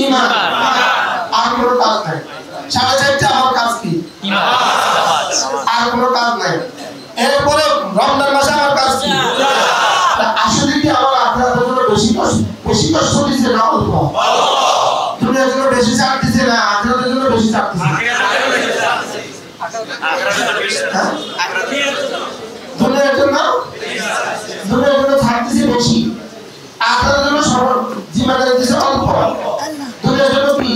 ঈমান। আর কোনো কাজ নাই। 4:30 আমার কাজ কি? ঈমান, নামাজ। আর কোনো কাজ নাই। এরপরে রমজান মাসে আমার কাজ কি? আসলে কি আমার আখিরাতের জন্য বেশি কষ্ট দিচ্ছে না অল্প? দুনিয়ার জন্য বেশি চাপ দিচ্ছে না আখিরাতের জন্য বেশি চাপ দিচ্ছে? দুনিয়ার জন্য ছাড়তেছে বেশি, আখিরাতের জন্য জিম্মাদারি দিচ্ছে অল্প। দুনিয়ার জন্য কি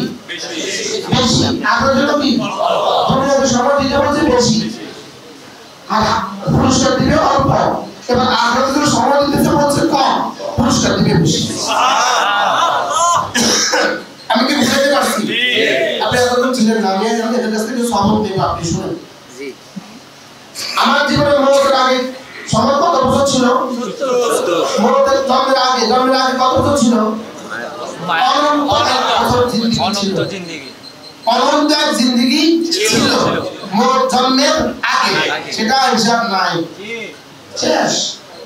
বেশি, আখিরাতের জন্য কি? দুনিয়াতে সময় দিতে বলছে বেশি আর পুরস্কার দিবে অল্প। এবার আখিরাতের জন্য সময় দিতে বলছে কম, পুরস্কার দিবে বেশি। আমি কি বুঝাতে পারছি? আপনি এতক্ষণ ছিলেন না, আমি এদের কাছ থেকে সবক দেব, আপনি শুনেন। আমার জীবনে মৌতের আগে সময় কত বছর ছিল? মৌতের জন্মের আগে কত বছর ছিল? অনন্ত এক জিন্দেগি ছিল মোর জন্মের আগে, সেটা হিসাব নাই, শেষ।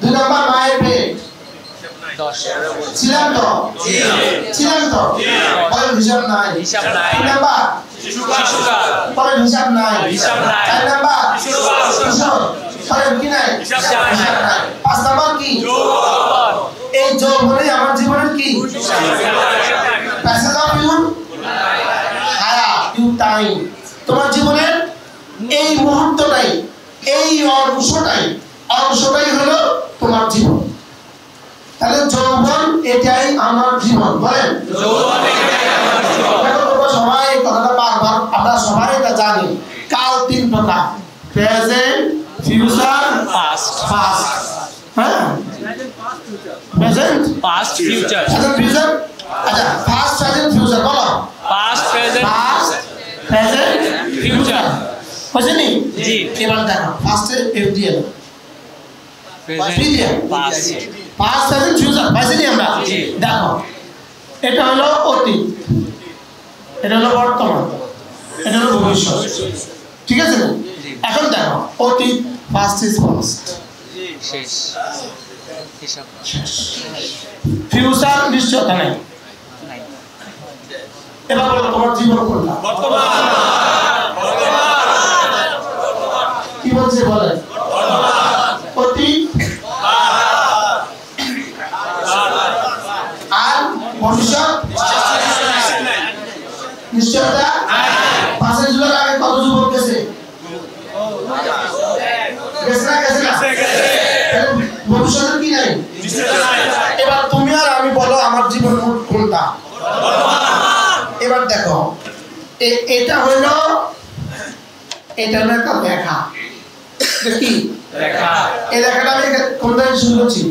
2 নম্বর মায়ের পেট ছিলাম তো, পরের হিসাব নাই। 3 নম্বর পরের হিসাব নাই। 4 নম্বর পরের কি নাই, হিসাব নাই। 5 নম্বর কি? এই যৌবনে আমার জীবনের কি প্যাসেজ অফ ইউ হায়াত, ইউ টাইম। তোমার জীবনের এই মুহূর্তটাই, এই অংশটাই হলো তোমার জীবন। তাহলে যৌবন এটাই আমার জীবন। বলেন সবাই কথাটা বারবার, আমরা সবাই এটা জানি। কাল 3 প্রকার, প্রেজেন্ট, ফিউচার, পাস্ট। হ্যাঁ, প্রেজেন্ট, পাস্ট, ফিউচার। আচ্ছা, পাস্ট, প্রেজেন্ট, ফিউচার বলো। পাস্ট, প্রেজেন্ট, প্রেজেন্ট, ফিউচার বুঝলি জি এবার দেখো ফার্স্টে FDL present past past present future বুঝলি আমরা জি। দেখো এটা হলো অতীত, এটা হলো বর্তমান, এটা হলো ভবিষ্যৎ, ঠিক আছে না? এখন দেখো অতীত পাস্ট ইজ পাস্ট, শেষ হিসাব ফিউচার নিশ্চয়তা নেই। নাই এবার বলো তোমার জীবন কোনটা? কি বলছে বলেন? অতীত আর ভবিষ্যৎ নিশ্চয়তা। 5 জুলাই আগে কত যুবক গেছে? গেছে না গেছে না? ভবিষ্যতের কি নাই? এবার তুমি আর আমি বলো আমার জীবন কোনটা? এবার দেখো এটা হলো একটা লেখা, এটা কি রেখা এই লেখাটা আমি কোন জায়গায় শুরু করছি?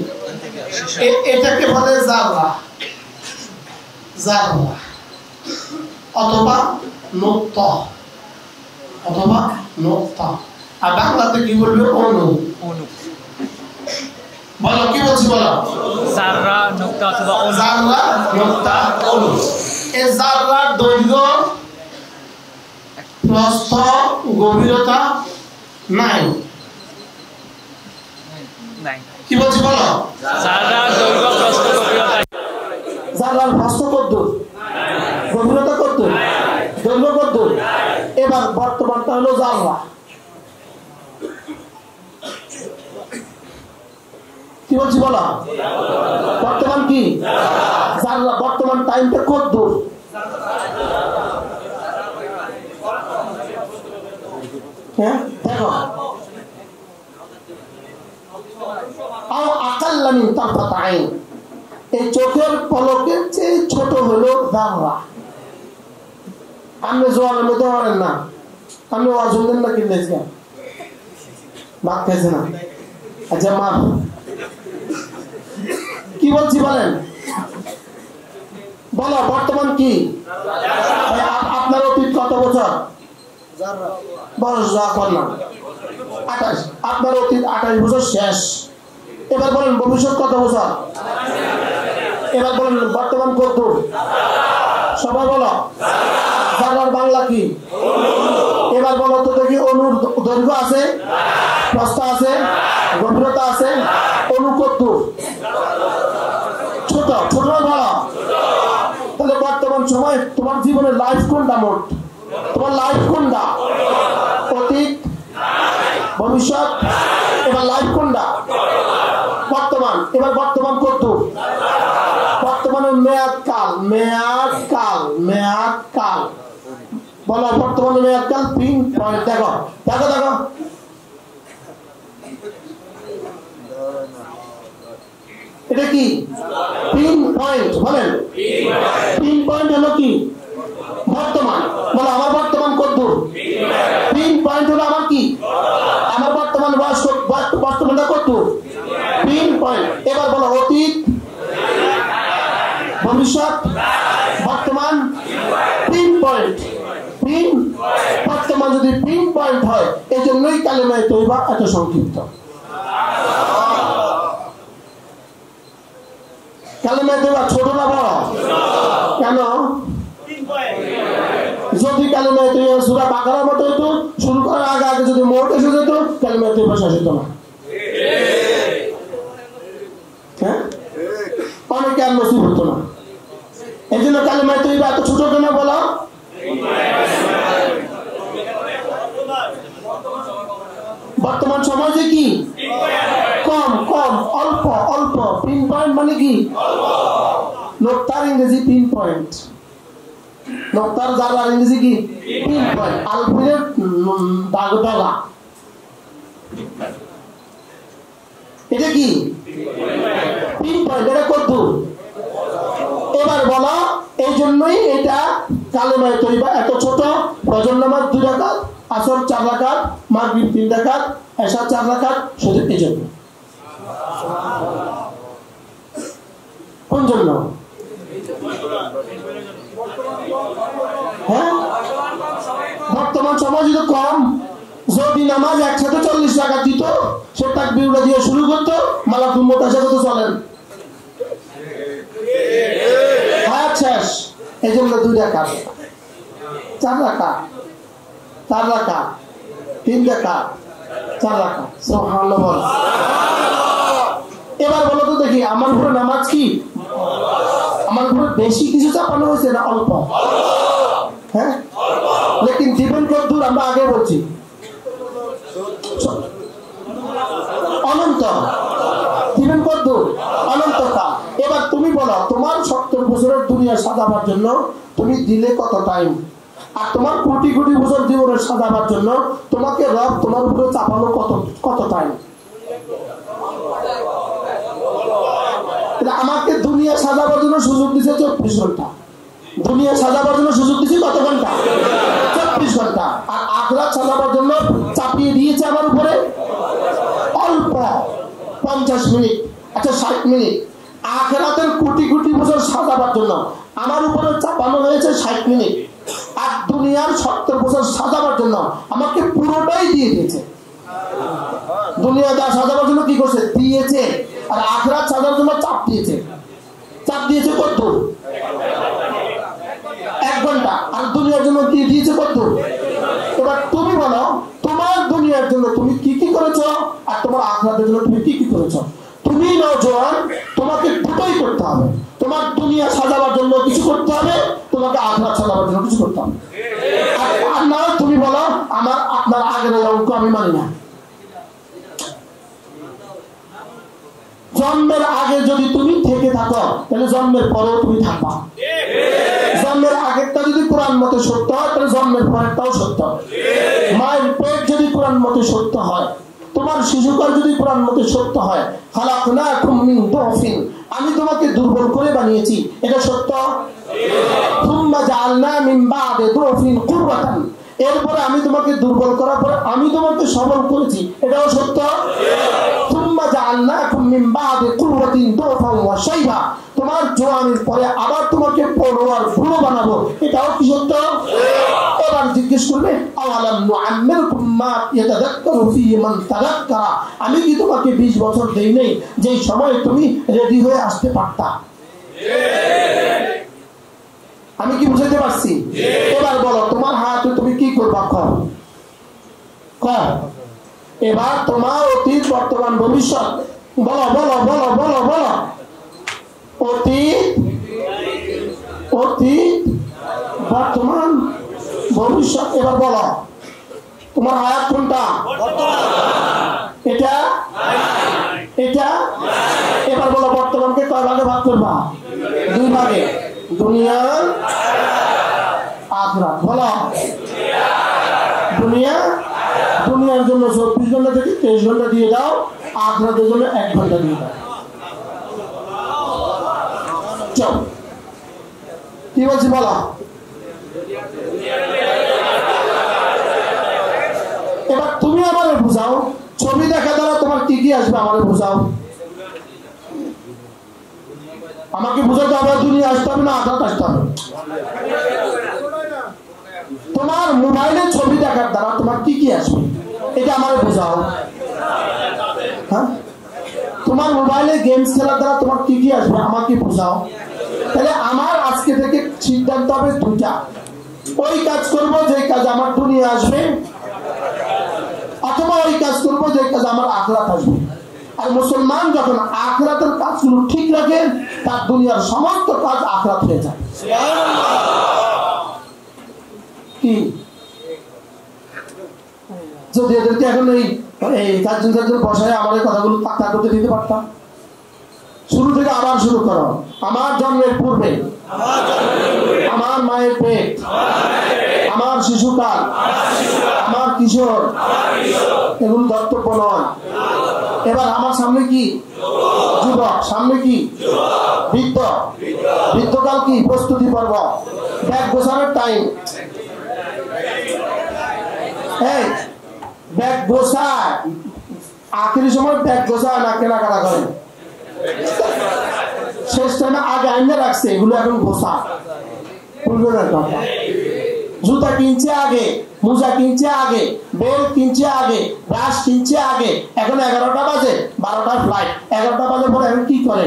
এটাকে বলে জাররা, জাররা অথবা নোক্তা, অথবা নোক্তা। আর বাংলাতে কি বলবে? অণু। অনু বলো কি বলছি বলো? জাররা নুক্তা অথবা অনু জাররা নোক্তা অণু। এই জাররার দৈর্ঘ্য, প্রস্থ, গভীরতা নাই। নাই কি বলছি বলো? জাররা দৈর্ঘ্য প্রস্থ গভীরতা জাররার প্রস্থ কত, গভীরতা কত, দৈর্ঘ্য কত? এবার বর্তমানটা হলো জাররা। কি বলছি বলো? বর্তমান কি? জাররা। বর্তমান টাইমটা কত দূর? হ্যাঁ দেখো আকাল্লা মিন তারফাত আইন, এই চোখের পলকের চেয়ে ছোট হলো জাররা। আপনি জোয়ারের মধ্যে পারেন না, আপনি ওয়াজুন দেন না কিনলে ভাত খাইছে না। আচ্ছা মাফ। কি বলছি বলেন? বলো বর্তমান কি? আপনার অতীত কত বছর? বয়স যা করলাম 28। আপনার অতীত 28 বছর শেষ। এবার বলেন ভবিষ্যৎ কত বছর? এবার বলেন বর্তমান কত? সবাই বলো জাররার বাংলা কি? এবার বলো তো দেখি অণুর দৈর্ঘ্য আছে, প্রস্থ আছে, গভীরতা আছে, অণু কত? ছোট। ছোট না বড়? তাহলে বর্তমান সময় তোমার জীবনের লাইফ কোনটা? মোট তোমার লাইফ কোনটা? অতীত, ভবিষ্যৎ, এবার লাইফ কোনটা? বর্তমান। এবার বর্তমান কত? বর্তমানের মেয়াদ কাল, মেয়াদ কাল, মেয়াদ কাল। বলো বর্তমানের মেয়াদ কাল 3 পয়েন্ট। দেখো দেখো দেখো এটা কি? 3 পয়েন্ট। বলেন 3 পয়েন্ট হলো কি? বর্তমান। বলো আমার বর্তমান কত? 3 পয়েন্ট হলো আমার কি? আমার বর্তমান বয়স, বর্তমানটা কত? 3 পয়েন্ট। এবার বলো অতীত, ভবিষ্যৎ, বর্তমান 3 পয়েন্ট। 3 বর্তমান যদি 3 পয়েন্ট হয়, এই জন্যই কালেমায়ে তওবা এত সংক্ষিপ্ত। কালেমায়ে তওবা ছোট না বড়? কেন? যদি কালেমায়ে তওবা সূরা বাকারার মতো হতো, শুরু করার আগে আগে যদি মোট এসে যেত, কালেমায়ে তওবা শেষ হতো না। হ্যাঁ, অনেকে আর নসিব হতো না। এই জন্য কালেমায়ে তওবা এত ছোট কেন বলো? বর্তমান সময় যে কি? কম কম, অল্প অল্প। 3 পয়েন্ট মানে কি? নোক্তার ইংরেজি 3 পয়েন্ট। নোক্তার জাররার ইংরেজি কি? 3 পয়েন্ট। আলফিনের দাগডগা। এটা কি? 3 পয়েন্ট। এটা কত? এবার বলো এই জন্যই এটা কালেমায়ে তওবা এত ছোট। ফজর নামাজ 2 রাকাত, আসর 4 রাকাত, মাগরিব 3 রাকাত, এশা 4 রাকাত, শুধু এই জন্য। কোন জন্য? হ্যাঁ, বর্তমান সময় যদি কম, যদি নামাজ একসাথে 40 রাকাত দিত, সে তাকবীরটা দিয়ে শুরু করতো, মালাকুল মউত এসে কত চলেন হায়াত শেষ। এই জন্য 2 রাকাত, 4 রাকাত, 4 রাকাত, 3 রাকাত, 4 রাকাত। সুবহানাল্লাহ। এবার বলো তো দেখি, আমার উপরে নামাজ কি, আমার উপরে বেশি কিছু চাপানো হয়েছে না অল্প? হ্যাঁ, লেকিন জীবন কত দূর আমরা আগে বলছি, অনন্ত। জীবন কত দূর? অনন্তকাল। এবার তুমি বলো, তোমার 70 বছরের দুনিয়া সাজাবার জন্য তুমি দিলে কত টাইম, আর তোমার কোটি কোটি বছর জীবনের সাজাবার জন্য তোমাকে রব তোমার উপরে চাপানো কত টাইম? আমাকে দুনিয়া সাজাবার জন্য সুযোগ দিছে 24 ঘন্টা, দুনিয়া সাজাবার জন্য সুযোগ দিছে কত ঘন্টা? 24 ঘন্টা। আর আখিরাত সাজাবার জন্য চাপিয়ে দিয়েছে আমার উপরে অল্প 50 মিনিট, আচ্ছা 60 মিনিট। আখিরাতের কোটি কোটি বছর সাজাবার জন্য আমার উপরে চাপানো হয়েছে 60 মিনিট, আর দুনিয়ার 70 বছর সাজাবার জন্য আমাকে পুরোটাই দিয়ে দিয়েছে। দুনিয়া যা সাজাবার জন্য কি করছে? দিয়েছে। আর আখিরাত সাজাবার জন্য চাপ দিয়েছে। চাপ দিয়েছে কত? 1 ঘন্টা। আর দুনিয়ার জন্য দিয়ে দিয়েছে কত? এবার তুমি বলো, তোমার দুনিয়ার জন্য তুমি কি কি করেছো, আর তোমার আখিরাতের জন্য তুমি কি কি করেছো? তুমি নওজোয়ান, তোমাকে দুটোই করতে হবে। তোমার দুনিয়া সাজাবার জন্য কিছু করতে হবে, তোমাকে আখিরাত সাজাবার জন্য কিছু করতে হবে। আর না তুমি বলো আপনার আগের অঙ্ক আমি মানি না। জন্মের আগে যদি তুমি থেকে থাকো, তাহলে জন্মের পরেও তুমি থাকবা। জন্মের আগেরটা যদি কোরআন মতে সত্য হয়, তাহলে জন্মের পরেরটাও সত্য। মায়ের পেট যদি কোরআন মতে সত্য হয়, তোমার শিশুকাল যদি কোরআন মতে সত্য হয়, খালাকনাকুম মিন দুফিন, আমি তোমাকে দুর্বল করে বানিয়েছি, এটা সত্য। সুম্মা জাআলনা মিন বাদি দুফিন কুওয়াতান, এরপরে আমি তোমাকে দুর্বল করার পরে আমি তোমাকে সবল করেছি, এটাও সত্য। সুম্মা জাআলনাকুম মিন বাদি কুওয়াতিন দুফান ওয়া শাইবা, তোমার জওয়ানির পরে আবার তোমাকে পরোয়ার বুড়ো বানাবো, এটাও কি সত্য? এবার জিজ্ঞেস করবে, আওয়ালাম নুআম্মিরকুম মা ইয়াতাযাক্কারু ফীহি মান তাযাক্কারা, আমি কি তোমাকে 20 বছর দেই নাই যে সময় তুমি রেডি হয়ে আসতে পারতা? আমি কি বুঝাতে পারছি? এবার বলো, তোমার হাতে তুমি কি করবা? এবার তোমার অতীত, বর্তমান, ভবিষ্যৎ, বলো বলো বলো বলো বলো। অতীত, বর্তমান, ভবিষ্যৎ। এবার বলো, তোমার হায়াত কোনটা? এটা, এটা। এবার বলো, বর্তমানকে কয় ভাগে ভাগ করবা? 2 ভাগে, দুনিয়া আখিরাত। বলো, দুনিয়ার জন্য 24 ঘন্টা থেকে 23 ঘন্টা দিয়ে দাও, আখিরাতের জন্য 1 ঘন্টা দিয়ে দাও। চল, কি বলছি বলো। এবার তুমি আমারে বুঝাও, ছবি দেখা দ্বারা তোমার কি কি আসবে আমারে বুঝাও। আমাকে বুঝাতে হবে দুনিয়া আসতে হবে না আখিরাত আসতে হবে? তোমার মোবাইলে ছবি দেখার দ্বারা তোমার কি কি আসবে এটা আমারে বুঝাও। হ্যাঁ, তোমার মোবাইলে গেমস খেলার দ্বারা তোমার কি কি আসবে আমাকে বুঝাও। তাহলে আমার আজকে থেকে সিদ্ধান্ত হবে 2টা, ওই কাজ করব যে কাজ আমার দুনিয়া আসবে, অথবা ওই কাজ করব যে কাজ আমার আখিরাত আসবে। আর মুসলমান যখন আখিরাতের কাজগুলো ঠিক রাখে, তার দুনিয়ার সমস্ত কাজ আখিরাত হয়ে যায়। কি যদি এদেরকে এখন এই 4 জন বসায় আমার এই কথাগুলো পাক্কা করতে দিতে পারতাম, শুরু থেকে আবার শুরু করো। আমার জন্মের পূর্বে, আমার মায়ের পেট, আমার শিশুকাল, আমার কিশোর, এগুলো ধর্তব্য নয়। এবার আমার সামনে কি? যুবক। সামনে কি? বৃদ্ধ। বৃদ্ধকাল কি? প্রস্তুতি পর্ব, ব্যাগ গোছানোর টাইম। এই ব্যাগ গোছায়, আখেরি সময় ব্যাগ গোছায় না কেনাকাটা করে, শেষ টাইমে আগে আইনে রাখছে, এগুলো এখন গোছা। জুতা কিনছে আগে, মোজা কিনছে আগে, বেল কিনছে আগে, ব্রাশ কিনছে আগে। এখন 11টা বাজে, 12টার ফ্লাইট, 11টা বাজে পরে এখন কি করে?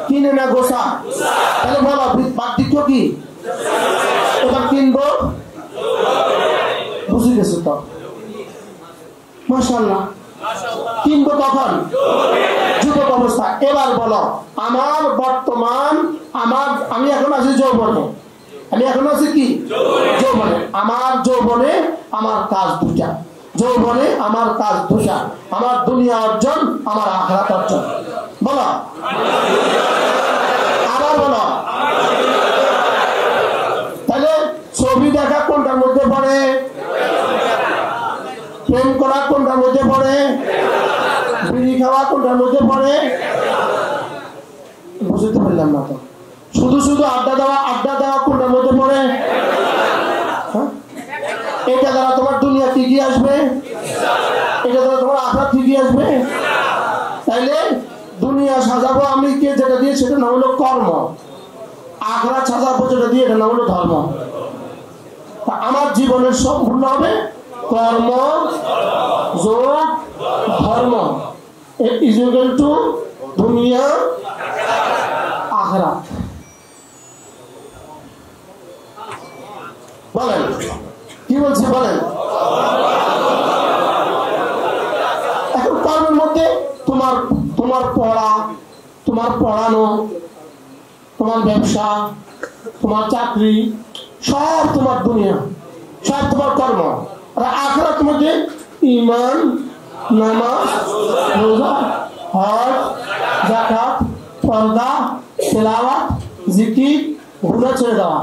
কিনে না গোসা। তাহলে বলো বার্ধক্য কি? এবার কিনবো, বুঝে গেছো তো? মাশাআল্লাহ। কিনবো কখন? যুবক অবস্থা। এবার বলো আমার বর্তমান আমি এখন আছি যৌবনে, আমি এখন আছি কি? যৌবনে। আমার যৌবনে আমার কাজ দুটা, যৌবনে আমার কাজ দুটা, আমার দুনিয়া অর্জন, আমার আখিরাত অর্জন। বলো আবার বলো। তাহলে ছবি দেখা কোনটার মধ্যে পড়ে? প্রেম করা কোনটার মধ্যে পড়ে? বিড়ি খাওয়া কোনটার মধ্যে পড়ে? বুঝতে পারলাম না তো। শুধু শুধু আড্ডা দেওয়া কোনটার মধ্যে পড়ে? এটা দ্বারা তোমার দুনিয়া ঠিকই আসবে, এটা দ্বারা তোমার আখিরাত ঠিকই আসবে। তাইলে দুনিয়া সাজাবো আমি কে যেটা দিয়ে, সেটা নাম হলো কর্ম। আখিরাত সাজাবো যেটা দিয়ে, এটা নাম হলো ধর্ম। আমার জীবনের সম্পূর্ণ হবে কর্ম যোগ ধর্ম ইজ ইকুয়াল টু দুনিয়া আখিরাত। বলেন কি বলছি বলেন। এখন কর্মের মধ্যে তোমার পড়া, তোমার পড়ানো, তোমার ব্যবসা, তোমার চাকরি, সব তোমার দুনিয়া, সব তোমার কর্ম। আর আখিরাত মধ্যে ঈমান, নামাজ, রোজা, হজ, যাকাত, পর্দা, তেলাওয়াত, জিকির, গুনাহ ছেড়ে দেওয়া।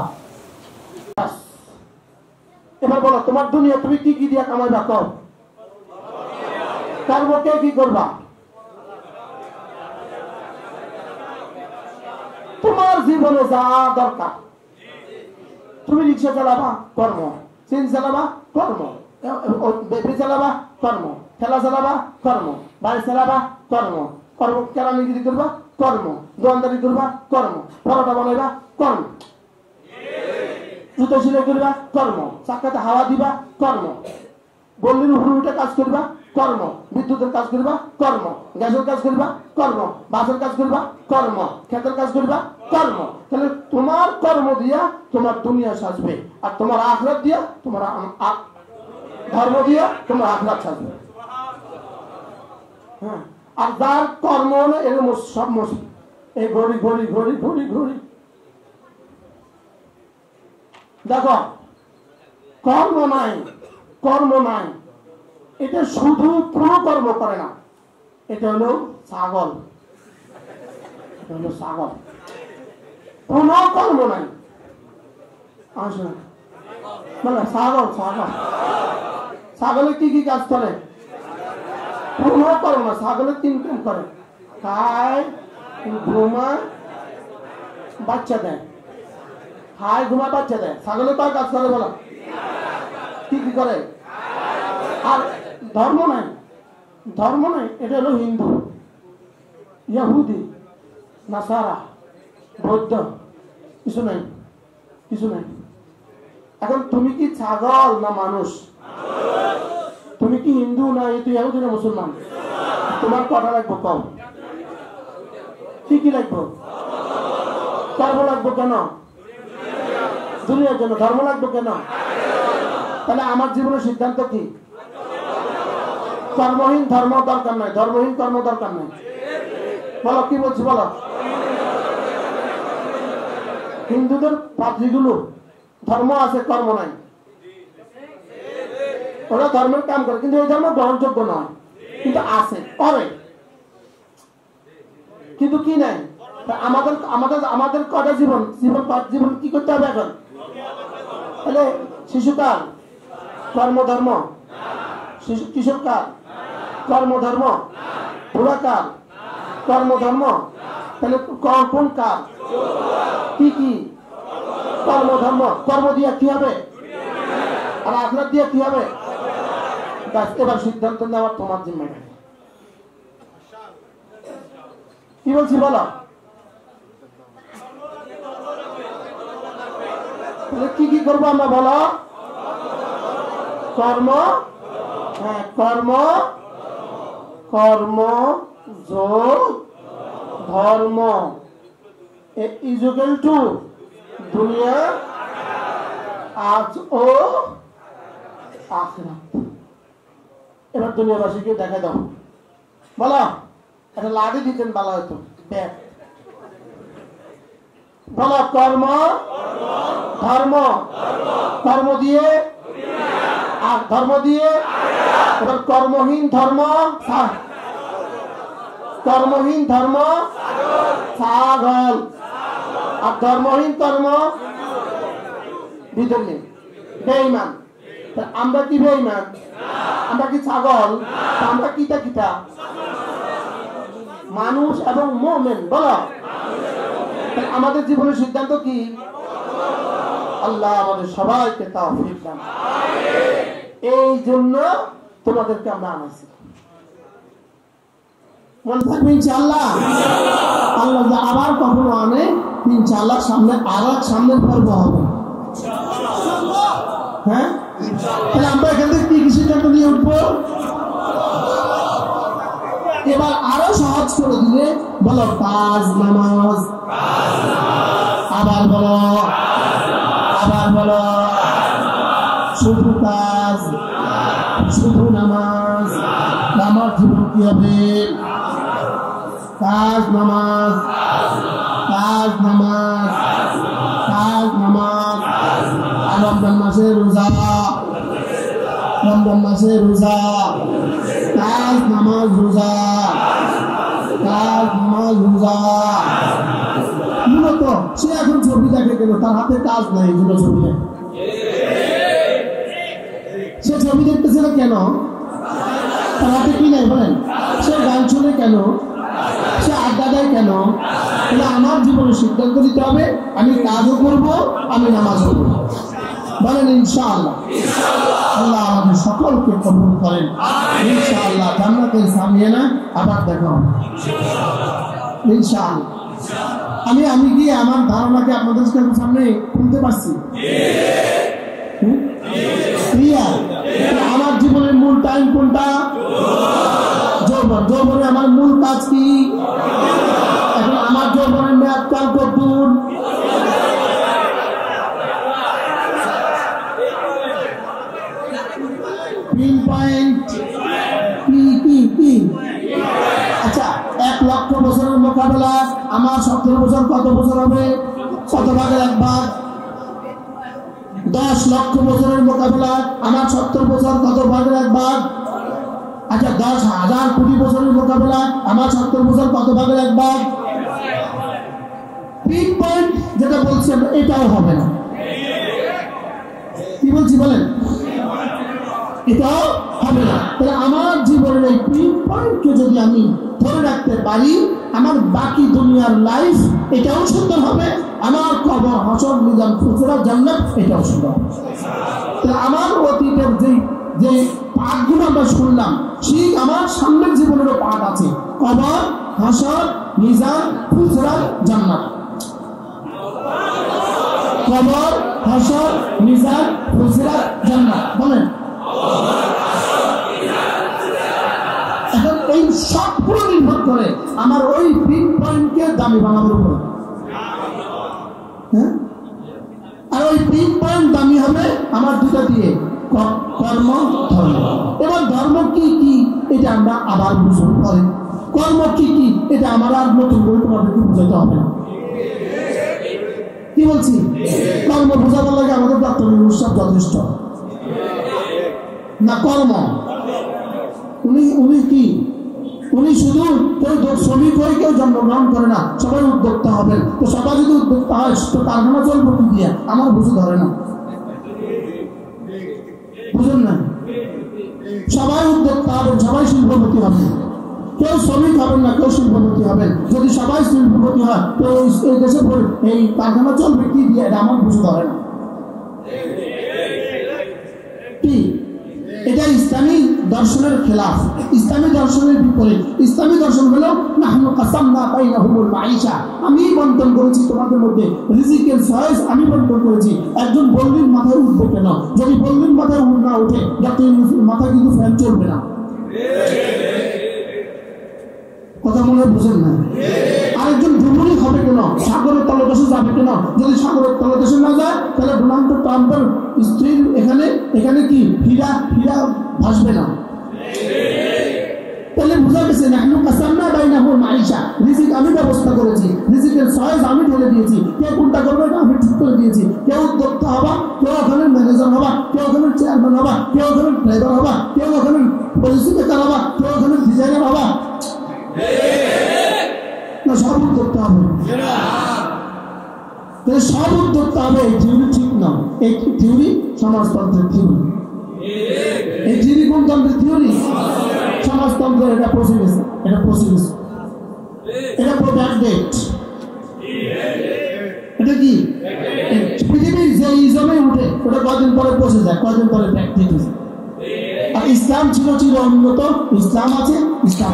এবার বলো তোমার দুনিয়া তুমি কি কি দিয়া কামাইবা? কর্মকে কি করবা? তোমার জীবনে যা দরকার, তুমি রিক্সা চালাবা কর্ম, ট্রেন চালাবা কর্ম, বেবি চালাবা কর্ম, ঠেলা চালাবা কর্ম, বাড়ি চালাবা কর্ম, কেরানিগিরি করবা কর্ম, দোকানদারি করবা কর্ম, পরোটা বানাইবা কর্ম, জুতো সিলাই করবা কর্ম, চাকাতে হাওয়া দিবা কর্ম, বললির উপরে উঠে কাজ করবা কর্ম, বিদ্যুতের কাজ করবা কর্ম, গ্যাসের কাজ করবা কর্ম, বাসের কাজ করবা কর্ম, ক্ষেতের কাজ করবা কর্ম। তাহলে তোমার কর্ম দিয়া তোমার দুনিয়া সাজবে, আর তোমার আখিরাত দিয়া তোমার ধর্ম দিয়া তোমার আখিরাত সাজবে। হ্যাঁ, আর যার কর্ম হলো এরকম সব এই ঘড়ি ঘড়ি ঘড়ি ঘড়ি ঘড়ি। দেখো কর্ম নাই, কর্ম নাই, এটা শুধু পুরো কর্ম করে না, এটা হলো ছাগল, এটা হলো ছাগল, কোন কর্ম নাই। আসলে মানে ছাগল ছাগলে কি কি কাজ করে? কোন কর্ম না, ছাগলের 3 কাম করে, খায়, ঘুমায়, বাচ্চা দেয়, খায়, ঘুমায়, বাচ্চা দেয়। ছাগলে তো কাজ করে বলো, কি কি করে? আর ধর্ম নাই, ধর্ম নাই, এটা হলো হিন্দু, ইহুদি, নাসারা, বৌদ্ধ, কিছু নাই, কিছু নাই। এখন তুমি কি ছাগল না মানুষ? তুমি কি হিন্দু না ইহুদি না মুসলমান? তোমার কটা লাগবে কম? কি কি লাগবে? কর্ম লাগবে কেন? দুনিয়ার জন্য। ধর্ম লাগবে কেন? তাহলে আমার জীবনের সিদ্ধান্ত কি? কর্মহীন ধর্ম দরকার নাই, ধর্মহীন কর্ম দরকার নাই। বলো কি বলছি বলো। হিন্দুদের পাদ্রীগুলো ধর্ম আছে, কর্ম নাই, ওরা ধর্মের কাম করে, কিন্তু ওই ধর্ম গ্রহণযোগ্য নয়, কিন্তু আছে, করে, কিন্তু কি নাই? আমাদের আমাদের আমাদের কটা জীবন, জীবন কি করতে হবে এখন? তাহলে শিশুকাল কর্মধর্ম, কিশোরকাল কর্মধর্ম, বুড়াকাল কর্মধর্ম, তাহলে কোন কাল? কি কি কর্মধর্ম? কর্ম দিয়ে কি হবে? আর আখিরাত দিয়ে কি হবে? এবার সিদ্ধান্ত নেওয়ার তোমার জিম্মাদারি। কি বলছি বলো। তাহলে কি কি করবো আমরা বলো? কর্ম, হ্যাঁ কর্ম, কর্ম যোগ ধর্ম ইকুয়াল টু দুনিয়া আজ ও আখিরাত। এবার দুনিয়াবাসীকে দেখা দাও, বলো একটা লাঠি দিতেন ভালো হয়তো, ব্যাগ বলো। কর্ম ধর্ম, কর্ম দিয়ে আর ধর্ম দিয়ে। এবার কর্মহীন ধর্ম, কর্মহীন ধর্ম ছাগল, আর ধর্মহীন কর্ম ভিতরে বেঈমান। আমরা কি বেঈমান? আমরা কি ছাগল? আমরা কিটা কিটা? মানুষ এবং মুমিন। বলো আমাদের জীবনের সিদ্ধান্ত কি? আল্লাহ আমাদের সবাইকে তাওফিক দান। এই জন্য তোমাদেরকে আমরা আনাইছি। মনে থাকবে ইনশাআল্লাহ। আল্লাহ যে আবার কখনো আনে ইনশাআল্লাহ সামনে আরো সামনের পর্ব হবে। হ্যাঁ, তাহলে আমরা এখান থেকে কি কি সিদ্ধান্ত নিয়ে উঠবো? এবার আরো সহজ করে দিলে বলো কাজ নামাজ, আবার বলো, আবার বলো শুধু কাজ শুধু নামাজ। আমার জীবন কি হবে? কাজ নামাজ, কাজ নামাজ, কাজ নামাজ। আর রমজান মাসে রোজা, রমজান মাসে রোজা, কাজ নামাজ রোজা, কাজ নামাজ রোজা। মূলত সে এখন ছবি দেখে কেন? তার হাতে কাজ নাই, এগুলো ছবি দেখে। সে ছবি দেখতেছে না কেন? তার হাতে কি নাই বলেন? সে গান শুনে কেন? সে আড্ডা দেয় কেন? তাহলে আমার জীবনে সিদ্ধান্ত নিতে হবে, আমি কাজও করবো, আমি নামাজও করবো। বলেন ইনশাআল্লাহ। আল্লাহ আমাদের সকলকে কবুল করেন ইনশাআল্লাহ। জান্নাতের সামিয়ানা আবার দেখা হবে ইনশাআল্লাহ। আমি কি আমার ধারণাকে আপনাদের সামনে খুলতে পারছি? আমার জীবনের মূল টাইম কোনটা? যৌবন। যৌবনে আমার মূল কাজ কি? এখন আমার যৌবনের মেয়াদ কাল কতদূর? পিন পয়েন্ট কি কি কি? আচ্ছা, 1 লক্ষ বছরের মোকাবেলা আমার 70 বছর কত বছর হবে? কত ভাগের 1 ভাগ? 10 লক্ষ বছরের মোকাবেলা আমার 70 বছর কত ভাগের 1 ভাগ? আচ্ছা, 10,000 কোটি বছরের মোকাবেলা আমার 70 বছর কত ভাগের 1 ভাগ? পিন পয়েন্ট যেটা বলছি এটাও হবে না। কি বলছি বলেন? এটাও হবে না। তাহলে আমার জীবনের এই পিন পয়েন্টকে যদি আমি ধরে রাখতে পারি, আমার বাকি দুনিয়ার লাইফ এটাও সুন্দর হবে, আমার কবর হাসর মিজান ফুসরাত জান্নাত এটাও সুন্দর হবে। তাহলে আমার অতীতের যে পাঠগুলো আমরা শুনলাম, ঠিক আমার সামনের জীবনেরও পাঠ আছে, কবর হাসর মিজান ফুসরাত জান্নাত। কবর হাসর মিজান ফুসরাত জান্নাত। বলেন এখন এই সবগুলো নির্ভর করে আমার ওই পিন পয়েন্টকে দামি বানানোর উপর। হ্যাঁ, আর ওই পিন পয়েন্ট দামি হবে আমার দুটা দিয়ে, কর্ম ধর্ম। এবার ধর্ম কি কি এটা আমরা আবার বুঝতে পারি, কর্ম কি কি এটা আমার আর নতুন করে তোমাদেরকে বুঝাতে হবে না। কি বলছি? কর্ম বোঝাবার লাগে আমাদের ডক্টর ইউনুস যথেষ্ট না। কর্ম উনি কি? উনি শুধু কেউ শ্রমিক হয়ে কেউ জন্মগ্রহণ করে না, সবাই উদ্যোক্তা হবেন। তো সবাই যদি উদ্যোক্তা হয় তো কারখানা চলবো কি দিয়ে? আমার বুঝে ধরে না, বুঝুন না। সবাই উদ্যোক্তা হবেন, সবাই শিল্পপতি হবেন, কেউ শ্রমিক হবেন না, কেউ শিল্পপতি হবেন। যদি সবাই শিল্পপতি হয় তো এই দেশে এই কারখানা চলবে কি দিয়ে? এটা আমার বুঝে ধরে না। কি এটা ইসলামী দর্শনের খেলাফ, ইসলামী দর্শনের বিপরীত। ইসলামী দর্শন হলো নাহনু কাসামনা বাইনাহুমুল মাঈশা, আমি বন্টন করেছি তোমাদের মধ্যে রিজিকের চয়েস, আমি বন্টন করেছি। একজন বল্লির মাথায় উঠবে কেন? যদি বল্লির মাথায় না উঠে ডক্টর মাথায় কিন্তু ফ্যান চলবে না। কথা মনে বুঝেন না? আরেকজন ভ্রমণই হবে কেন? সাগরের তলদেশে যাবে কেন? যদি সাগরের তলদেশে না যায় তাহলে ডোনাল্ড ট্রাম্পের স্ত্রীর এখানে কি হীরা ভাসবে না? তাহলে বুঝা গেছে নাহনু কাসামনা বাইনাহুম মাঈশা, রিজিক আমি ব্যবস্থা করেছি, রিজিকের চয়েস আমি ঢেলে দিয়েছি। কে কোনটা করবে এটা আমি ঠিক করে দিয়েছি। কেউ উদ্যোক্তা হবা, কেউ ওখানে ম্যানেজার হবা, কেউ ওখানে চেয়ারম্যান হবা, কেউ ওখানে ড্রাইভার হবা, কেউ ওখানে পলিসি মেকার হবা, কেউ ওখানে ডিজাইনার হবা। সব উদ্যোক্তা হবে, সব উদ্যোক্তা হবে। এই থিওরি ঠিক না, এই থিওরি সমাজতন্ত্রের থিওরি। এই থিওরি কোনতন্ত্রের থিওরি? সমাজতন্ত্রের। এটা প্রসিডিউস, এটা ব্যাকডেট। এটা কি পৃথিবীর যে ইজমে উঠে ওটা কদিন পরে বসে যায়, কদিন পরে ব্যাকডেট হয়ে যায়। আর ইসলাম ছিল উন্নত, ইসলাম আছে, ইসলাম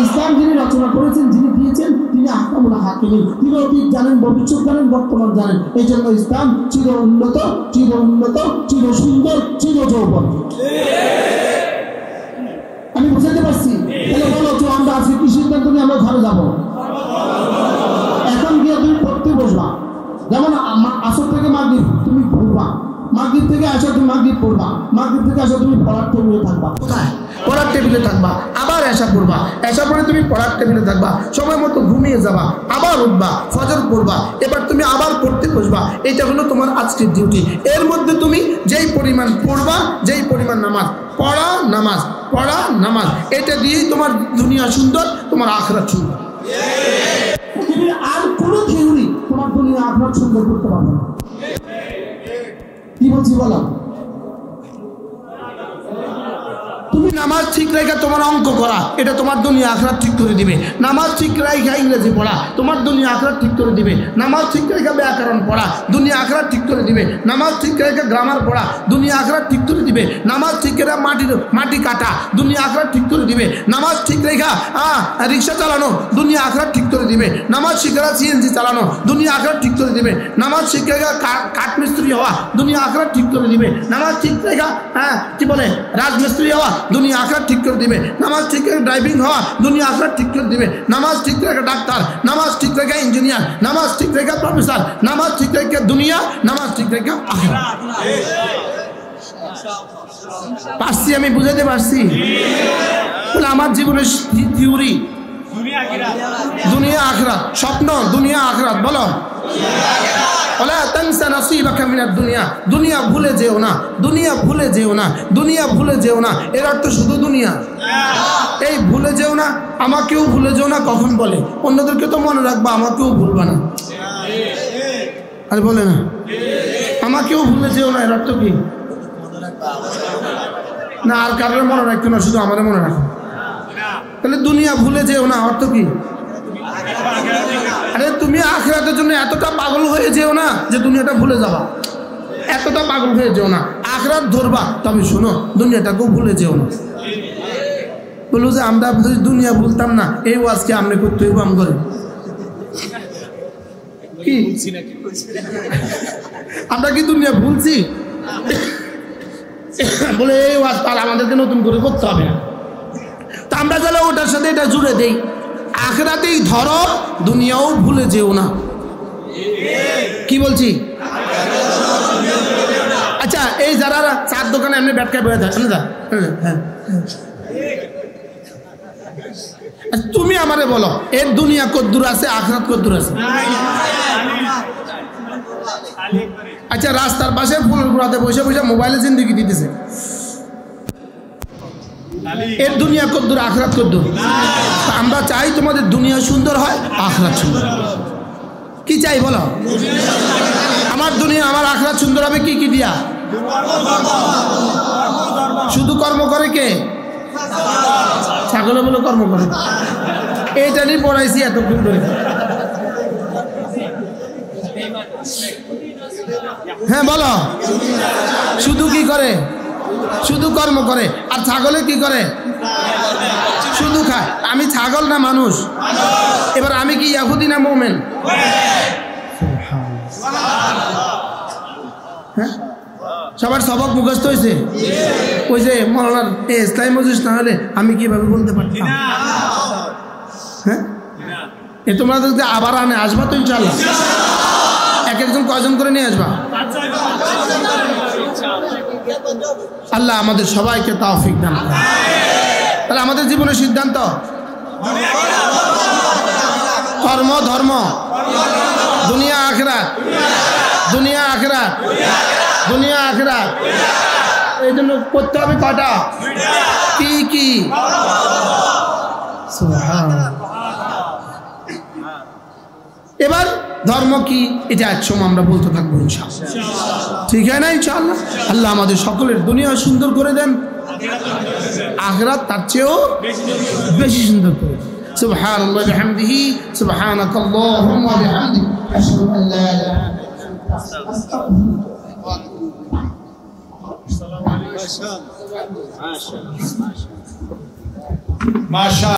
ইসলাম যিনি রচনা করেছেন, যিনি দিয়েছেন, তিনি আহকামুল হাকিমিন, তিনি অতীত জানেন, ভবিষ্যৎ জানেন, বর্তমান জানেন। এই জন্য ইসলাম চির উন্নত, চির সুন্দর, চির যৌবন। আমি বুঝাতে পারছি? তাহলে বলো তো আমরা আজকে কি সিদ্ধান্ত নিয়ে আমরা ঘরে যাবো? এখন গিয়ে তুমি পড়তে বসবা, যেমন আসর থেকে মাগরিব তুমি পড়বা, মাগরিব থেকে আসো তুমি মাগরিব পড়বা, মাগরিব থেকে আসো তুমি পড়ার টেবিলে থাকবা। কোথায়? পড়ার টেবিলে থাকবা। আবার এশা পড়বা, এশা পরে তুমি পড়ার টেবিলে থাকবা, সময় মতো ঘুমিয়ে যাবা, আবার উঠবা, ফজর পড়বা, এবার তুমি আবার পড়তে বসবা। এটা হলো তোমার আজকের ডিউটি। এর মধ্যে তুমি যেই পরিমাণ পড়বা, যেই পরিমাণ নামাজ পড়া, নামাজ, এটা দিয়েই তোমার দুনিয়া সুন্দর, তোমার আখিরাত সুন্দর। আর কোনো থিওরি তোমার দুনিয়া আখিরাত সুন্দর করতে পারবে না। কি বলছি বলো? তুমি নামাজ ঠিক রেখে তোমার অঙ্ক করা, এটা তোমার দুনিয়া আখিরাত ঠিক করে দিবে। নামাজ ঠিক রেখে ইংরেজি পড়া, তোমার দুনিয়া আখিরাত ঠিক করে দিবে। নামাজ ঠিক রেখে ব্যাকরণ পড়া, দুনিয়া আখিরাত ঠিক করে দিবে। নামাজ ঠিক রেখে গ্রামার পড়া, দুনিয়া আখিরাত ঠিক করে দিবে। নামাজ ঠিক রেখে মাটি কাটা, দুনিয়া আখিরাত ঠিক করে দিবে। নামাজ ঠিক রেখে রিক্সা চালানো, দুনিয়া আখিরাত ঠিক করে দিবে। নামাজ শিখে সিএনজি চালানো, দুনিয়া আখিরাত ঠিক করে দিবে। নামাজ শিখে কাঠমিস্ত্রি হওয়া, দুনিয়া আখিরাত ঠিক করে দিবে। নামাজ ঠিক রেখে কি বলে রাজমিস্ত্রি হওয়া, দুনিয়া আখিরাত ঠিক করে দিবে। নামাজ ঠিক রেখে ড্রাইভিং হওয়া, দুনিয়া আখিরাত ঠিক করে দিবে। নামাজ ঠিক রেখে ডাক্তার, নামাজ ঠিক রেখে ইঞ্জিনিয়ার, নামাজ ঠিক রেখে প্রফেসর, নামাজ ঠিক রেখে দুনিয়া, নামাজ ঠিক রেখে আখিরাত। পারছি? আমি বুঝাতে পারছি? আমার জীবনের থিওরি দুনিয়া আখিরাত, স্বপ্ন দুনিয়া আখিরাত। বলো ওলা তানসা নসিবাকা মিনাদ দুনিয়া, দুনিয়া ভুলে যেও না, দুনিয়া ভুলে যেও না, দুনিয়া ভুলে যেও না। এর অর্থ শুধু দুনিয়া। এই ভুলে যেও না, আমাকেও ভুলে যেও না। কখন বলে? অন্যদেরকে তো মনে রাখবা, আমাকেও ভুলবা না। আরে বলে না আমাকেও ভুলে যেও না, এর অর্থ কি? না আর কারোর মনে রাখতো না, শুধু আমাদের মনে রাখো। তাহলে দুনিয়া ভুলে যেও না অর্থ কি? আরে তুমি আখিরাতের জন্য এতটা পাগল হয়ে যেও না যে দুনিয়াটা ভুলে যাবা, এতটা পাগল হয়ে যেও না। আখিরাত ধরবা, তবে শোনো দুনিয়াটাকেও ভুলে যেও না। বললো যে আমরা দুনিয়া ভুলতাম না, এই ওয়াজকে আমরা করতে হইব আম করে কি? আমরা কি দুনিয়া ভুলছি? বলে এই ওয়াজ তাহলে আমাদেরকে নতুন করে করতে হবে না। তা আমরা তাহলে ওটার সাথে এটা জুড়ে দেই, আখিরাতেই ধরো, দুনিয়াও ভুলে যেও না। কি বলছি? আচ্ছা এই যারা চার দোকানে এমনি ব্যাটকায় বয়ে যায়, তুমি আমারে বলো এর দুনিয়া কদ্দুর আছে, আখিরাত কদ্দুর আছে? আচ্ছা রাস্তার পাশে ফুলের গোড়াতে বসে বসে মোবাইলে জিন্দেগি দিতেছে, এর দুনিয়া কদ্দুর, আখিরাত কদ্দুর? আমরা চাই তোমাদের দুনিয়া সুন্দর হয়, আখিরাত সুন্দর। কি চাই বলো? আমার দুনিয়া আমার আখিরাত সুন্দর হবে কি কি দিয়া? শুধু কর্ম করে কে? ছাগলে বলে কর্ম করে। এইটা নিয়ে পড়াইছি এতক্ষণ ধরে। হ্যাঁ বলো, শুধু কি করে? শুধু কর্ম করে। আর ছাগলে কি করে? শুধু খায়। আমি ছাগল না মানুষ? এবার আমি কি ইহুদি না মুমিন? হ্যাঁ, সবার সবক মুখস্থ হয়েছে? ওই যে মৌলানার ইসলামী মজলিস না হলে আমি কিভাবে বলতে পারতাম? হ্যাঁ, এ তোমরা যদি আবার আনে আসবা তো ইনশাআল্লাহ। এক একজন কয়জন করে নিয়ে আসবা? আল্লাহ আমাদের সবাইকে তৌফিক দান করুন। তাহলে আমাদের জীবনের সিদ্ধান্ত কর্ম ধর্ম, দুনিয়া আখিরাত, দুনিয়া আখিরাত, দুনিয়া আখিরাত। এই জন্য করতে হবে কটা? কি কি? সুবহানাল্লাহ। এবার ধর্ম কি এটা একসময় আমরা বলতে থাকবো ইনশাআল্লাহ, ঠিক আছে না? ইনশাআল্লাহ আল্লাহ আমাদের সকলের দুনিয়া সুন্দর করে দেন, আখিরাত তার চেয়েও বেশি সুন্দর করে দেন। সুবহানাল্লাহি ওয়া বিহামদিহি, সুবহানাকাল্লাহুম্মা ওয়া বিহামদিক, আশহাদু আন লা ইলাহা ইল্লা আনতা, আস্তাগফিরুকা ওয়া আতুবু ইলাইক। মাশাআল্লাহ।